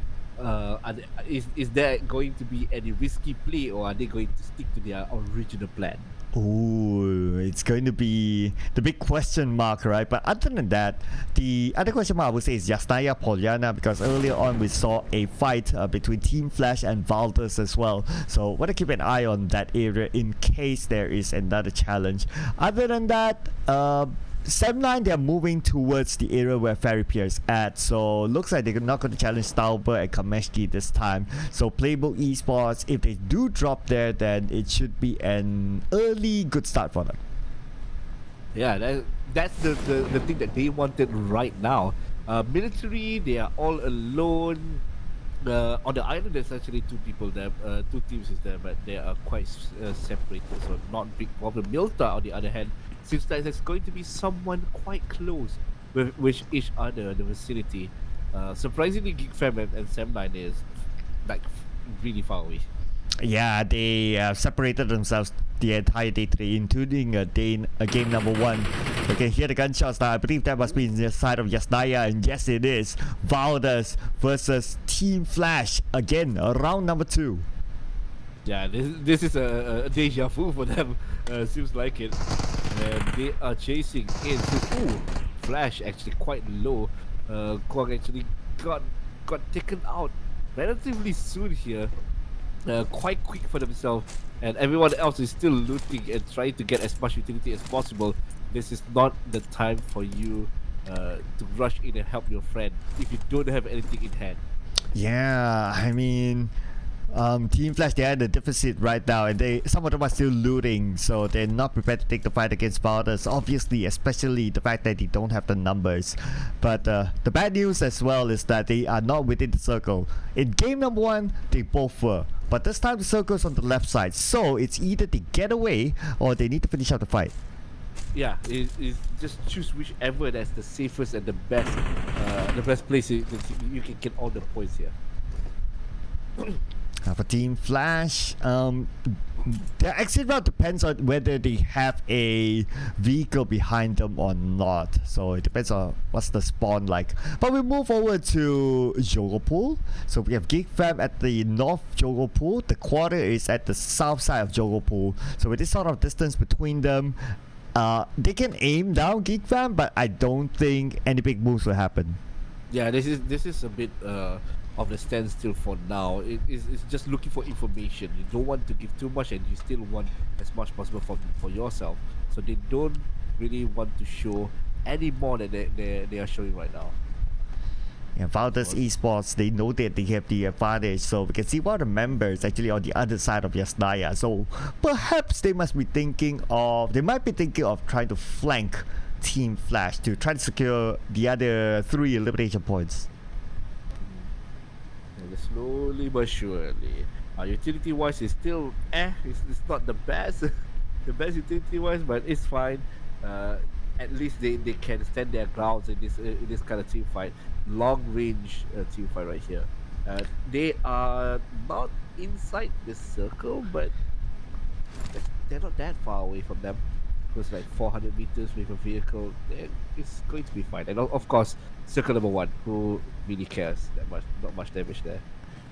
Is there going to be any risky play, or are they going to stick to their original plan? Ooh, it's going to be the big question mark, right? But other than that, the other question mark I would say is Yasnaya Polyana, because earlier on we saw a fight between Team Flash and Valdez as well. So want to keep an eye on that area in case there is another challenge. Other than that, Sem9, they're moving towards the area where Fairy Pier is at, so looks like they're not going to challenge Stauber and Kameshki this time. So Playbook Esports, if they do drop there, then it should be an early good start for them. Yeah, that's the thing that they wanted right now. Military, they are all alone. On the island, there's actually two people there, two teams is there, but they are quite separated, so not big problem. Milta, on the other hand, seems like there's going to be someone quite close with each other in the vicinity. Surprisingly, Geek Fam and Sam9 is like really far away. Yeah, they separated themselves the entire day today, including game number 1. You can hear the gunshots now. I believe that must be in the side of Yasnaya, and yes, it is. Valdez versus Team Flash again, round number 2. Yeah, this is a deja vu for them. Seems like it. And they are chasing in. Ooh, Flash actually quite low. Kwang actually got taken out relatively soon here. Quite quick for themselves, and everyone else is still looting and trying to get as much utility as possible. This is not the time for you to rush in and help your friend if you don't have anything in hand. Yeah, I mean, Team Flash, they are at a deficit right now, and some of them are still looting, so they're not prepared to take the fight against Valdez. Obviously, especially the fact that they don't have the numbers. But the bad news as well is that they are not within the circle. In game number 1, they both were, but this time the circle's on the left side, so it's either they get away or they need to finish out the fight. Yeah, is just choose whichever that's the safest and the best place you can get all the points here. For Team Flash, their exit route depends on whether they have a vehicle behind them or not. So it depends on what's the spawn like. But we move over to Jogopul. So we have Geek Fam at the north Jogopul. The quarter is at the south side of Jogopul. So with this sort of distance between them, they can aim down Geek Fam, but I don't think any big moves will happen. Yeah, this is a bit of the standstill for now. It's just looking for information. You don't want to give too much, and you still want as much possible for yourself. So they don't really want to show any more than they are showing right now. Yeah, Valdez Esports, they know that they have the advantage, so we can see one of the members actually on the other side of Yasnaya. So perhaps they might be thinking of trying to flank Team Flash to try to secure the other 3 elimination points. And slowly but surely, utility wise is still it's not the best the best utility wise, but it's fine. At least they can stand their grounds in this kind of team fight, long range team fight right here. They are not inside the circle, but they're not that far away from them. It's like 400 meters with a vehicle. It's going to be fine. And of course, circle number 1, who really cares that much? Not much damage there.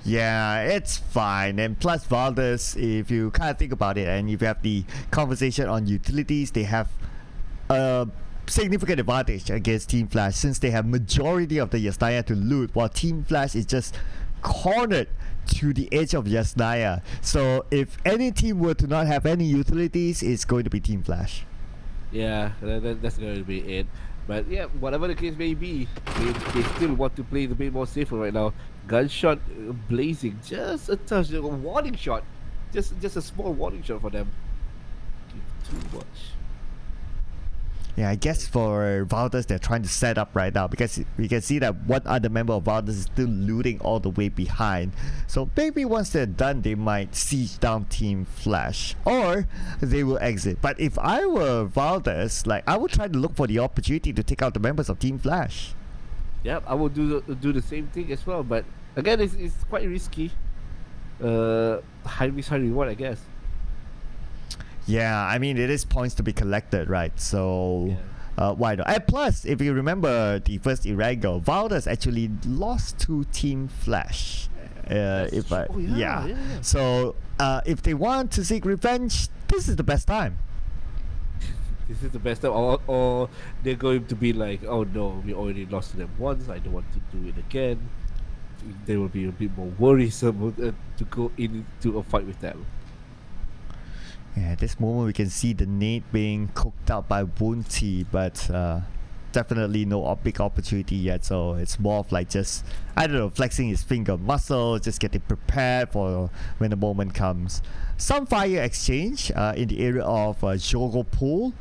Yeah, it's fine. And plus Valdez, if you kind of think about it, and if you have the conversation on utilities, they have a significant advantage against Team Flash since they have majority of the Yasnaya to loot, while Team Flash is just cornered to the edge of Yasnaya. So if any team were to not have any utilities, it's going to be Team Flash. Yeah, that's going to be it. But yeah, whatever the case may be, they still want to play a bit more safer right now. Gunshot blazing, just a touch, a warning shot, just a small warning shot for them. Too much. Yeah, I guess for Valdez, they're trying to set up right now because we can see that one other member of Valdez is still looting all the way behind. So maybe once they're done, they might siege down Team Flash or they will exit. But if I were Valdez, I would try to look for the opportunity to take out the members of Team Flash. Yep, I will do the same thing as well. But again, it's quite risky. High risk, high reward, I guess. Yeah, I mean, it is points to be collected, right? So, Yeah. Why not? And plus, if you remember the first Irregular, Valdez actually lost to Team Flash. Yeah. So, if they want to seek revenge, this is the best time. This is the best time, or they're going to be like, oh no, we already lost to them once. I don't want to do it again. They will be a bit more worrisome to go into a fight with them. Yeah, at this moment we can see the nade being cooked out by Boonty, but definitely no big opportunity yet. So it's more of like just, I don't know, flexing his finger muscle, just getting prepared for when the moment comes. Some fire exchange in the area of Jogopul.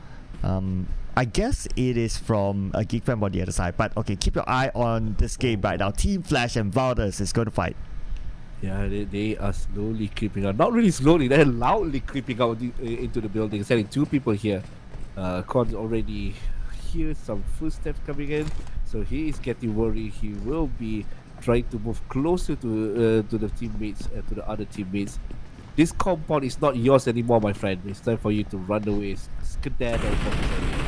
I guess it is from a Geek Fam on the other side. But okay, keep your eye on this game right now. Team Flash and Valdez is going to fight. Yeah, they are slowly creeping out. Not really slowly, they're loudly creeping out into the building. Sending two people here. Con already hears some footsteps coming in, so he is getting worried. He will be trying to move closer to the teammates, to the other teammates. This compound is not yours anymore, my friend. It's time for you to run away. Skedaddle from this area.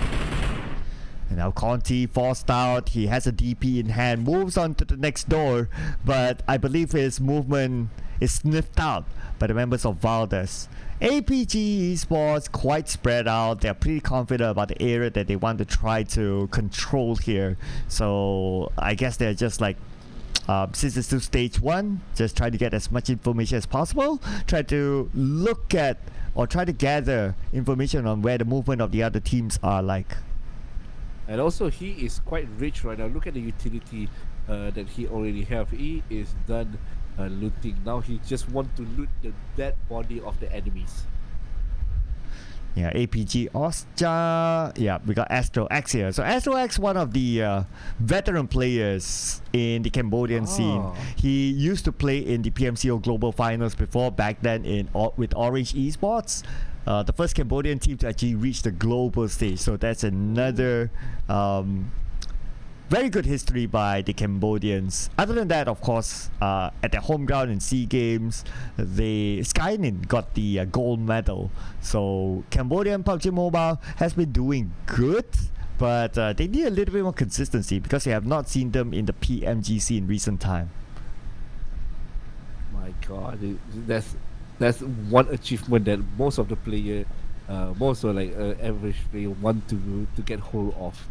And now Conti forced out. He has a DP in hand. Moves on to the next door. But I believe his movement is sniffed out by the members of Valdez. APG Esports quite spread out. They're pretty confident about the area that they want to try to control here. So I guess they're just like, since it's still stage 1, just try to get as much information as possible. Try to look at or try to gather information on where the movement of the other teams are like. And also, he is quite rich right now. Look at the utility that he already have. He is done looting. Now he just want to loot the dead body of the enemies. Yeah, APG Osja. Yeah, we got Astro X here. So Astro X, one of the veteran players in the Cambodian scene. He used to play in the PMCO Global Finals before, back then with Orange Esports. The first Cambodian team to actually reach the global stage. So that's another very good history by the Cambodians. Other than that, of course, at their home ground in SEA Games, Skynin got the gold medal. So Cambodian PUBG Mobile has been doing good, but they need a little bit more consistency because they have not seen them in the PMGC in recent time. My God, that's one achievement that most of the player, most of average player want to get hold of.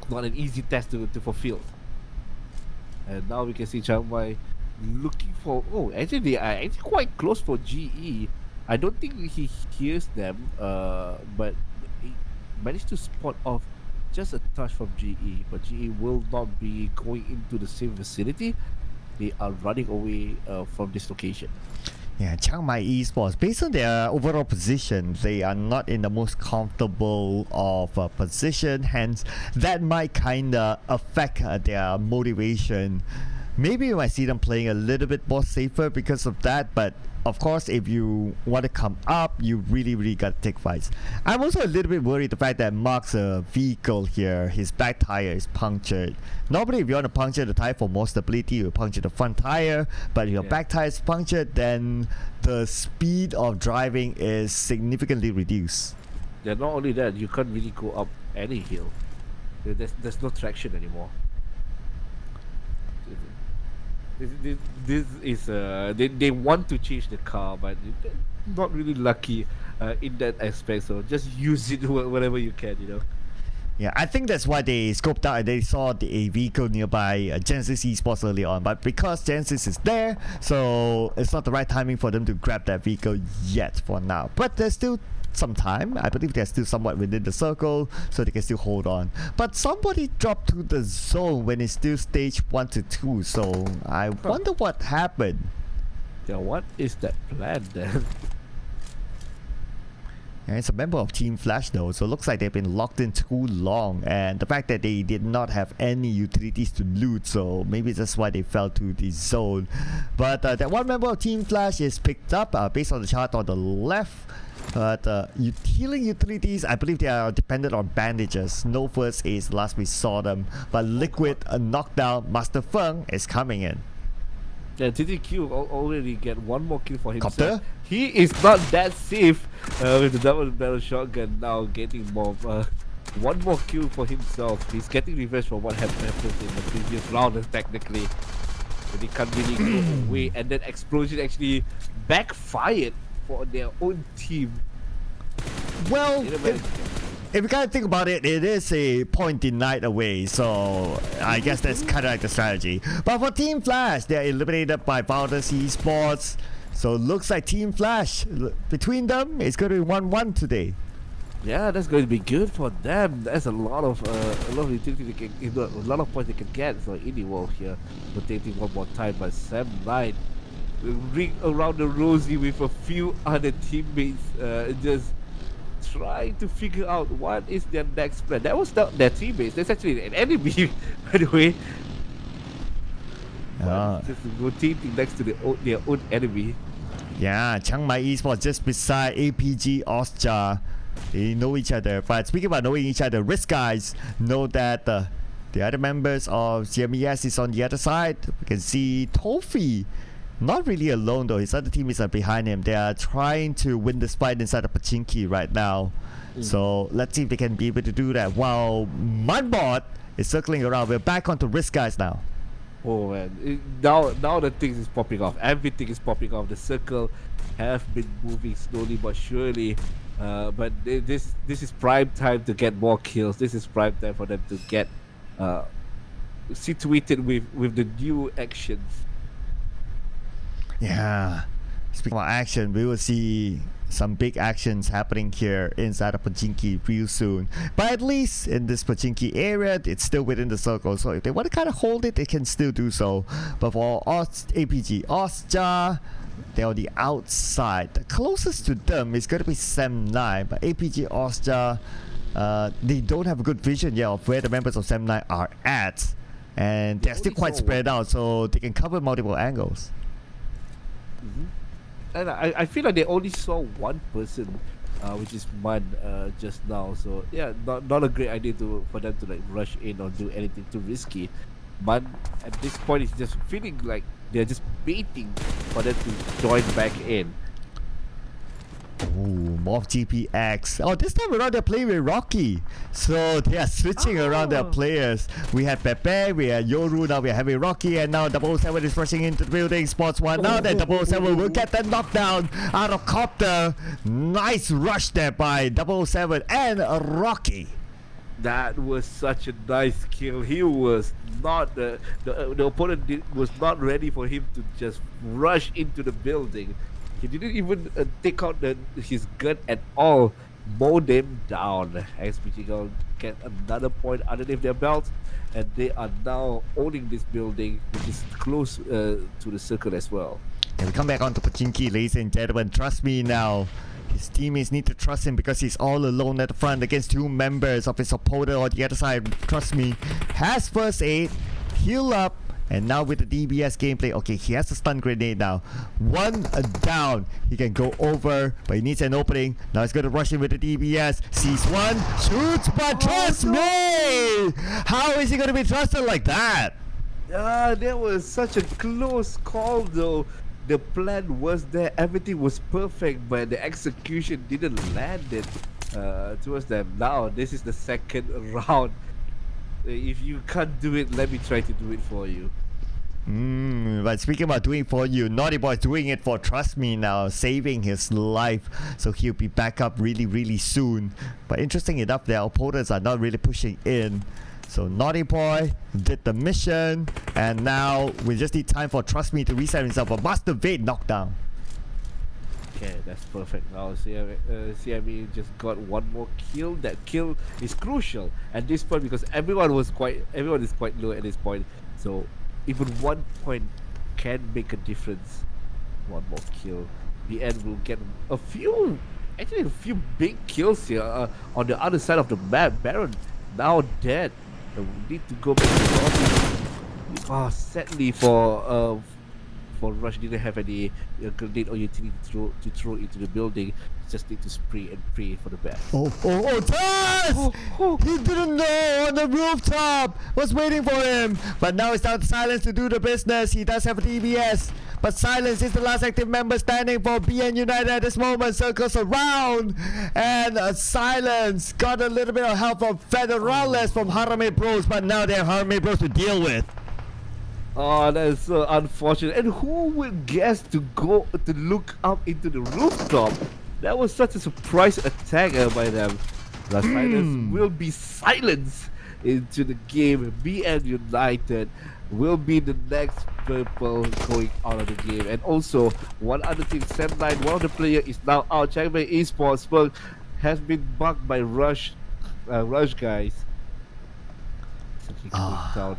Not an easy task to fulfill. And now we can see Chiang Mai looking for. Oh, actually they are actually quite close for GE. I don't think he hears them, but he managed to spot off just a touch from GE. But GE will not be going into the same vicinity. They are running away from this location. Yeah, Chiang Mai Esports, based on their overall position, they are not in the most comfortable of position. Hence, that might kind of affect their motivation. Maybe you might see them playing a little bit more safer because of that. But of course, if you want to come up, you really got to take fights. I'm also a little bit worried the fact that Mark's vehicle here, his back tire is punctured. Normally, if you want to puncture the tire for more stability, you puncture the front tire. But if your back tire is punctured, then the speed of driving is significantly reduced. Yeah, not only that, you can't really go up any hill. There's no traction anymore. This is they want to change the car, but they're not really lucky in that aspect. So just use it wherever you can, you know. Yeah, I think that's why they scoped out and they saw a vehicle nearby Genesis Esports early on. But because Genesis is there, so it's not the right timing for them to grab that vehicle yet for now. But there's still some time. I believe they're still somewhat within the circle, so they can still hold on. But somebody dropped to the zone when it's still stage 1 to 2, so I wonder what happened. Yeah, what is that plan then? And it's a member of Team Flash though, so it looks like they've been locked in too long, and the fact that they did not have any utilities to loot, so maybe that's why they fell to the zone. But that one member of Team Flash is picked up based on the chart on the left. But healing utilities, I believe they are dependent on bandages. No first aids last we saw them. But Liquid knockdown, Master Feng is coming in. Yeah, TTQ already get one more kill for himself. Copter? He is not that safe with the double barrel shotgun now getting more. One more kill for himself. He's getting revenge for what happened in the previous round technically. But he can't really go away, and that explosion actually backfired for their own team. Well, if you kind of think about it, it is a point denied away, so I guess that's kind of like the strategy. But for Team Flash, they're eliminated by Valdez Esports. So it looks like Team Flash, between them, it's going to be 1-1 today. Yeah, that's going to be good for them. There's a lot of utility they can, a lot of points they can get. So Indie Wolf here rotating one more time, but Sam Knight ring around the rosy with a few other teammates, just trying to figure out what is their next plan. That was not their teammates. That's actually an enemy, by the way. Ah. Just rotating next to their own enemy. Yeah, Chiang Mai Esports just beside APG Austria. They know each other. But speaking about knowing each other, Risk guys know that the other members of CMES is on the other side. We can see Tofi. Not really alone though. His other teammates are behind him. They are trying to win this fight inside of Pachinki right now. So let's see if they can be able to do that. While Mudbot is circling around. We're back onto Risk guys now. Oh man, now the things is popping off. Everything is popping off. The circle have been moving slowly but surely. But this is prime time to get more kills. This is prime time for them to get situated with the new actions. Yeah. Speaking of action, we will see some big actions happening here inside of Pachinki real soon. But at least in this Pachinki area, it's still within the circle. So if they want to kind of hold it, they can still do so. But for APG Austria, they're on the outside. The closest to them is going to be Sem9. But APG Austria, they don't have a good vision yet of where the members of Sem9 are at. And they're still quite spread out, so they can cover multiple angles. And I feel like they only saw one person, which is Mun, just now. So yeah, not a great idea for them to like rush in or do anything too risky. Mun at this point is just feeling like they're just waiting for them to join back in. Ooh, Morph GPX. Oh, this time around they're playing with Rocky. So they are switching around their players. We had Pepe, we had Yoru, now we're having Rocky, and now 007 is rushing into the building. Spots one. Now that 007 will get that knockdown out of Copter. Nice rush there by 007 and Rocky. That was such a nice kill. He was not the opponent was not ready for him to just rush into the building. He didn't even take out his gun at all. Mow them down. XPG Gold get another point underneath their belt, and they are now owning this building, which is close to the circle as well. And we come back onto Pachinki, ladies and gentlemen. Trust me now. His teammates need to trust him because he's all alone at the front against two members of his opponent on the other side. Trust me. Has first aid, heal up, and now with the DBS gameplay, okay, he has a stun grenade now. One down. He can go over, but he needs an opening. Now he's going to rush in with the DBS. Sees one, shoots, but trust me! How is he going to be trusted like that? That was such a close call though. The plan was there, everything was perfect, but the execution didn't land it towards them. Now, this is the second round. If you can't do it, let me try to do it for you. But speaking about doing for you, Naughty Boy is doing it for Trust Me now, saving his life. So he'll be back up really, really soon. But interesting enough, their opponents are not really pushing in. So Naughty Boy did the mission, and now we just need time for Trust Me to reset himself. A Master Vade knockdown. Okay, that's perfect. Now CME just got one more kill. That kill is crucial at this point because everyone is quite low at this point. So even 1 point can make a difference. One more kill. The end will get a few big kills here on the other side of the map. Baron now dead. So we need to go back to the lobby. Sadly for Rush didn't have any grenade or utility to throw into the building. Just need to spray and pray for the best. Taz! He didn't know on the rooftop. Was waiting for him. But now it's down to Silence to do the business. He does have a DBS. But Silence is the last active member standing for BN United at this moment. Circles around. And Silence got a little bit of help from Federales from Harame Bros. But now they have Harame Bros to deal with. Oh, that is so unfortunate. And who would guess to go to look up into the rooftop? That was such a surprise attack by them. The Silence will be silenced into the game. BN United will be the next purple going out of the game. And also, one other thing, Sem9, one of the players is now out. Chiang Mai Esports Spurs has been bugged by Rush guys. So he down.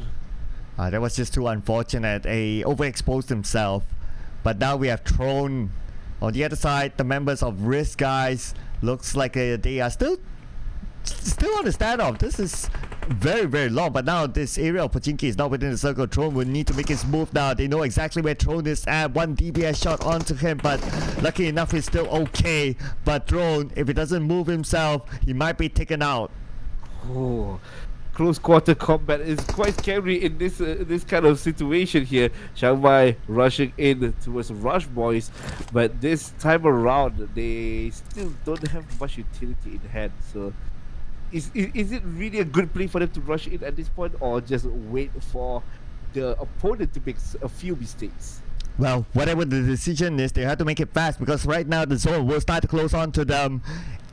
That was just too unfortunate. He overexposed himself. But now we have thrown on the other side the members of Risk guys. Looks like they are still on the standoff. This is very, very long, but now this area of Pochinki is not within the circle. Throne will need to make his move now. They know exactly where Throne is at. One DPS shot onto him, but lucky enough he's still okay. But Throne, if he doesn't move himself, he might be taken out. Oh, close quarter combat is quite scary in this kind of situation here. Chiang Mai rushing in towards Rush Boys, but this time around they still don't have much utility in hand. So, is it really a good play for them to rush in at this point, or just wait for the opponent to make a few mistakes? Well, whatever the decision is, they have to make it fast because right now the zone will start to close on to them.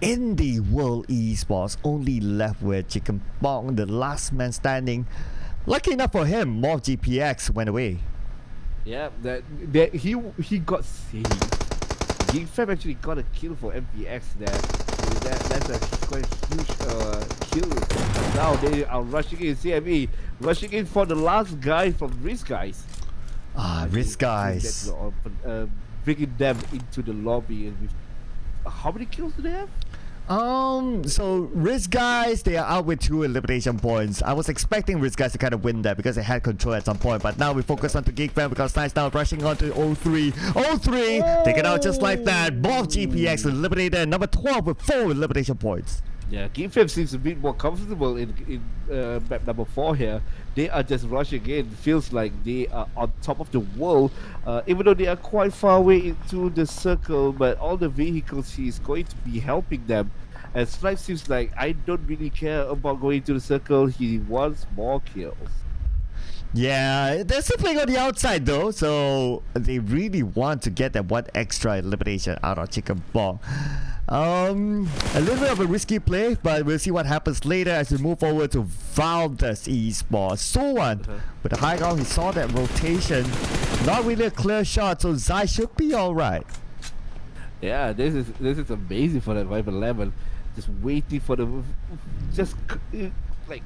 In the World Esports, only left with Chicken Bong, the last man standing. Lucky enough for him, Morph GPX went away. Yeah, that he got saved. GameFam actually got a kill for MPX there. So that's a quite huge kill. But now they are rushing in. CME rushing in for the last guy from Risk Guys. Risk Guys. Bringing them into the lobby. And with, how many kills do they have? So Risk Guys, they are out with 2 elimination points. I was expecting Risk Guys to kind of win that because they had control at some point, but now we focus on to GameFam because Nice now rushing on to 03. 03, take it out just like that. Both GPX eliminated, number 12 with 4 elimination points. Yeah, GameFam seems a bit more comfortable in map number 4 here. They are just rushing in. Feels like they are on top of the world, even though they are quite far away into the circle. But all the vehicles he is going to be helping them. And Snipe seems like, I don't really care about going to the circle. He wants more kills. Yeah, they're still playing on the outside though, so they really want to get that one extra elimination out of Chicken Bong. A little bit of a risky play, but we'll see what happens later as we move forward to Valdez Esports. Sowan with the high ground, he saw that rotation. Not really a clear shot, so Zai should be alright. Yeah, this is amazing for that 511. Just waiting for the like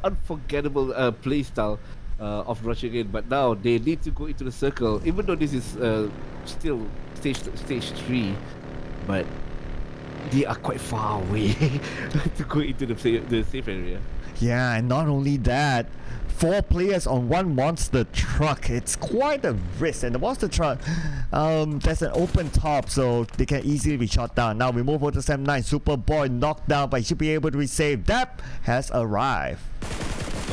unforgettable playstyle of rushing in, but now they need to go into the circle, even though this is still stage 3, but they are quite far away to go into the safe area. Yeah, and not only that, 4 players on one monster truck. It's quite a risk, and the monster truck, there's an open top, so they can easily be shot down. Now we move over to Sam 9. Superboy knocked down, but he should be able to resave. That has arrived.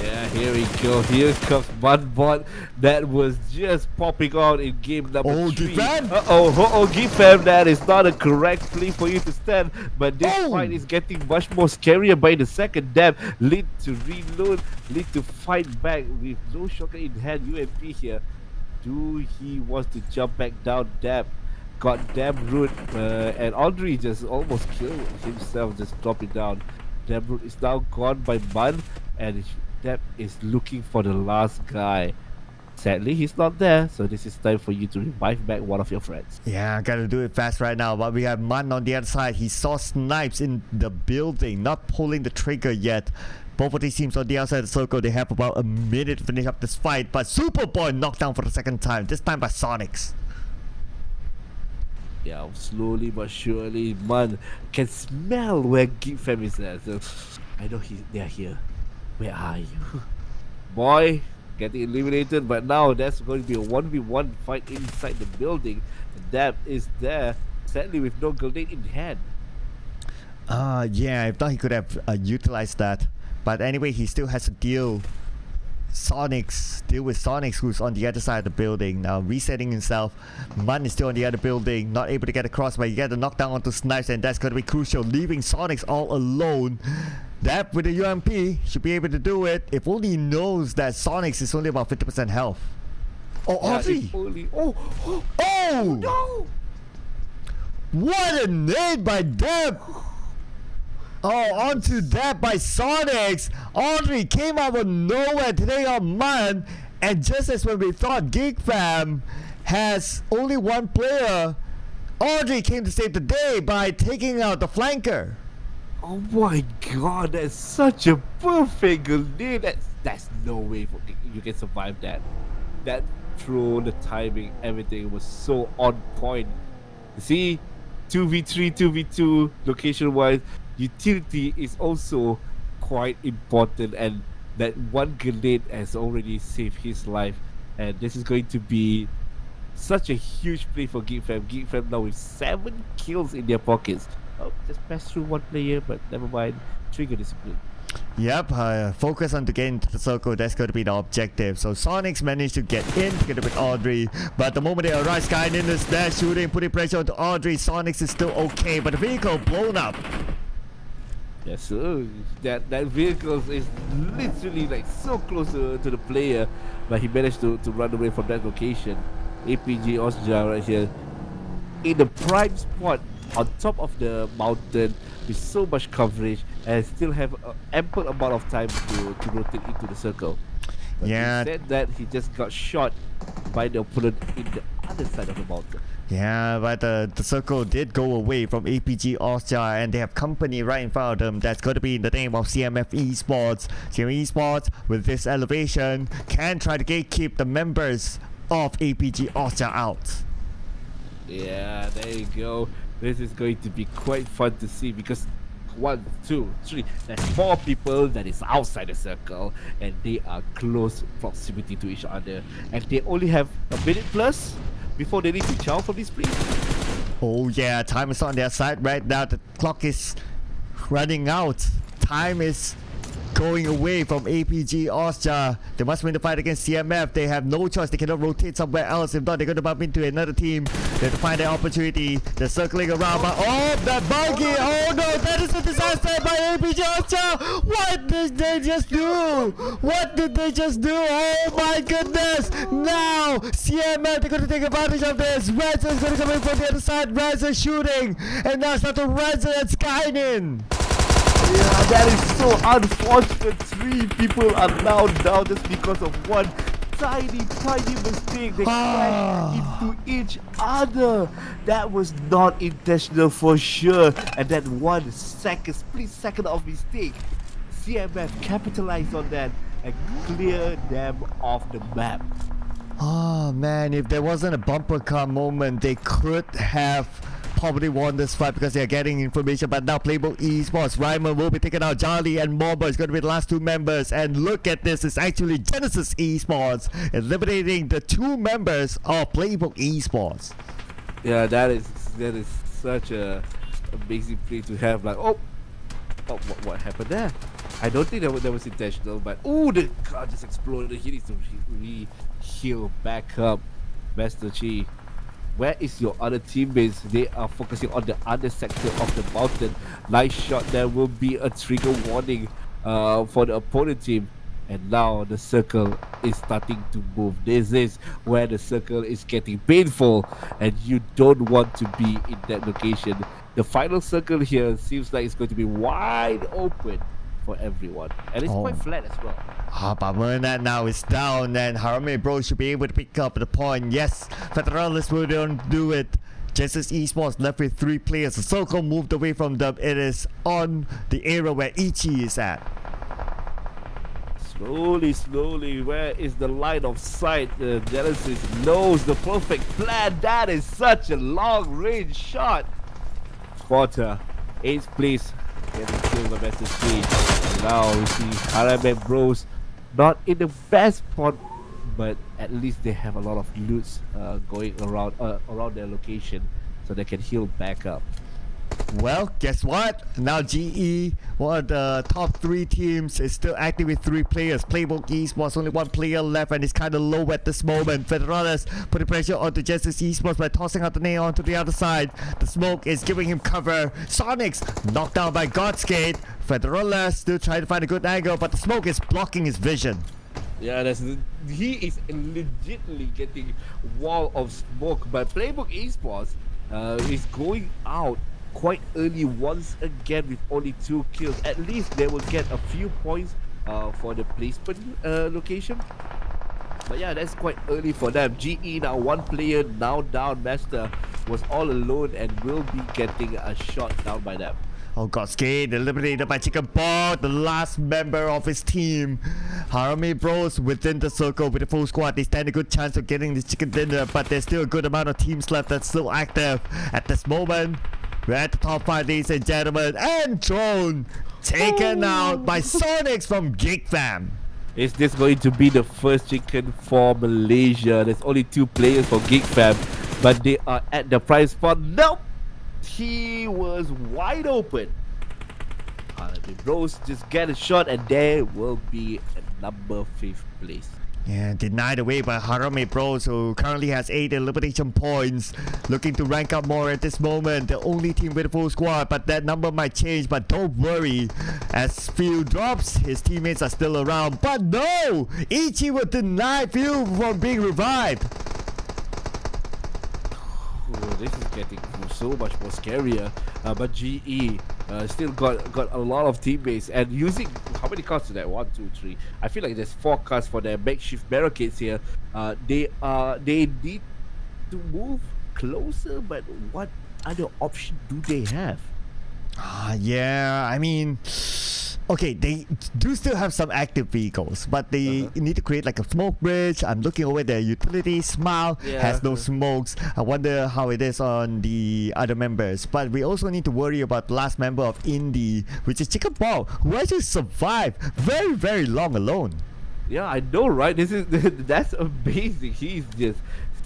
Yeah, here we go. Here comes Munbot. That was just popping out in game number 3. GameFam! GameFam, that is not a correct play for you to stand. But this fight is getting much more scarier by the second. Dab lead to reload, lead to fight back with no shotgun in hand. UMP here. Do he wants to jump back down? Dab got damn root, and Audrey just almost killed himself, just dropping down. Damn root is now gone by Mun, and Deb is looking for the last guy. Sadly, he's not there, so this is time for you to revive back one of your friends. Yeah, gotta do it fast right now. But we have Mun on the other side. He saw Snipes in the building, not pulling the trigger yet. Both of these teams on the outside of the circle, they have about a minute to finish up this fight. But Superboy knocked down for the second time, this time by Sonics. Yeah, slowly but surely, Mun can smell where GameFam is at. So, I know they are here. Where are you? Boy, getting eliminated, but now that's going to be a 1v1 fight inside the building. Dab is there, sadly with no grenade in hand. Yeah, I thought he could have utilized that. But anyway, he still has to deal with Sonics, who's on the other side of the building. Now resetting himself. Mun is still on the other building, not able to get across, but he get a knockdown onto Snipes, and that's going to be crucial, leaving Sonics all alone. That with the UMP should be able to do it, if only he knows that Sonics is only about 50% health. Oh, Audrey! Oh! No! What a nade by Deb! Oh, onto that by Sonics. Audrey came out of nowhere today on Mun, and just as when we thought GameFam has only one player, Audrey came to save the day by taking out the flanker. Oh my god, that's such a perfect grenade. That's no way you can survive that. That throw, the timing, everything was so on point. See, 2v3, 2v2 location-wise, utility is also quite important, and that one grenade has already saved his life, and this is going to be such a huge play for GeekFam. GeekFam now with 7 kills in their pockets. Oh, just pass through one player, but never mind. Trigger discipline. Yep, focus on to get into the circle. That's going to be the objective. So Sonics managed to get in together with Audrey, but the moment they arrive, Skynin is there shooting, putting pressure onto Audrey. Sonics is still okay, but the vehicle blown up. Yes, so that vehicle is literally like so close to the player, but he managed to run away from that location. APG Austria right here in the prime spot on top of the mountain with so much coverage, and still have ample amount of time to rotate into the circle. But Yeah. instead that he just got shot by the opponent in the other side of the mountain. Yeah, but the circle did go away from APG Austria, and they have company right in front of them. That's going to be in the name of CMF Esports. CMF Esports, with this elevation, can try to gatekeep the members of APG Austria out. Yeah, there you go. This is going to be quite fun to see, because 1, 2, 3, there's 4 people that is outside the circle, and they are close proximity to each other, and they only have a minute plus before they need to chow from this place. Oh yeah, time is on their side right now. The clock is running out. Time is going away from APG Austria. They must win the fight against CMF. They have no choice. They cannot rotate somewhere else. If not, they're going to bump into another team. They have to find their opportunity. They're circling around, but oh, that buggy! Oh no, that is a disaster by APG Austria! What did they just do? What did they just do? Oh my goodness! Now, CMF, they're going to take advantage of this. Ransom is going to come in from the other side. Ransom shooting. And now it's not to Ransom and Skynin. Yeah, that is so unfortunate. 3 people are now down just because of one tiny mistake. They crashed into each other. That was not intentional for sure. And that 1 second, split second of mistake, CMF capitalized on that and cleared them off the map. Oh man, if there wasn't a bumper car moment, they could have probably won this fight because they're getting information. But now Playbook Esports, Ryman will be taking out Charlie, and Mobber is going to be the last 2 members. And look at this, it's actually Genesis Esports eliminating the 2 members of Playbook Esports. Yeah, that is such a amazing play to have. Like, what happened there? I don't think that was intentional, but oh, the car just exploded. He needs to heal back up. Master Chi, where is your other teammates? They are focusing on the other sector of the mountain. Nice shot. There will be a trigger warning for the opponent team. And now the circle is starting to move. This is where the circle is getting painful, and you don't want to be in that location. The final circle here seems like it's going to be wide open for everyone, and it's quite flat as well. But Mernat now is down, and Harame Bro should be able to pick up the point. Yes, Federalis will don't do it. Genesis Esports left with 3 players. The circle moved away from them. It is on the area where Ichi is at. Slowly, where is the line of sight? Genesis knows the perfect plan. That is such a long-range shot. Quarter, 8th place, getting killed by Master Chi. Now we see Harame Bros not in the best spot, but at least they have a lot of loots going around their location, so they can heal back up. Well, guess what? Now GE, one of the top 3 teams, is still active with 3 players. Playbook Esports, only 1 player left, and it's kind of low at this moment. Federalis putting pressure onto Genesis Esports by tossing out the nail onto the other side. The smoke is giving him cover. Sonics knocked down by Godsgate. Federalis still trying to find a good angle, but the smoke is blocking his vision. Yeah, he is legitimately getting wall of smoke, but Playbook Esports is going out quite early once again with only 2 kills. At least they will get a few points for the placement location. But yeah, that's quite early for them. GE now 1 player now down. Master was all alone and will be getting a shot down by them. Oh god, Skate eliminated by Chicken Ball, the last member of his team. Harame Bros within the circle with the full squad. They stand a good chance of getting this chicken dinner, but there's still a good amount of teams left that's still active. At this moment, We're at the top 5, ladies and gentlemen. And Drone taken out by Sonics from Geek Fam. Is this going to be the first chicken for Malaysia? There's only 2 players for Geek Fam, but they are at the prize spot. Nope! He was wide open. The Bros just get a shot, and there will be a number 5th place. Yeah, denied away by Harame Bros, who currently has 8 elimination points. Looking to rank up more at this moment. The only team with a full squad, but that number might change. But don't worry, as Phil drops, his teammates are still around. But no! Ichi will deny Phil from being revived. Oh, this is getting so much more scarier. But GE still got a lot of teammates, and using how many cards is that? 1, 2, 3. I feel like there's 4 cards for their makeshift barricades here. They need to move closer, but what other option do they have? Yeah, I mean, okay, they do still have some active vehicles, but they need to create like a smoke bridge. I'm looking over their utility. Smile has no smokes. I wonder how it is on the other members. But we also need to worry about the last member of Indie, which is Chicken Ball, who actually survived very, very long alone. Yeah, I know, right? That's amazing. He's just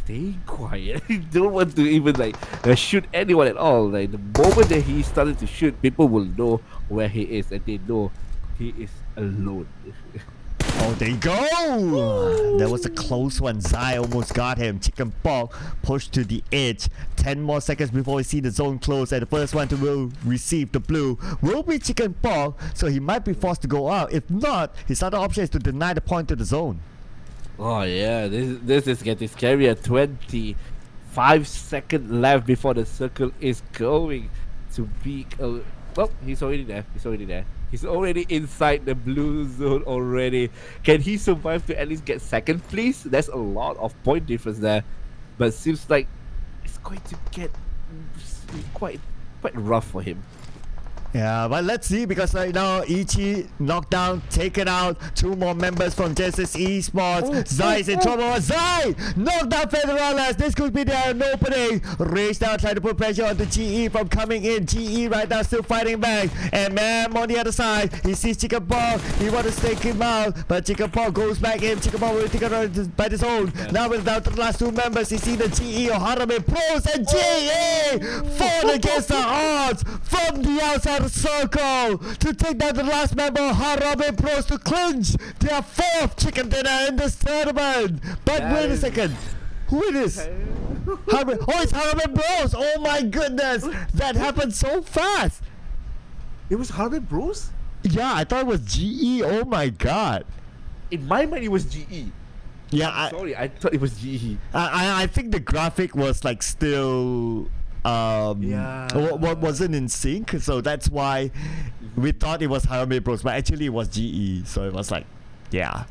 staying quiet. He don't want to even like shoot anyone at all. Like the moment that he started to shoot, people will know where he is, and they know he is alone. Oh, there you go! That was a close one. Zai almost got him. Chicken Ball pushed to the edge. 10 more seconds before we see the zone close, and the first one to will receive the blue will be Chicken Ball, so he might be forced to go out. If not, his other option is to deny the point to the zone. Oh yeah, this is getting scarier. 25 seconds left before the circle is going to be. Well, he's already there. He's already inside the blue zone already. Can he survive to at least get second place? That's a lot of point difference there, but seems like it's going to get quite rough for him. Yeah, but let's see, because right now Ichi knocked down, taken out. 2 more members from Genesis Esports. Zai is in trouble. Zai knocked down Federales. This could be their opening. Rage now trying to put pressure on the GE from coming in. GE right now still fighting back. And man on the other side, he sees Chicken Ball. He wants to take him out, but Chicken Ball goes back in. Chicken Ball will be taken out by his own. Now we're down to the last 2 members. You see the GE or Harame Pros, and GE fought against the odds from the outside circle to take down the last member. Harame Pros to clinch their 4th chicken dinner in this tournament. But wait a second, who it is? It's Harame Bros. Oh my goodness, that happened so fast. It was Harvey Bros? Yeah, I thought it was GE. Oh my god. In my mind, it was GE. Yeah, I thought it was GE. I think the graphic was like still wasn't in sync, so that's why we thought it was Harame Bros, but actually it was GE. So it was like, yeah.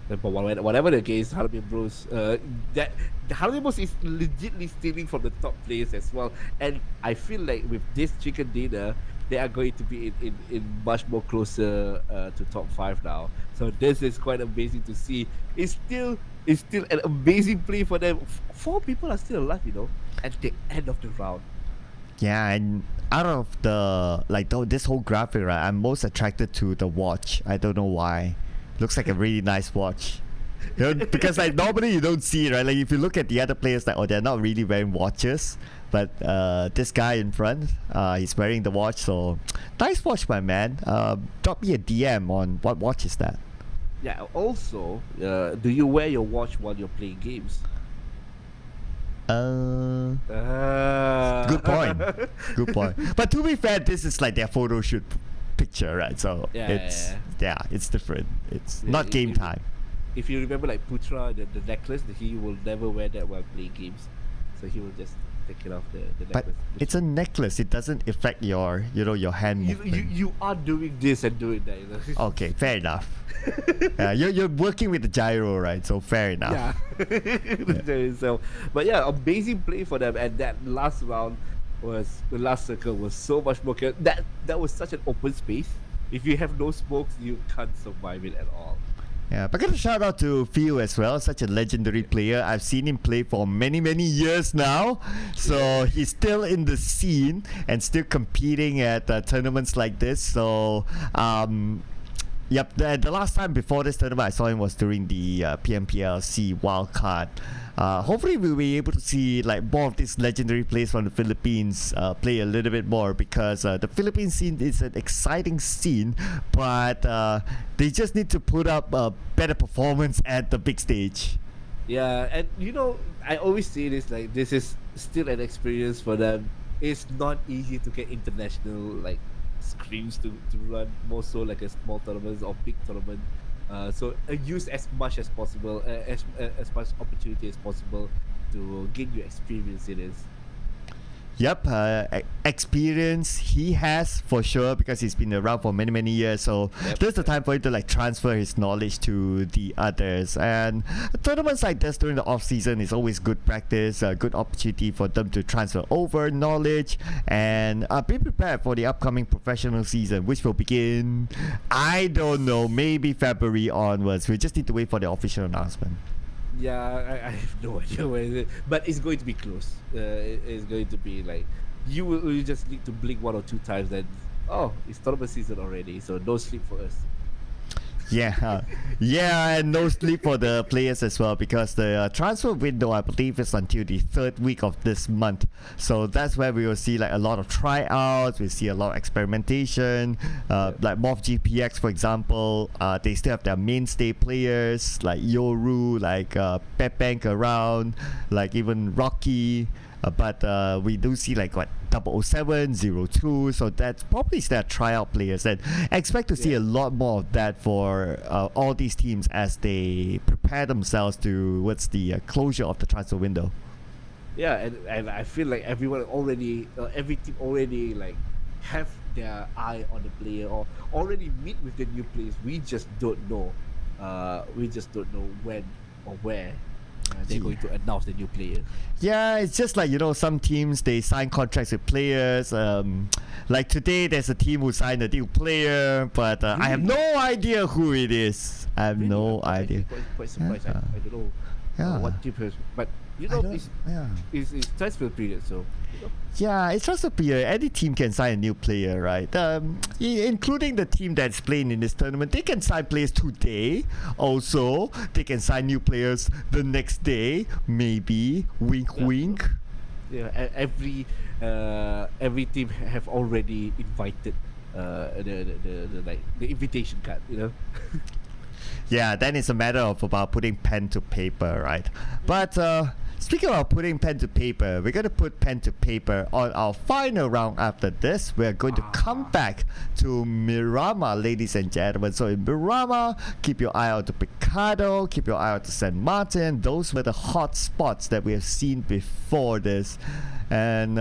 But whatever the case, Harame Bros, that Harame Bros is legitly stealing from the top players as well. And I feel like with this chicken dinner, they are going to be in much more closer to top 5 now. So this is quite amazing to see. It's still an amazing play for them. 4 people are still alive, at the end of the round. Yeah, and out of the this whole graphic, right, I'm most attracted to the watch. I don't know why. Looks like a really nice watch. Because like normally you don't see it, right? Like if you look at the other players, like they're not really wearing watches, but this guy in front, he's wearing the watch. So nice watch, my man. Drop me a DM on what watch is that. Yeah. Also, do you wear your watch while you're playing games? Good point. Good point. But to be fair, this is like their photo shoot picture, right? So it's different. It's not game time. If you remember, like Putra, the necklace, he will never wear that while playing games, so he will just take it off the necklace. But it's a necklace. It doesn't affect your your hand movement. You are doing this and doing that. Okay, fair enough. You're working with the gyro, right? So fair enough. Yeah. So, but yeah, amazing play for them. And that last round the last circle was so much more chaos. That was such an open space. If you have no smokes, you can't survive it at all. Yeah, but got a shout out to Phil as well, such a legendary player. I've seen him play for many years now, so he's still in the scene and still competing at tournaments like this. So, yep, the last time before this tournament I saw him was during the PMPLC wildcard. Hopefully we'll be able to see like more of these legendary players from the Philippines play a little bit more, because the Philippine scene is an exciting scene, but they just need to put up a better performance at the big stage. Yeah, and I always say this, like, this is still an experience for them. It's not easy to get international like screens to run, more so like a small tournament or big tournament. So use as much as possible, as much opportunity as possible to gain your experience in this. Yep, experience he has for sure, because he's been around for many years. So Yep. this is the time for him to like transfer his knowledge to the others. And tournaments like this during the off season is always good practice, a good opportunity for them to transfer over knowledge and be prepared for the upcoming professional season, which will begin, I don't know, maybe February onwards. We just need to wait for the official announcement. Yeah, I have no idea where is it, but it's going to be close. It's going to be like you just need to blink 1 or 2 times, and it's tournament season already. So no sleep for us. Yeah, yeah, and no sleep for the players as well, because the transfer window, I believe, is until the 3rd week of this month. So that's where we will see like a lot of tryouts. We see a lot of experimentation. Like Morph GPX, for example, they still have their mainstay players like Yoru, like Pepank around, like even Rocky. But we do see like what 007, 02, so that's probably their tryout players, and expect to see a lot more of that for all these teams as they prepare themselves towards the closure of the transfer window. Yeah, and I feel like everyone already, every team already like have their eye on the player or already meet with the new players. We just don't know. We just don't know when or where they're going to announce the new player. Yeah, it's just like, some teams, they sign contracts with players. Like today, there's a team who signed a new player, but I have no idea who it is. I have no idea. Quite surprised. Yeah. I don't know what team has, but it's transfer period, so. Yeah, it's just a period. Any team can sign a new player, right? Including the team that's playing in this tournament. They can sign players today. Also, they can sign new players the next day. Maybe. Wink, wink. Yeah, every team have already invited the invitation card. Yeah, then it's a matter of about putting pen to paper, right? But speaking of putting pen to paper, we're going to put pen to paper on our final round after this. We're going to come back to Miramar, ladies and gentlemen. So in Miramar, keep your eye out to Picado, keep your eye out to San Martin. Those were the hot spots that we have seen before this. And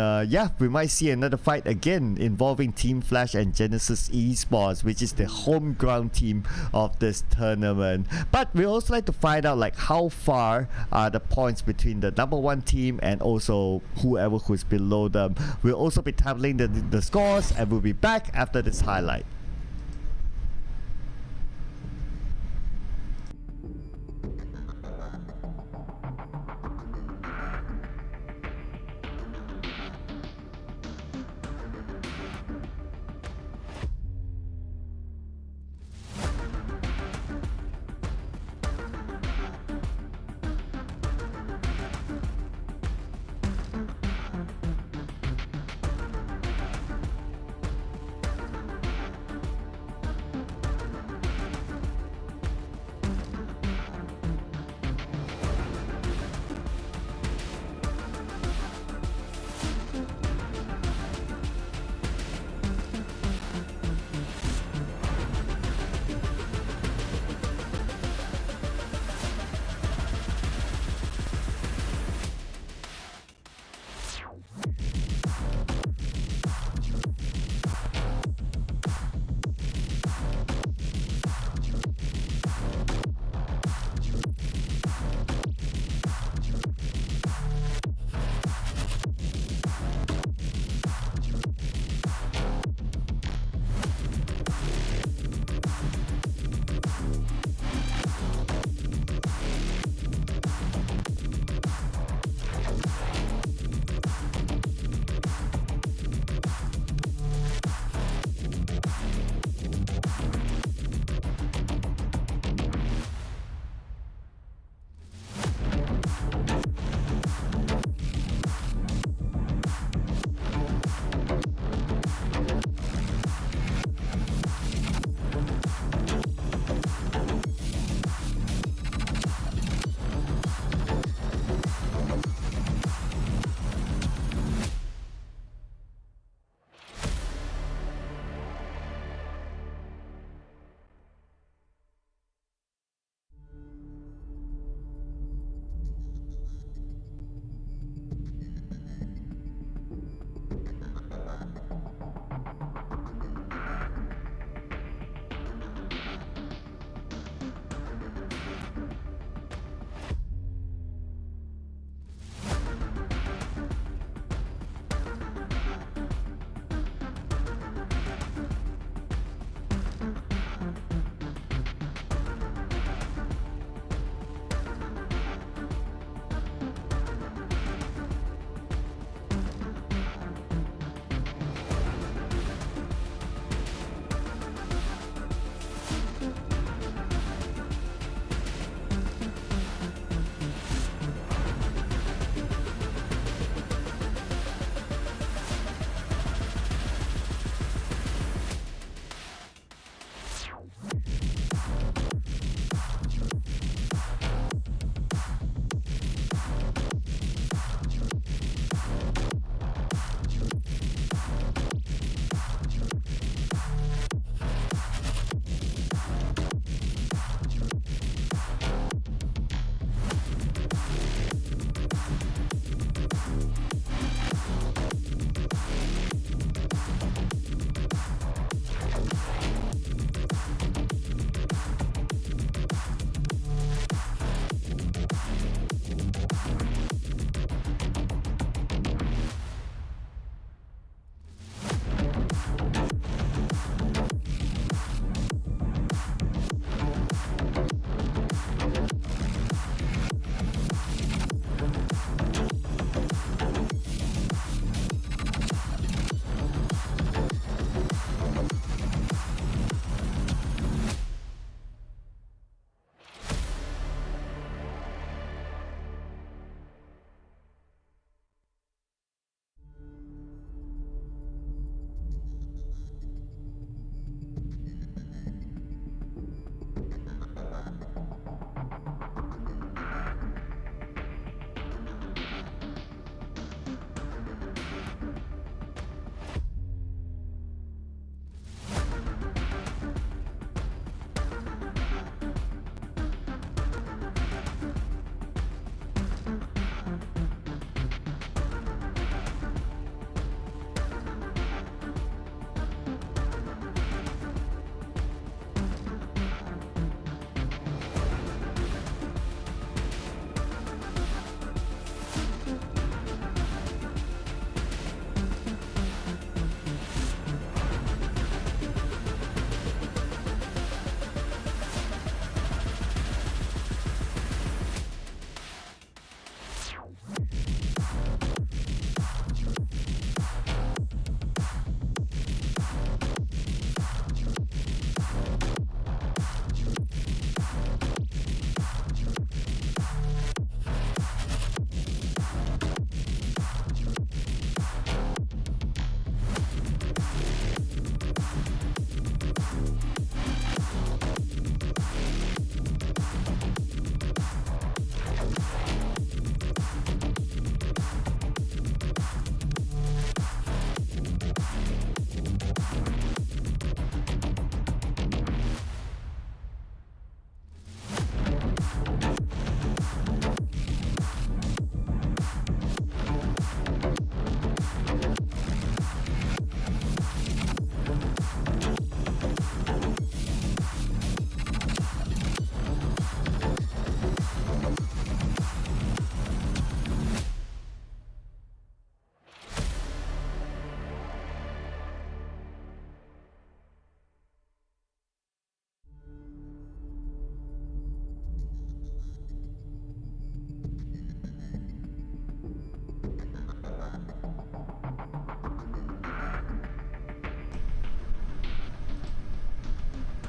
we might see another fight again involving Team Flash and Genesis Esports, which is the home ground team of this tournament. But we also like to find out like how far are the points between the number 1 team and also whoever who's below them. We'll also be tabling the scores, and we'll be back after this highlight.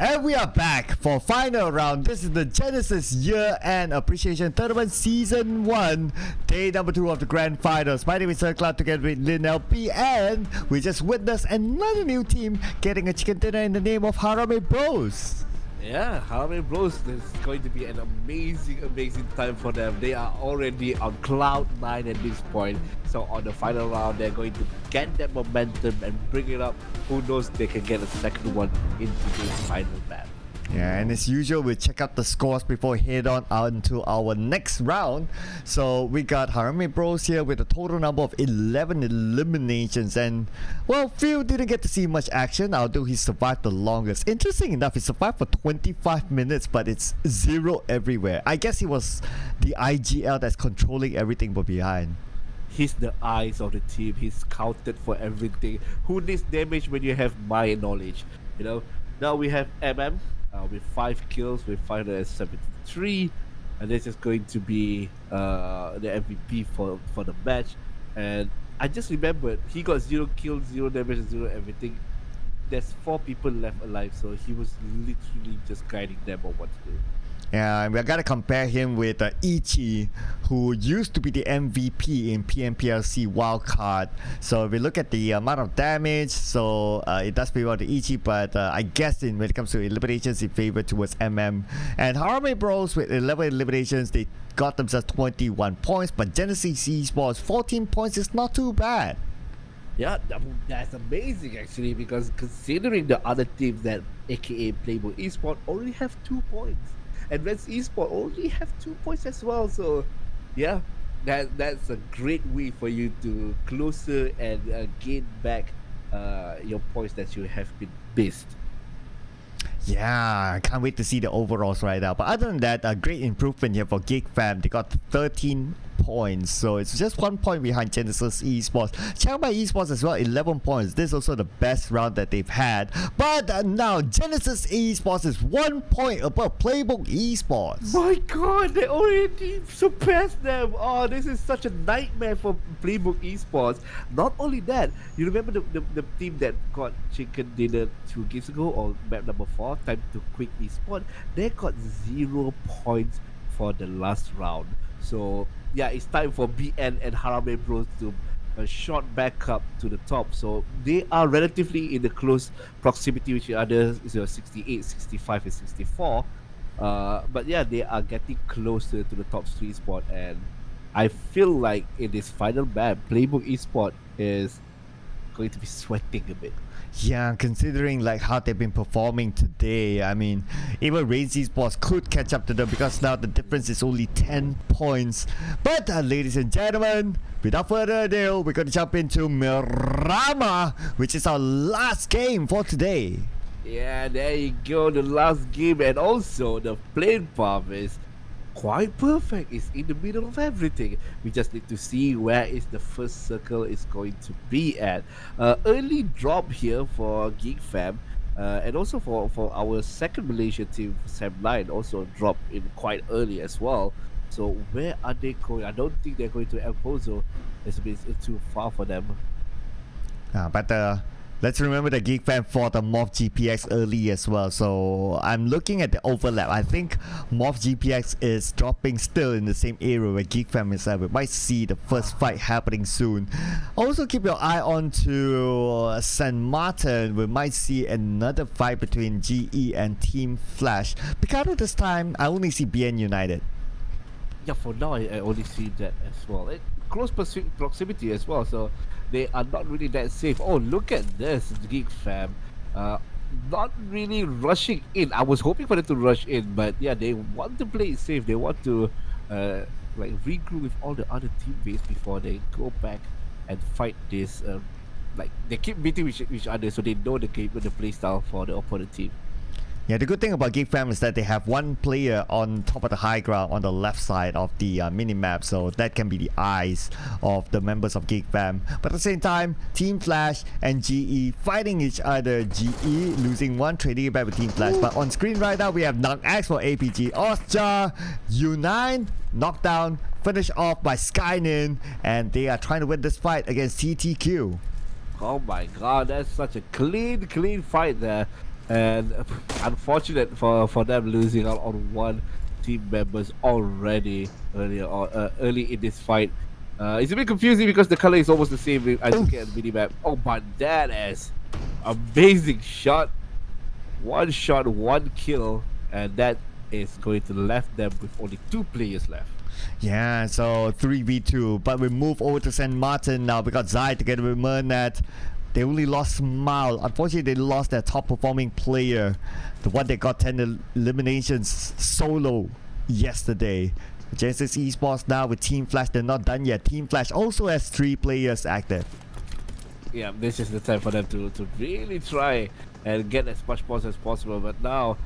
And we are back for final round. This is the Genesis Year-End Appreciation Tournament Season 1, day number 2 of the Grand Finals. My name is Sir Cloud together with Lin LP, and we just witnessed another new team getting a chicken dinner in the name of Harame Bros. Yeah, Harame Bros, this is going to be an amazing time for them. They are already on cloud 9 at this point. So on the final round, they're going to get that momentum and bring it up. Who knows, they can get a second one into this final map. Yeah, and as usual, we'll check out the scores before we head on into our next round. So we got Harame Bros here with a total number of 11 eliminations. And, well, Phil didn't get to see much action, although he survived the longest. Interesting enough, he survived for 25 minutes, but it's 0 everywhere. I guess he was the IGL that's controlling everything from behind. He's the eyes of the team. He's scouted for everything. Who needs damage when you have my knowledge? You know. Now we have with 5 kills with 573, and this is going to be the MVP for the match. And I just remembered he got 0 kills, 0 damage, 0 everything. There's 4 people left alive, so he was literally just guiding them on what to do. Yeah, and we're gonna compare him with Ichi, who used to be the MVP in PNPLC wildcard. So if we look at the amount of damage, so it does favor the Ichi, but I guess when it comes to eliminations, it favored towards MM. And Harame Bros with 11 eliminations, they got themselves 21 points, but Genesis Esports 14 points is not too bad. Yeah, that's amazing actually, because considering the other teams that aka Playbook Esports only have 2 points. And Reds Esports only have 2 points as well. So, yeah, that's a great way for you to closer and gain back your points that you have been missed. Yeah, I can't wait to see the overalls right now. But other than that, a great improvement here for Geek Fam. They got 13 points, so it's just 1 point behind Genesis Esports. Chiang Mai Esports as well, 11 points. This is also the best round that they've had. But now Genesis Esports is 1 point above Playbook Esports. My God, they already surpassed them. Oh, this is such a nightmare for Playbook Esports. Not only that, you remember the team that got chicken dinner 2 games ago, or map number 4, Time to Quick Esports? They got 0 points for the last round. So yeah, it's time for BN and Harame Bros to shot back up to the top. So they are relatively in the close proximity with each other, 68, 65, and 64. But yeah, they are getting closer to the top 3 spot, and I feel like in this final map, Playbook Esports is going to be sweating a bit. Yeah, considering like how they've been performing today, I mean, even Reigns Esports could catch up to them because now the difference is only 10 points. But ladies and gentlemen, without further ado, we're going to jump into Miramar, which is our last game for today. Yeah, there you go, the last game, and also the plane path is quite perfect. It's in the middle of everything. We just need to see where is the first circle is going to be at. Early drop here for Geek Fam, and also for our second Malaysia team, Sam9, also dropped in quite early as well. So where are they going? I don't think they're going to El Pozo. It's a bit too far for them. But let's remember the Geek Fam fought the Morph GPX early as well. So I'm looking at the overlap. I think Morph GPX is dropping still in the same area where Geek Fam is at. We might see the first fight happening soon. Also keep your eye on to San Martin. We might see another fight between GE and Team Flash. Picado this time, I only see BN United. Yeah, for now I only see that as well. Close proximity as well, so they are not really that safe. Oh, look at this, Geek Fam. Not really rushing in. I was hoping for them to rush in, but yeah, they want to play it safe. They want to like regroup with all the other teammates before they go back and fight this. Like they keep beating each other, so they know the game and the play style for the opponent team. Yeah, the good thing about Geek Fam is that they have one player on top of the high ground on the left side of the mini-map, so that can be the eyes of the members of Geek Fam. But at the same time, Team Flash and GE fighting each other. GE losing one, trading it back with Team Flash. But on screen right now, we have Nung X for APG. Osjar, U9, knockdown, finished off by Skynin, and they are trying to win this fight against TTQ. Oh my God, that's such a clean fight there. and unfortunate for them losing out on one team members already early in this fight. It's a bit confusing because the color is almost the same as you get on the minimap. Oh, but that is amazing shot. One shot, one kill, and that is going to left them with only 2 players left. Yeah, so 3v2. But we move over to St. Martin now. We got Zai together with Mernat. They only lost Smile. Unfortunately, they lost their top performing player, the one that got 10 eliminations solo yesterday. Genesis Esports now with Team Flash. They're not done yet. Team Flash also has 3 players active. Yeah, this is the time for them to really try and get as much points as possible. But now,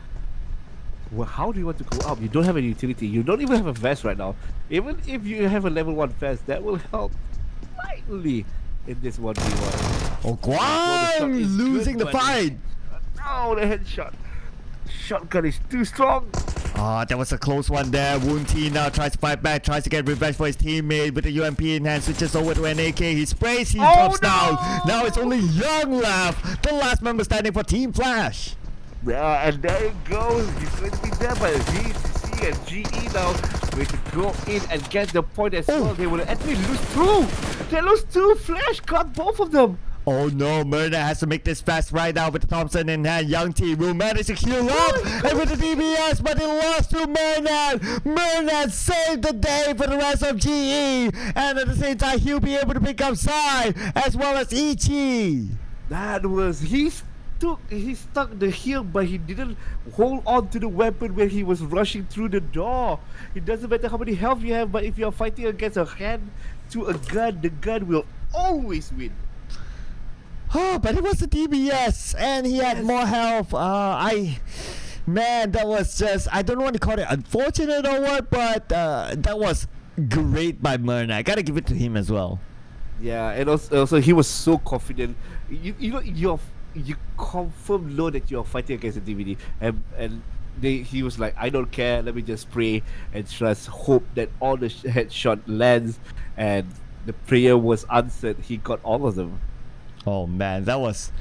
well, how do you want to go up? You don't have a utility. You don't even have a vest right now. Even if you have a level 1 vest, that will help slightly in this 1v1. Oh, Guan losing the fight. No, the headshot. Shotgun is too strong. Ah, that was a close one there. Woon T now tries to fight back, tries to get revenge for his teammate with the UMP in hand, switches over to an AK. He sprays, he drops down. Now it's only Young left, the last member standing for Team Flash. Yeah, and there it goes. He's going to be there by VCC and GE now. Going to go in and get the point as well. They will actually lose 2. They lose 2. Flash got both of them. Oh no, Murder has to make this fast right now with Thompson in hand. Young T will manage to heal up and with the DBS, but he lost to Murnat. Murnat saved the day for the rest of GE, and at the same time he'll be able to pick up Sai as well as Ichi. That was he stuck the heal, but he didn't hold on to the weapon when he was rushing through the door. It doesn't matter how many health you have, but if you're fighting against a hand to a gun, the gun will always win. Oh, but it was the DBS, and he had more health. Man, that was just, I don't want to call it unfortunate or what, but that was great by Myrna. I gotta give it to him as well. Yeah, and also he was so confident. You know, you confirm low that you're fighting against a DVD, and he was like, I don't care, let me just spray and just hope that all the headshot lands, and the prayer was answered. He got all of them. Oh man, that was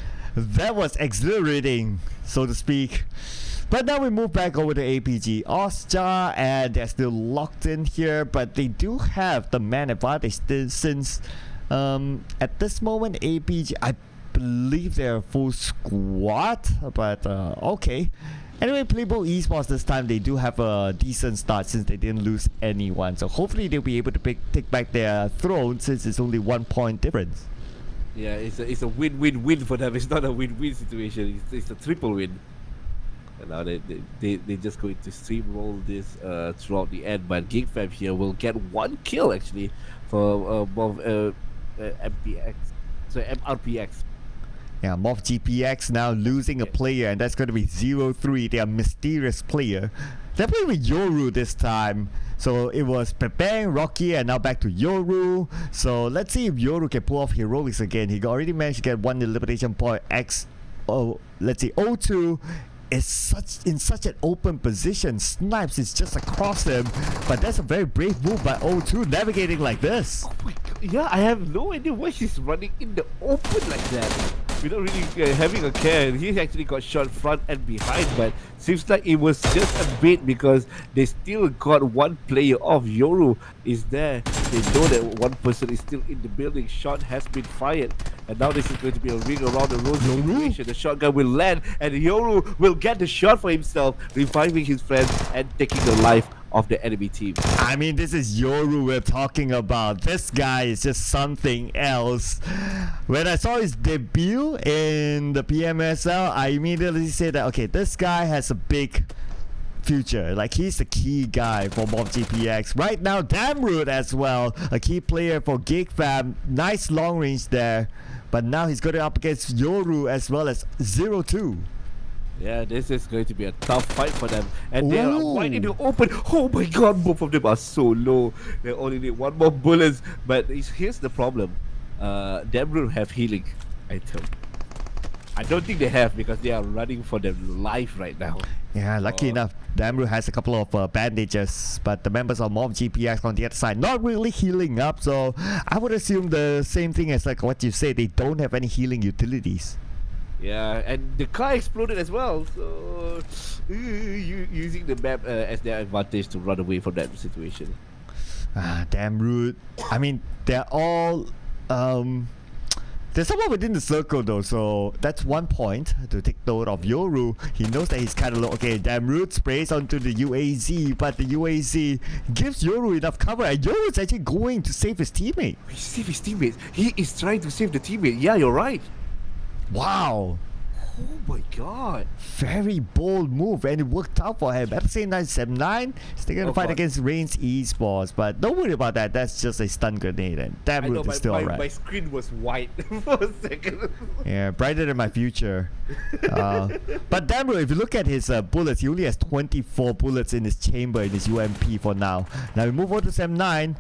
exhilarating, so to speak. But now we move back over to APG. Osjar, and they're still locked in here, but they do have the man advantage since at this moment APG, I believe they're a full squad, but okay. Anyway, Playboy Esports this time, they do have a decent start since they didn't lose anyone. So hopefully they'll be able to take back their throne since it's only 1 point difference. Yeah, it's a win-win-win for them. It's not a win-win situation. It's a triple win. And now they just going to steamroll this throughout the end. But GigFam here will get 1 kill actually for MPX. So MRPX. Yeah, Moth GPX now losing a player, and that's going to be 0-3. They are mysterious player. They're playing with Yoru this time. So it was Pepeng, Rocky, and now back to Yoru. So let's see if Yoru can pull off heroics again. He already managed to get 1 elimination point. Let's see, O2 is in such an open position. Snipes is just across him, but that's a very brave move by O2 navigating like this. Oh my God. Yeah, I have no idea why he's running in the open like that. Without really having a care. He actually got shot front and behind, but seems like it was just a bait because they still got 1 player off. Yoru is there. They know that 1 person is still in the building. Shot has been fired, and now this is going to be a ring around the rose situation. The shotgun will land, and Yoru will get the shot for himself, reviving his friends and taking the life of the enemy team. I mean, this is Yoru we're talking about. This guy is just something else. When I saw his debut in the PMSL, I immediately said that, okay, this guy has a big future. Like, he's the key guy for Mob GPX. Right now, Damroot as well, a key player for GigFam. Nice long range there. But now he's going up against Yoru as well as 0-2. Yeah, this is going to be a tough fight for them. And they are wide in the open. Oh my God, both of them are so low. They only need 1 more bullets. But here's the problem. Damroot have healing item. I don't think they have because they are running for their life right now. Yeah, lucky enough, Damroot has a couple of bandages, but the members of Mob GPX on the other side not really healing up. So I would assume the same thing as like what you say. They don't have any healing utilities. Yeah, and the car exploded as well. So using the map as their advantage to run away from that situation. Ah, damn rude. I mean, they're all. There's someone within the circle though, so that's one point to take note of. Yoru, he knows that he's kind of low. Okay, damn rude sprays onto the UAZ, but the UAZ gives Yoru enough cover, and Yoru's actually going to save his teammate. He saved his teammates. He is trying to save the teammate. Yeah, you're right. Wow. Oh my god. Very bold move, and it worked out for him. At the same time, Sem9 is taking a fight God. against Reigns Esports, but don't worry about that. That's just a stun grenade, and damn I know root my, is still my, alright. my screen was white for a second. Yeah, brighter than my future. But damn root, if you look at his bullets, he only has 24 bullets in his chamber in his UMP for now. Now we move on to Sem9.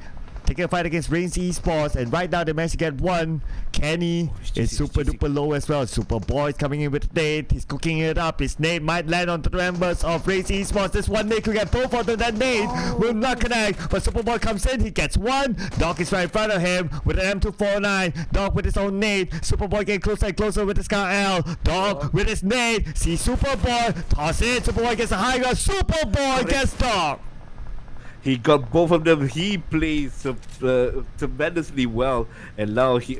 Taking a fight against Reigns Esports, and right now they managed to get one. Kenny is super duper low as well. Superboy is coming in with a nade. He's cooking it up. His nade might land onto the members of Reigns Esports. This one nade could get both of them. That nade will not connect. But Superboy comes in. He gets one. Dog is right in front of him with an M249. Dog with his own nade. Superboy getting closer and closer with his Scar L. Dog with his nade. See Superboy. Toss it. Superboy gets a high ground. Superboy gets Dog. He got both of them. He plays tremendously well, and now he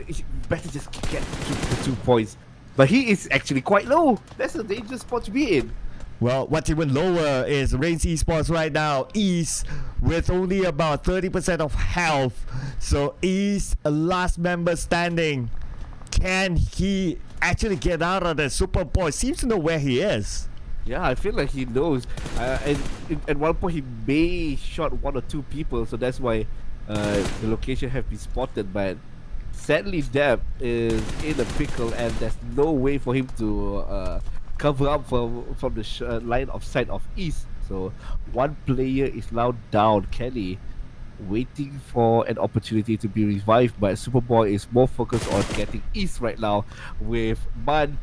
better just get the 2 points. But he is actually quite low. That's a dangerous spot to be in. Well, what's even lower is Reigns Esports right now. East with only about 30% of health. So East, a last member standing. Can he actually get out of the Superboy? Seems to know where he is. Yeah, I feel like he knows. And at one point he may shot 1 or 2 people, so that's why the location have been spotted. But sadly, Deb is in a pickle, and there's no way for him to cover up from the line of sight of East. So one player is now down, Kenny, waiting for an opportunity to be revived. But Superboy is more focused on getting East right now, with Man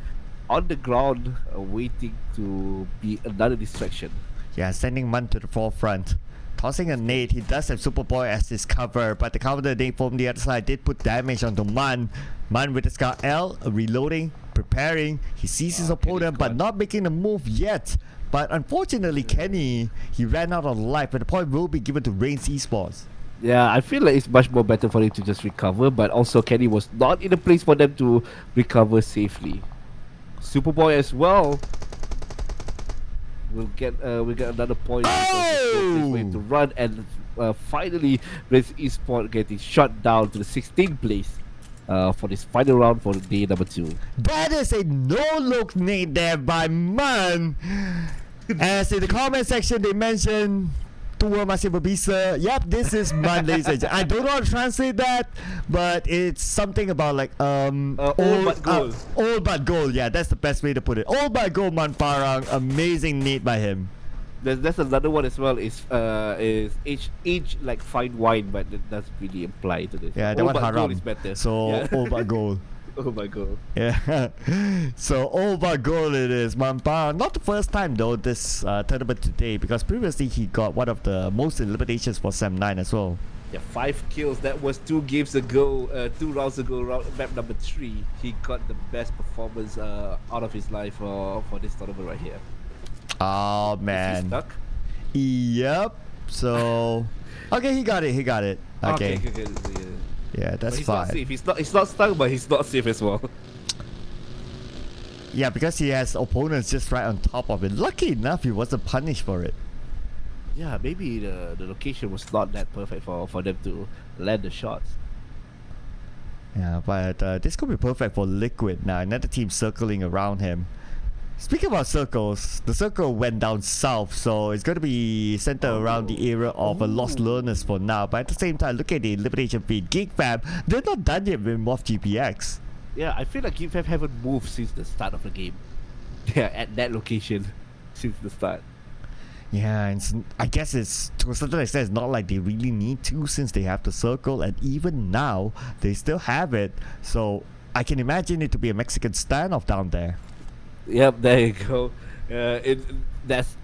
on the ground waiting to be another distraction. Yeah, sending Man to the forefront. Tossing a nade. He does have Superboy as his cover, but the counter nade from the other side did put damage onto Man. Man with the Scar L, reloading, preparing. He sees his opponent, but not making a move yet. But unfortunately, Kenny, he ran out of life, but the point will be given to Reigns Esports. Yeah, I feel like it's much more better for him to just recover, but also Kenny was not in a place for them to recover safely. Superboy as well will get another point because way to run, and finally Reigns Esports getting shot down to the 16th place for this final round for day number 2. That is a no-look nade there by Man. As in the comment section they mentioned Tua masih berbisa. Yep, this is Man, ladies and gentlemen. I don't know how to translate that, but it's something about like old but gold. Old but gold. Yeah, that's the best way to put it. Old but gold, Man Parang. Amazing nade by him. There's another one as well. Is age like fine wine, but that doesn't really apply to this. Yeah, that old one but haram. gold is better. So yeah. old but gold. Oh my god. Yeah. So old but gold it is. Man Parang. Not the first time though this tournament today, because previously he got one of the most eliminations for Sem9 as well. Yeah, 5 kills. That was 2 games ago, 2 rounds ago. Map number 3. He got the best performance out of his life for this tournament right here. Oh Is he man. stuck? Yep. So okay, he got it. Okay. Okay. Yeah, But that's he's not fine. safe. He's not stuck, but he's not safe as well. Yeah, because he has opponents just right on top of it. Lucky enough, he wasn't punished for it. Yeah, maybe the location was not that perfect for them to land the shots. Yeah, but this could be perfect for Liquid now. Another team circling around him. Speaking about circles, the circle went down south, so it's going to be centered around the area of Lost Learners for now. But at the same time, look at the elimination feed. GeekFam, they're not done yet with Morph GPX. Yeah, I feel like GameFam haven't moved since the start of the game. Yeah, at that location since the start. Yeah, and I guess it's to a certain extent, it's not like they really need to, since they have the circle, and even now they still have it. So I can imagine it to be a Mexican standoff down there. Yep, there you go. That's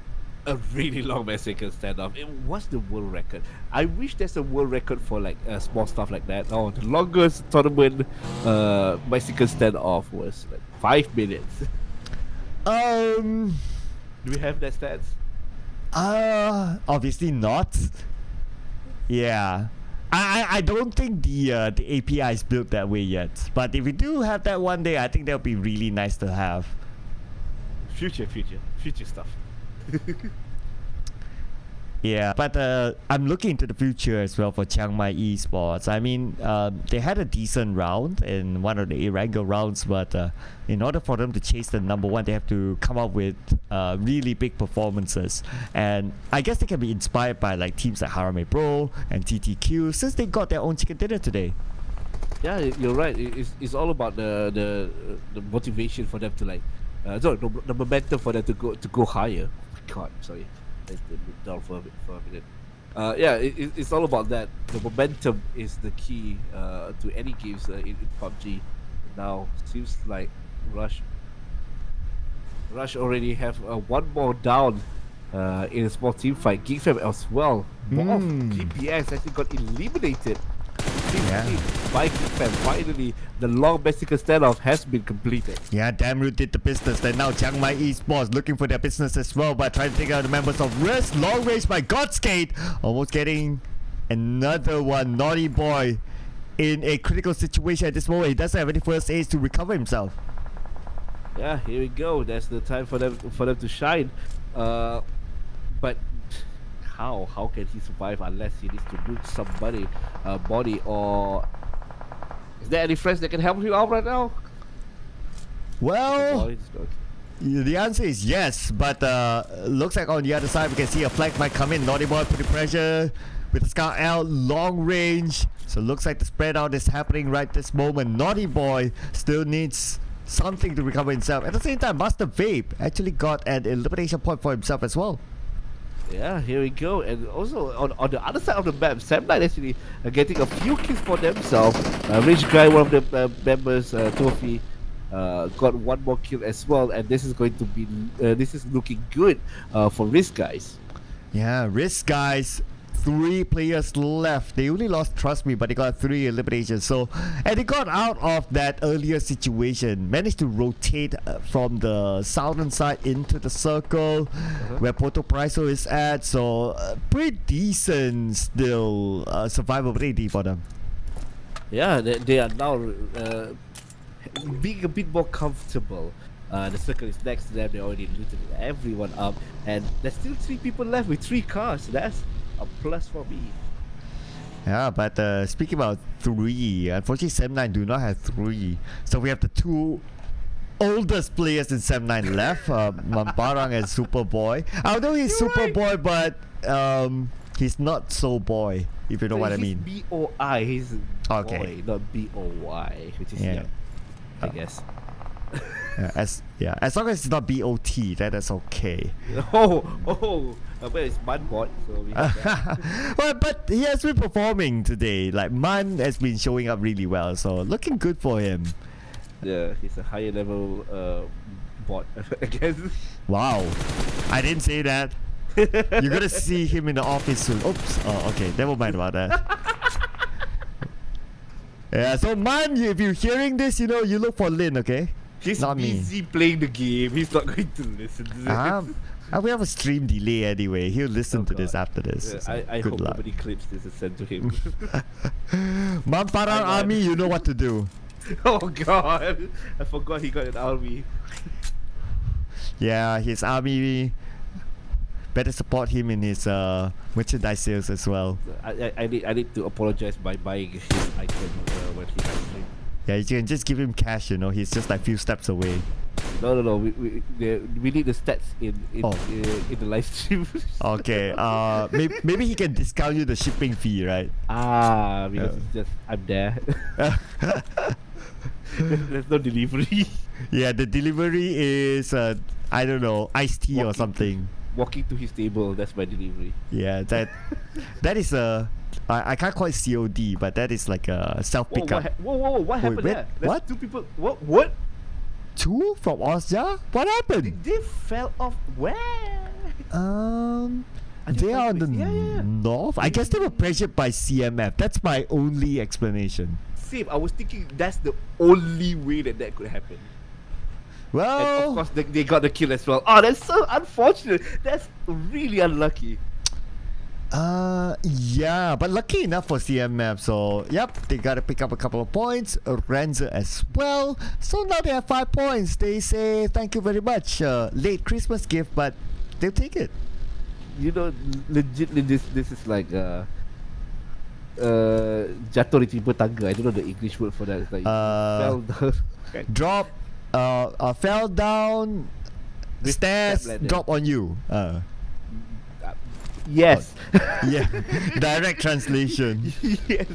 a really long Mexican standoff. It was the world record. I wish there's a world record for like small stuff like that. Oh, the longest tournament Mexican standoff was like 5 minutes. Um. Do we have that stats? Obviously not. Yeah. I don't think the API is built that way yet. But if we do have that one day, I think that would be really nice to have. Future stuff. Yeah, but I'm looking into the future as well for Chiang Mai Esports. I mean, they had a decent round in one of the Erangel rounds, but in order for them to chase the number one, they have to come up with really big performances. And I guess they can be inspired by like teams like Harame Pro and TTQ since they got their own chicken dinner today. Yeah, you're right. It's all about the motivation for them to like, the momentum for them to go higher. Oh my God, sorry. Down for a minute. Yeah, it's all about that. The momentum is the key to any games in PUBG. Now seems like Rush already have one more down in a small team fight. GigFam as well. Both KPS actually got eliminated. Yeah. By GigFam. Finally, the long Mexican standoff has been completed. Yeah, Damroot did the business. Then now Chiang Mai Esports looking for their business as well by trying to take out the members of Risk. Long range by Godskate. Almost getting another one. Naughty Boy in a critical situation at this moment. He doesn't have any first aids to recover himself. Yeah, here we go. That's the time for them to shine. But how can he survive unless he needs to loot somebody body, or is there any friends that can help him out right now? Well, the answer is yes, but looks like on the other side we can see a flag might come in. Naughty Boy putting pressure with the Scar L long range, so looks like the spread out is happening right this moment. Naughty Boy still needs something to recover himself. At the same time, Master Vape actually got an elimination point for himself as well. Yeah, here we go. And also on the other side of the map, Sam9 actually getting a few kills for themselves. Rich Guy, one of the members, Tofi, got one more kill as well. And this is going to be, this is looking good for Risk Guys. Yeah, Risk Guys, 3 players left. They only lost Trust Me, but they got 3 eliminations. So, and they got out of that earlier situation. Managed to rotate from the southern side into the circle where Porto Priso is at. So, pretty decent still survivability for them. Yeah, they are now being a bit more comfortable. The circle is next to them. They already looted everyone up, and there's still 3 people left with 3 cars. That's a plus for me. Yeah, but speaking about 3, unfortunately Sam9 do not have 3. So we have the 2 oldest players in Sam9 left, Mamparang and Superboy. Although he's You're Superboy, but he's not so boy, if you know what I mean. He's B-O-I, he's Okay. boy, not B-O-Y, which is young, I guess. As long as it's not BOT, that's okay. But it's Manbot, so we have that. Well, but he has been performing today. Like Man has been showing up really well, so looking good for him. Yeah, he's a higher level bot, I guess. Wow, I didn't say that. You're gonna see him in the office soon. Oops. Oh, okay. Never mind about that. Yeah. So Man, if you're hearing this, you look for Lin, okay? He's Not me. busy playing the game. He's not going to listen to this. We have a stream delay anyway. He'll listen to this God. after this. Yeah, So I good hope luck. nobody clips this and send to him. Mamparang Army, you know what to do. Oh God, I forgot he got an army. Yeah, his army. Better support him in his merchandise sales as well. I need to apologize by buying his item when he has stream. Yeah, you can just give him cash. He's just like few steps away. No. We need the stats in the live stream. Okay. Maybe he can discount you the shipping fee, right? Because it's just I'm there. There's no delivery. Yeah, the delivery is I don't know, iced tea or something. Walking to his table, that's my delivery. Yeah, that is I can't call it COD, but that is like a self pickup. Whoa! What happened wait, there? There's what? 2 people. What? 2 from Osja? What happened? They fell off where? They are on the Yeah. north. I guess they were pressured by CMF. That's my only explanation. Same. I was thinking that's the only way that could happen. And Well, of course, they got the kill as well. Oh, that's so unfortunate. That's really unlucky. yeah, but lucky enough for CMF. So, yep, they got to pick up a couple of points. Renza as well. So now they have 5 points. They say thank you very much. Late Christmas gift, but they'll take it. You know, legitly, this is like jatuh di timpa tangga. I don't know the English word for that. It's like fell down. Drop, fell down, With stairs, step ladder. drop on you. Yes. Yeah, direct translation. Yes,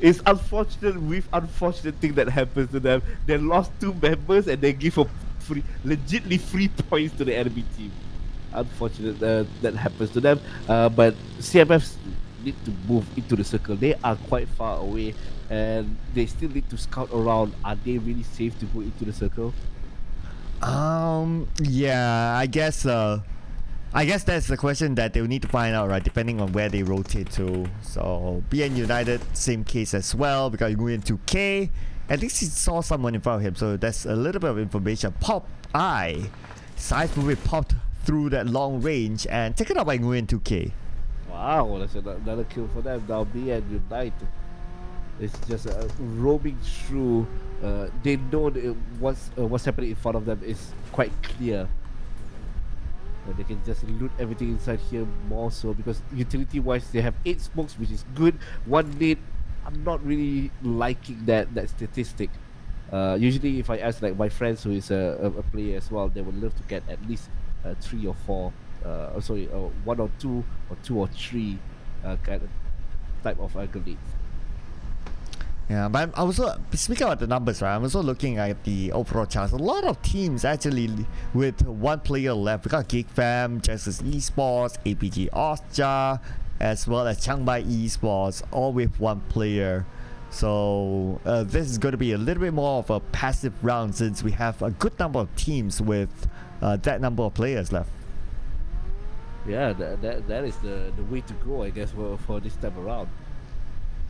it's unfortunate with unfortunate thing that happens to them. They lost 2 members and they give a legitly free points to the enemy team. Unfortunate that happens to them. But CMF need to move into the circle. They are quite far away and they still need to scout around. Are they really safe to go into the circle? Yeah, I guess that's the question that they'll need to find out, right? Depending on where they rotate to. So BN United, same case as well, because Nguyen 2K. At least he saw someone in front of him, so that's a little bit of information. Pop I, Sai's movie popped through that long range and taken out by Nguyen 2K. Wow, that's another kill for them. Now BN United. It's just roaming through. They know that what's happening in front of them is quite clear. They can just loot everything inside here more so because utility wise they have 8 smokes, which is good. 1 nade. I'm not really liking that statistic. Usually if I ask like my friends who is a player as well, they would love to get at least 3 or 4 1 or 2 or 2 or 3 kind of type of grenades. Yeah, but I'm also speaking about the numbers, right? I'm also looking at the overall charts. A lot of teams actually with 1 player left. We got Geek Fam, Justice Esports, APG Austria, as well as Chiangmai Esports, all with 1 player. So this is going to be a little bit more of a passive round since we have a good number of teams with that number of players left. Yeah, that is the way to go, I guess, for this time around.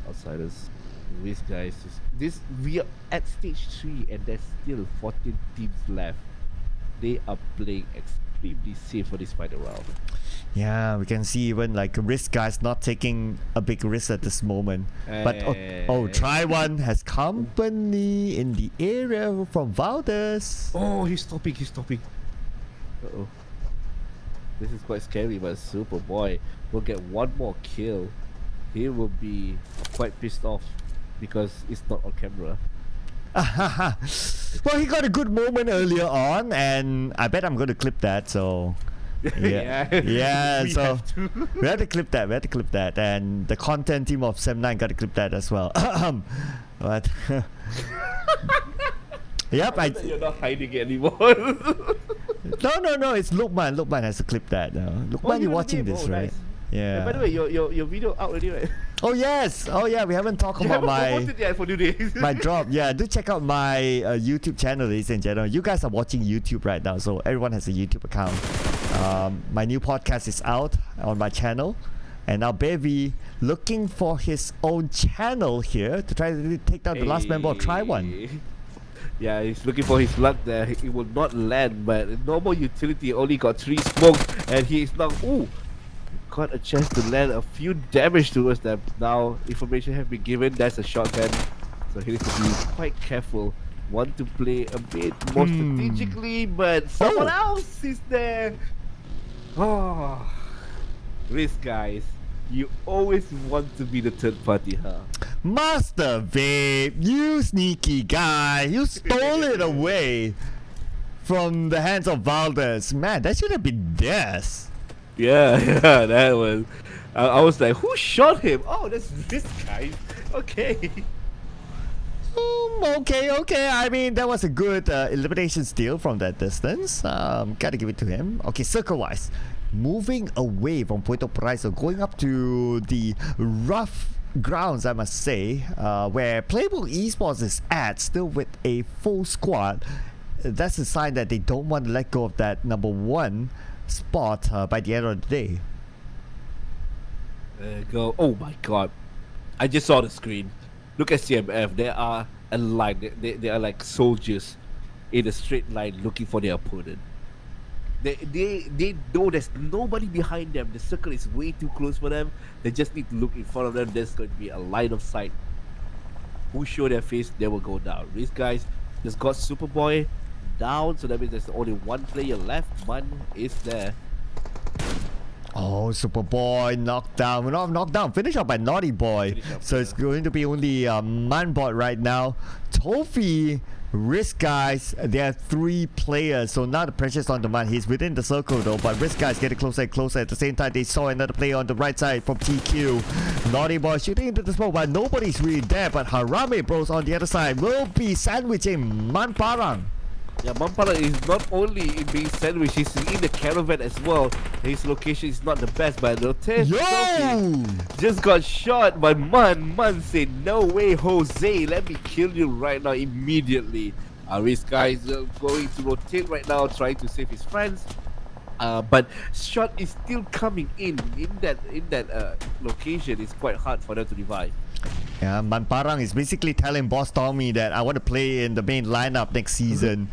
Outsiders. These guys, we are at stage 3 and there's still 14 teams left. They are playing extremely safe for this final round. Yeah, we can see even like Risk guys not taking a big risk at this moment. But Try One has company in the area from Valdez. Oh, he's stopping. Uh-oh. This is quite scary, but Superboy will get 1 more kill. He will be quite pissed off because it's not on camera. Well, he got a good moment earlier on, and I bet I'm going to clip that. So, yeah. So we had to clip that, and the content team of Sem9 got to clip that as well. But yep, You're not hiding it anymore. No. It's Lukman. Lukman has to clip that. Lukman, you're watching this, right? Nice. Yeah. By the way, your video out already, right? Oh yes. Oh yeah. We haven't talked about haven't promoted yet for today. my drop. Yeah. Do check out my YouTube channel, ladies and gentlemen. You guys are watching YouTube right now, so everyone has a YouTube account. My new podcast is out on my channel, and now Bevy looking for his own channel here to try to take down the last member of Try One. Yeah, he's looking for his luck there. He will not land, but normal utility only got 3 smokes, and he is now got a chance to land a few damage towards them. Now information have been given. That's a shotgun, so he needs to be quite careful. Want to play a bit more strategically, but someone else is there. Oh, Risk guys, you always want to be the third party, huh? Master Vape, you sneaky guy, you stole it away from the hands of Valdez. Man, that should have been theirs. Yeah, that was. I was like, who shot him? Oh, that's this guy. Okay. Okay. I mean, that was a good elimination steal from that distance. Gotta give it to him. Okay, circle-wise, moving away from Puerto Paraiso, going up to the rough grounds, I must say, where Playbook Esports is at, still with a full squad. That's a sign that they don't want to let go of that number 1 spot by the end of the day. There you go. Oh my god. I just saw the screen. Look at CMF. They are a line. They are like soldiers in a straight line looking for their opponent. They know there's nobody behind them. The circle is way too close for them. They just need to look in front of them. There's going to be a line of sight. Who show their face, they will go down. These guys just got Superboy down, so that means there's only one player left. Man is there. Oh, Superboy knocked down. Not knocked down. Finished up by Naughty Boy. So it's going to be only Manbot right now. Tofi, Risk Guys, there are 3 players. So now the pressure's on the man. He's within the circle though. But Risk Guys getting closer and closer. At the same time, they saw another player on the right side from TQ. Naughty Boy shooting into the smoke, but nobody's really there. But Harame Bros on the other side will be sandwiching Manparang. Yeah, Mampara is not only in being sandwiched, he's in the caravan as well. His location is not the best, but notice Yo! just got shot by Man. Man said, "No way, Jose, let me kill you right now immediately." Risk guy is going to rotate right now, trying to save his friends. But shot is still coming in that location. It's quite hard for them to revive. Yeah, Manparang is basically telling Boss Tommy that I want to play in the main lineup next season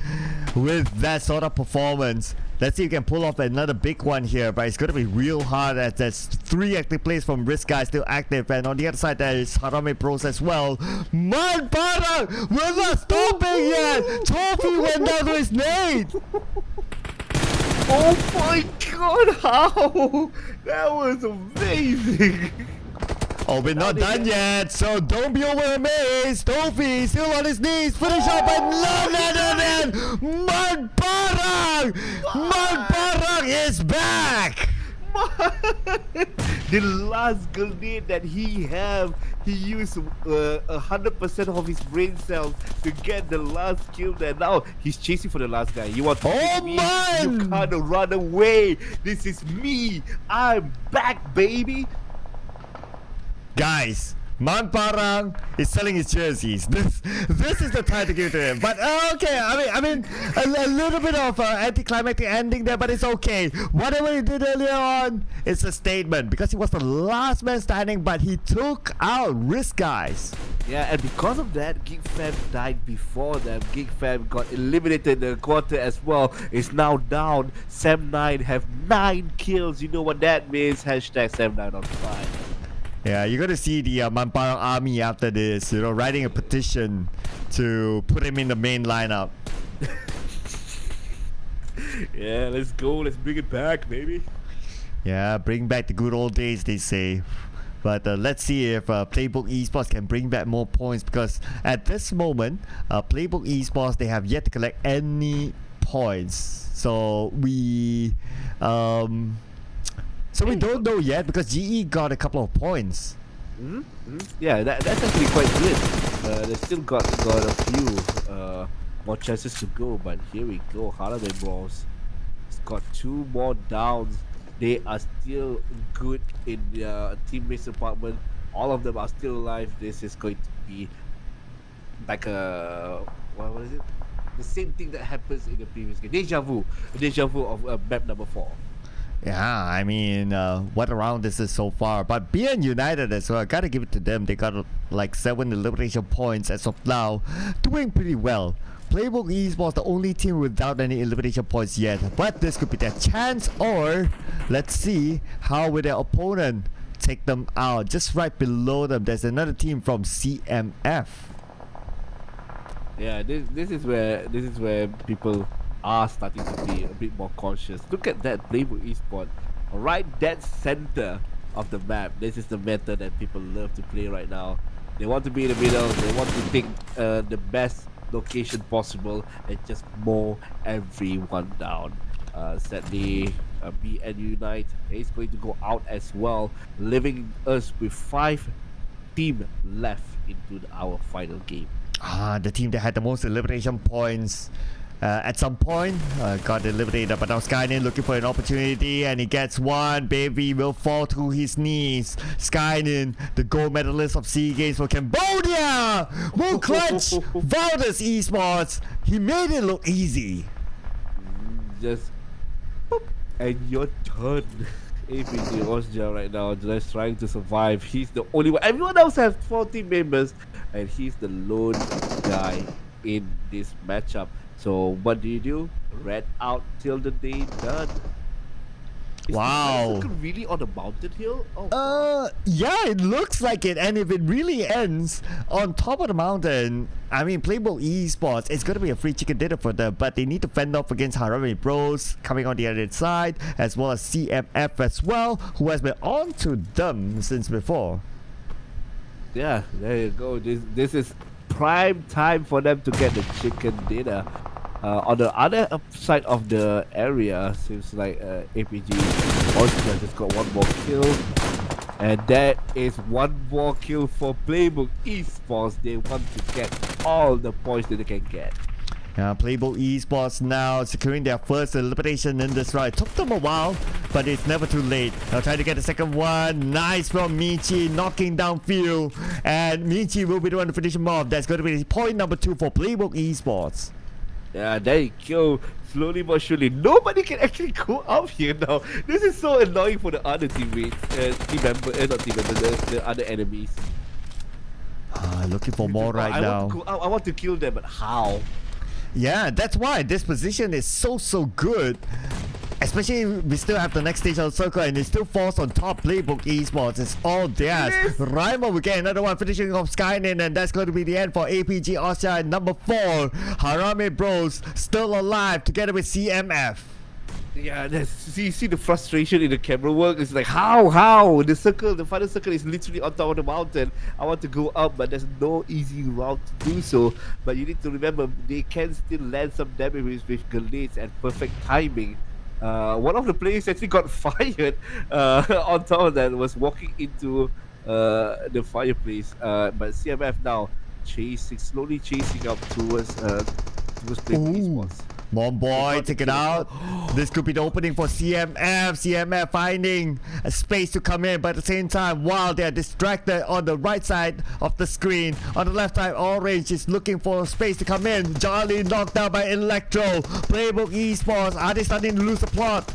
with that sort of performance. Let's see if you can pull off another big one here, but it's going to be real hard as there's 3 active players from Risk Guy still active, and on the other side there is Harame Bros as well. Manparang, we're not stopping yet! Tofi went down to his nade! Oh my god, how? That was amazing! Oh, we're not done yet, so don't be over amazed. Tofi still on his knees, finish up and Manparang! Manparang is back! The last grenade that he used 100% of his brain cells to get the last kill there. Now he's chasing for the last guy. You want to Oh, me? man! You can't run away. This is me. I'm back, baby. Guys, Manparang is selling his jerseys. This is the time to give it to him. But okay, I mean, a little bit of anticlimactic ending there, but it's okay. Whatever he did earlier on, it's a statement because he was the last man standing, but he took out Risk Guys. Yeah, and because of that, Geek Fam died before them. Geek Fam got eliminated in the quarter as well. It's now down. Sam9 have 9 kills. You know what that means? Hashtag Sam9 on fire. Yeah, you're gonna see the Manparang army after this, you know, writing a petition to put him in the main lineup. Yeah, let's go. Let's bring it back, baby. Yeah, bring back the good old days, they say. But let's see if Playbook Esports can bring back more points, because at this moment, Playbook Esports, they have yet to collect any points. So we don't know yet, because GE got a couple of points. Yeah, that's actually quite good. They still got a few more chances to go, but here we go. Holiday Bros. It's got 2 more downs. They are still good in their teammates' apartment. All of them are still alive. This is going to be like a what is it? The same thing that happens in the previous game. Deja vu of map number 4. Yeah, I mean, what a round this is so far. But BN United as well, gotta give it to them. They got like 7 elimination points as of now, doing pretty well. Playbook Esports the only team without any elimination points yet, but this could be their chance, or let's see how will their opponent take them out. Just right below them, there's another team from CMF. Yeah, this is where people are starting to be a bit more cautious. Look at that Playbook Esports, right dead center of the map. This is the meta that people love to play right now. They want to be in the middle. They want to pick the best location possible and just mow everyone down. Sadly, BN Unite is going to go out as well, leaving us with 5 teams left into our final game. The team that had the most elimination points at some point got eliminated, but now Skynin looking for an opportunity, and he gets one. Baby will fall to his knees. Skynin, the gold medalist of SEA Games for Cambodia, will clutch Valdez Esports. He made it look easy. Just boop, And your turn. APG Osja right now just trying to survive. He's the only one. Everyone else has 4 team members, and he's the lone guy in this matchup. So what do? Red out till the day done. Is Wow. the circle really on a mountain hill? Oh, Yeah, it looks like it. And if it really ends on top of the mountain, I mean, Playbook Esports, it's going to be a free chicken dinner for them. But they need to fend off against Harame Bros coming on the other side, as well as CMF as well, who has been on to them since before. yeah, there you go. This is prime time for them to get the chicken dinner. On the other side of the area, seems like APG also just got one more kill. And that is one more kill for Playbook Esports. They want to get all the points that they can get. Playbook Esports now securing their first elimination in this round. It took them a while, but it's never too late. They'll try to get the second one. Nice from Michi, knocking down Phil. And Michi will be the one to finish him off. That's going to be point number 2 for Playbook Esports. Yeah, there you go. Slowly but surely. Nobody can actually go up here now. This is so annoying for the other teammates. Team member, not team members, the other enemies. Looking for more right I now. Want to go out, I want to kill them, but how? Yeah, that's why this position is so good. Especially we still have the next stage of the circle and it still falls on top. Playbook Esports. It's all theirs. Yes. Raimo will get another one finishing off Skynet, and that's going to be the end for APG Austria. Number 4, Harame Bros still alive together with CMF. Yeah, see the frustration in the camera work. It's like how the final circle is literally on top of the mountain. I want to go up, but there's no easy route to do so. But you need to remember they can still land some damage with grenades and perfect timing. One of the players actually got fired on top of that, was walking into the fireplace. But CMF now slowly chasing up towards Playbook Esports. Come on, boy, take it out. This could be the opening for CMF. CMF finding a space to come in, but at the same time, while they're distracted on the right side of the screen, on the left side, Orange is looking for space to come in. Charlie knocked down by Electro. Playbook Esports, are they starting to lose the plot?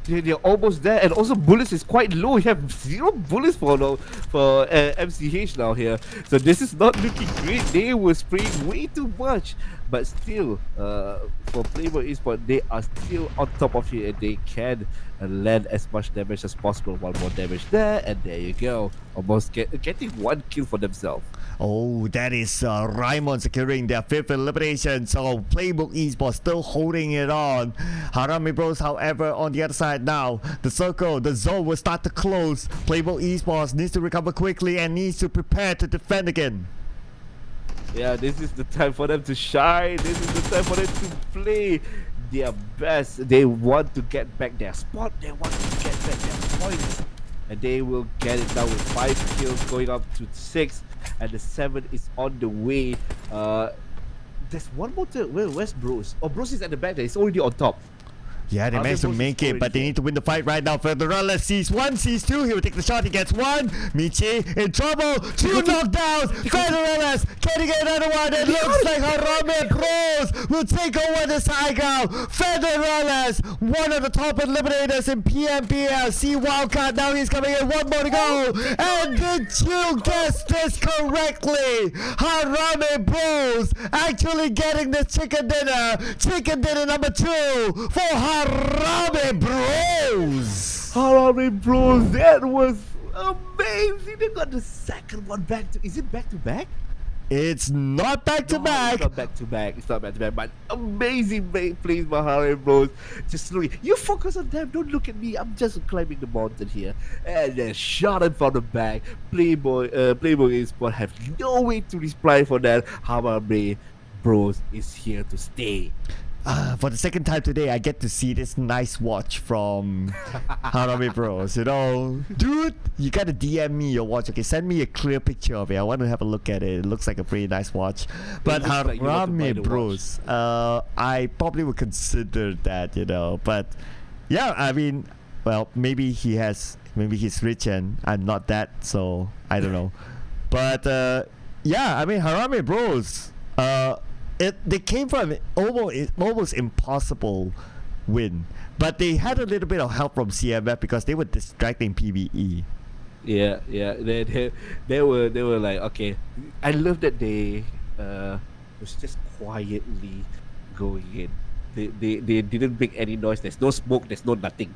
They're almost there, and also bullets is quite low. You have 0 bullets for MCH now here, so this is not looking great. They were spraying way too much, but still, for Playbook Esports, they are still on top of it, and they can land as much damage as possible. One more damage there, and there you go. Almost getting 1 kill for themselves. Oh, that is Raimon securing their 5th elimination. So Playbook Esports still holding it on. Harame Bros, however, on the other side now. The circle, the zone will start to close. Playbook Esports needs to recover quickly and needs to prepare to defend again. Yeah, this is the time for them to shine. This is the time for them to play their best. They want to get back their spot. They want to get back their points. And they will get it now with 5 kills going up to 6. And the 7 is on the way. There's one more turn. Where's Bros? Oh, Bros is at the back there. He's already on top. Yeah, they managed to make it, but they need to win the fight right now. Federales sees 1, sees 2. He will take the shot. He gets 1. Michi in trouble. 2 knockdowns. Federales can he get another one? It looks like Harame Bros will take over this high ground. Federales, one of the top eliminators in PMPL. See Wildcard. Now he's coming in. 1 more to go. And did you guess this correctly? Harame Bros actually getting the chicken dinner. Chicken dinner number 2 for Harame Bros. Harame Bros, that was amazing. They got the second one back to. Is it back to back? It's not back to back. It's not back to back. It's not back to back. But amazing plays by Harame Bros. Just slowly. You focus on them. Don't look at me. I'm just climbing the mountain here. And then shot him from the back. Playbook Esports have no way to reply for that. Harame Bros is here to stay. For the second time today, I get to see this nice watch from Harame Bros. You know, dude, you gotta DM me your watch. Okay, send me a clear picture of it. I want to have a look at it. It looks like a pretty nice watch. But like you want to buy the Harame Bros, I probably would consider that. You know, but yeah, I mean, well, maybe he's rich and I'm not that, so I don't know. But yeah, I mean, Harame Bros. They came from almost impossible win. But they had a little bit of help from CMF because they were distracting PBE. Yeah, yeah. They were like, okay. I love that they was just quietly going in. They didn't make any noise. There's no smoke. There's no nothing.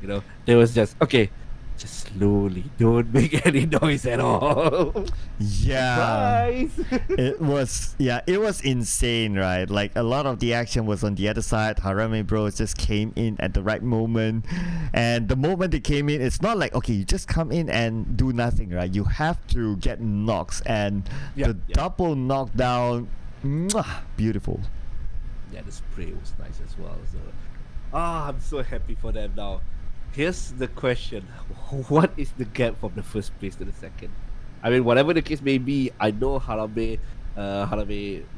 You know, there was just okay. Just slowly. Don't make any noise at all. Yeah. Surprise! It was insane, right? Like a lot of the action was on the other side. Harame Bros just came in at the right moment, and the moment they came in, it's not like okay, you just come in and do nothing, right? You have to get knocks, and Yeah, the yeah. double knockdown, beautiful. Yeah, the spray was nice as well. So, I'm so happy for them now. Here's the question: what is the gap from the first place to the second? I mean, whatever the case may be, I know Harame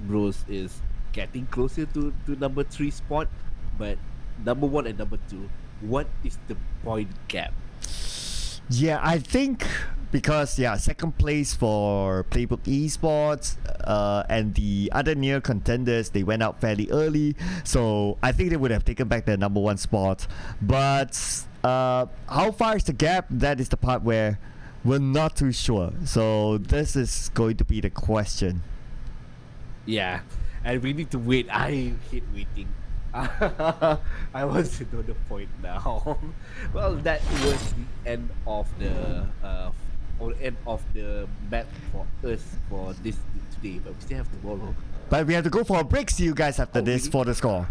Bros is getting closer to number 3 spot, but number 1 and number 2, what is the point gap? Yeah, I think because second place for Playbook Esports, and the other near contenders they went out fairly early, so I think they would have taken back their number 1 spot. But how far is the gap? That is the part where we're not too sure. So this is going to be the question. Yeah, and we need to wait. I hate waiting. I want to know the point now. Well, that was the end of the map for us for this today, but we still have tomorrow. But we have to go for a break. See you guys after Oh, this really? for the score.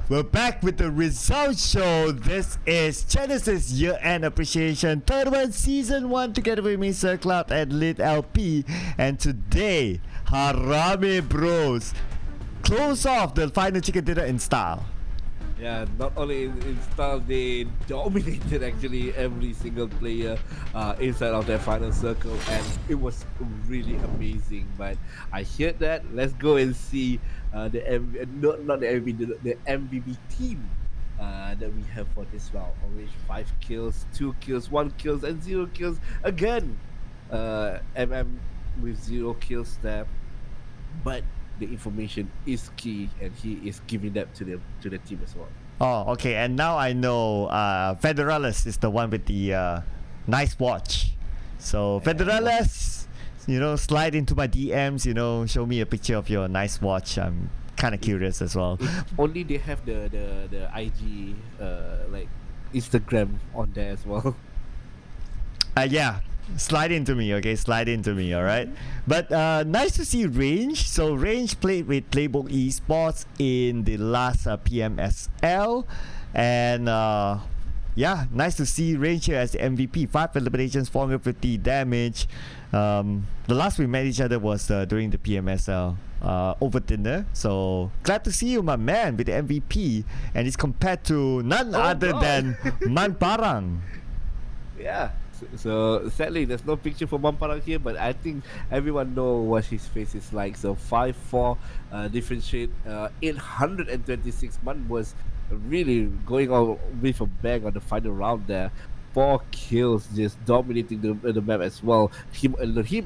We're back with the results show. This is Genesis Year-End Appreciation Tournament Season 1 together with me, Sir Cloud and Lit LP. And today, Harame Bros close off the final chicken dinner in style. Yeah, not only in style, they dominated actually every single player inside of their final circle, and it was really amazing. But I heard that. Let's go and see not the MVP, the MVP team that we have for this round. Orange 5 kills, 2 kills, 1 kills, and 0 kills again. MM with 0 kills there, but the information is key, and he is giving that to the team as well. Oh, okay. And now I know Federalis is the one with the nice watch. So Federalis, slide into my DMs. Show me a picture of your nice watch. I'm kind of curious as well. If only they have the IG like Instagram on there as well. Yeah. Slide into me, okay? Slide into me, alright? But nice to see Range. So Range played with Playbook Esports in the last PMSL. And yeah, nice to see Range here as the MVP. 5 eliminations, 450 damage. The last we met each other was during the PMSL over dinner. So glad to see you, my man, with the MVP. And it's compared to none other than Man Parang. Yeah. So sadly, there's no picture for Mamparang here, but I think everyone know what his face is like. So 5-4 differentiate 826. Man was really going on with a bang on the final round there. 4 kills, just dominating the map as well. Him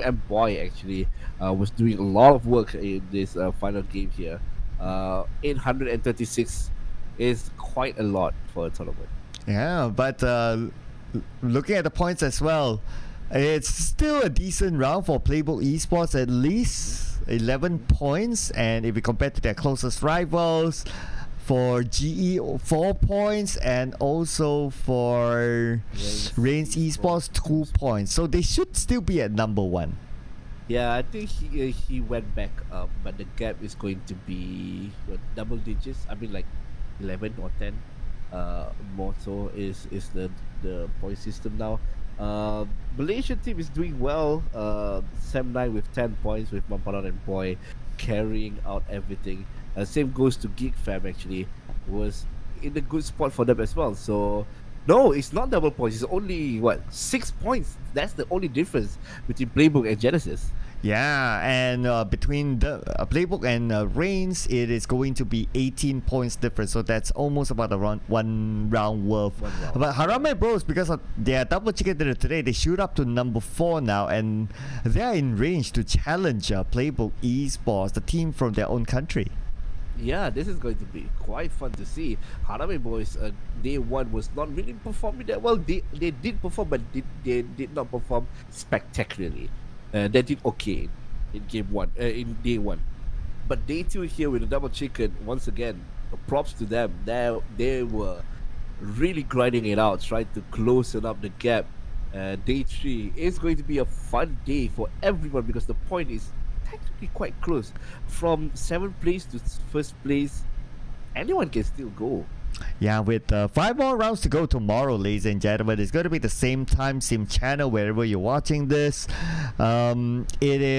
and Boy actually was doing a lot of work in this final game here. 836 is quite a lot for a tournament. Yeah, but looking at the points as well, it's still a decent round for Playbook Esports, at least 11 points. And if we compare to their closest rivals, for GE 4 points, and also for Reigns Esports 2 points. So they should still be at number 1. Yeah, I think he went back up, but the gap is going to be double digits. I mean, like 11 or 10. More so is the point system now. Malaysian team is doing well. Sam9 with 10 points, with Mamparan and Boy carrying out everything. Same goes to Geek Fam, actually was in a good spot for them as well. So no, it's not double points. It's only 6 points. That's the only difference between Playbook and Genesis. Yeah, and between the Playbook and Reigns, it is going to be 18 points difference. So that's almost about one round worth. But Harame Bros, because of their double chicken dinner today, they shoot up to number 4 now, and they are in range to challenge Playbook Esports, the team from their own country. Yeah, this is going to be quite fun to see. Harame Boys, day 1 was not really performing that well. They did perform, but they did not perform spectacularly. They did okay in game 1, in day 1. But day 2 here with the double chicken, once again, props to them. They were really grinding it out, trying to close up the gap. Day 3 is going to be a fun day for everyone, because the point is technically quite close. From 7th place to 1st place, anyone can still go. Yeah, with 5 more rounds to go tomorrow, ladies and gentlemen. It's going to be the same time, same channel, wherever you're watching this. It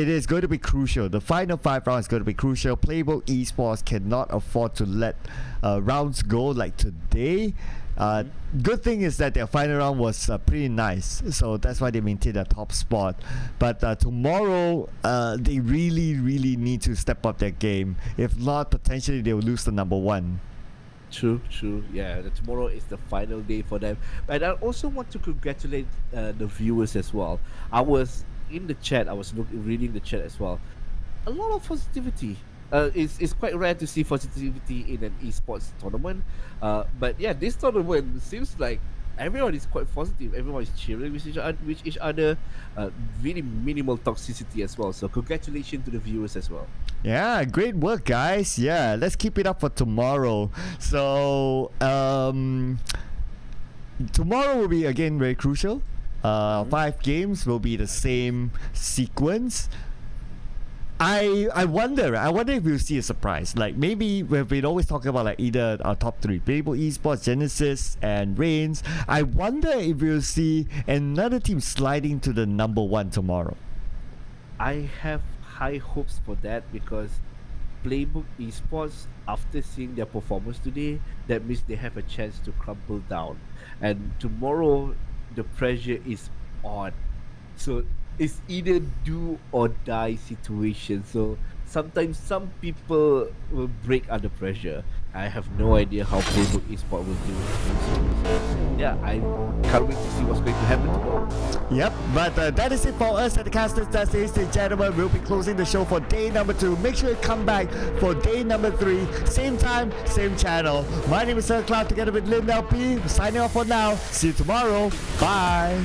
is going to be crucial. The final 5 rounds is going to be crucial. Playbook Esports cannot afford to let rounds go like today. Good thing is that their final round was pretty nice, so that's why they maintained a top spot. But tomorrow, they really need to step up their game. If not, potentially they will lose the number 1. True. Yeah, tomorrow is the final day for them. But I also want to congratulate the viewers as well. I was in the chat. I was reading the chat as well. A lot of positivity. It's quite rare to see positivity in an esports tournament. But yeah, this tournament seems like everyone is quite positive. Everyone is cheering with each other. Really minimal toxicity as well. So congratulations to the viewers as well. Yeah, great work, guys. Yeah, let's keep it up for tomorrow. So tomorrow will be again very crucial. 5 games will be the same sequence. I wonder if we'll see a surprise. Like maybe we've been always talking about like either our top three, Playbook Esports, Genesis, and Reigns. I wonder if we'll see another team sliding to the number one tomorrow. I have high hopes for that because Playbook Esports, after seeing their performance today, that means they have a chance to crumble down. And tomorrow, the pressure is on. So it's either do or die situation. So sometimes some people will break under pressure. I have no idea how Playbook Esports will do. So, yeah, I can't wait to see what's going to happen tomorrow. Yep, but that is it for us at the Casters. Ladies and gentlemen, we'll be closing the show for day number 2. Make sure you come back for day number 3. Same time, same channel. My name is Sir Cloud together with Lin LP. Signing off for now. See you tomorrow. Bye.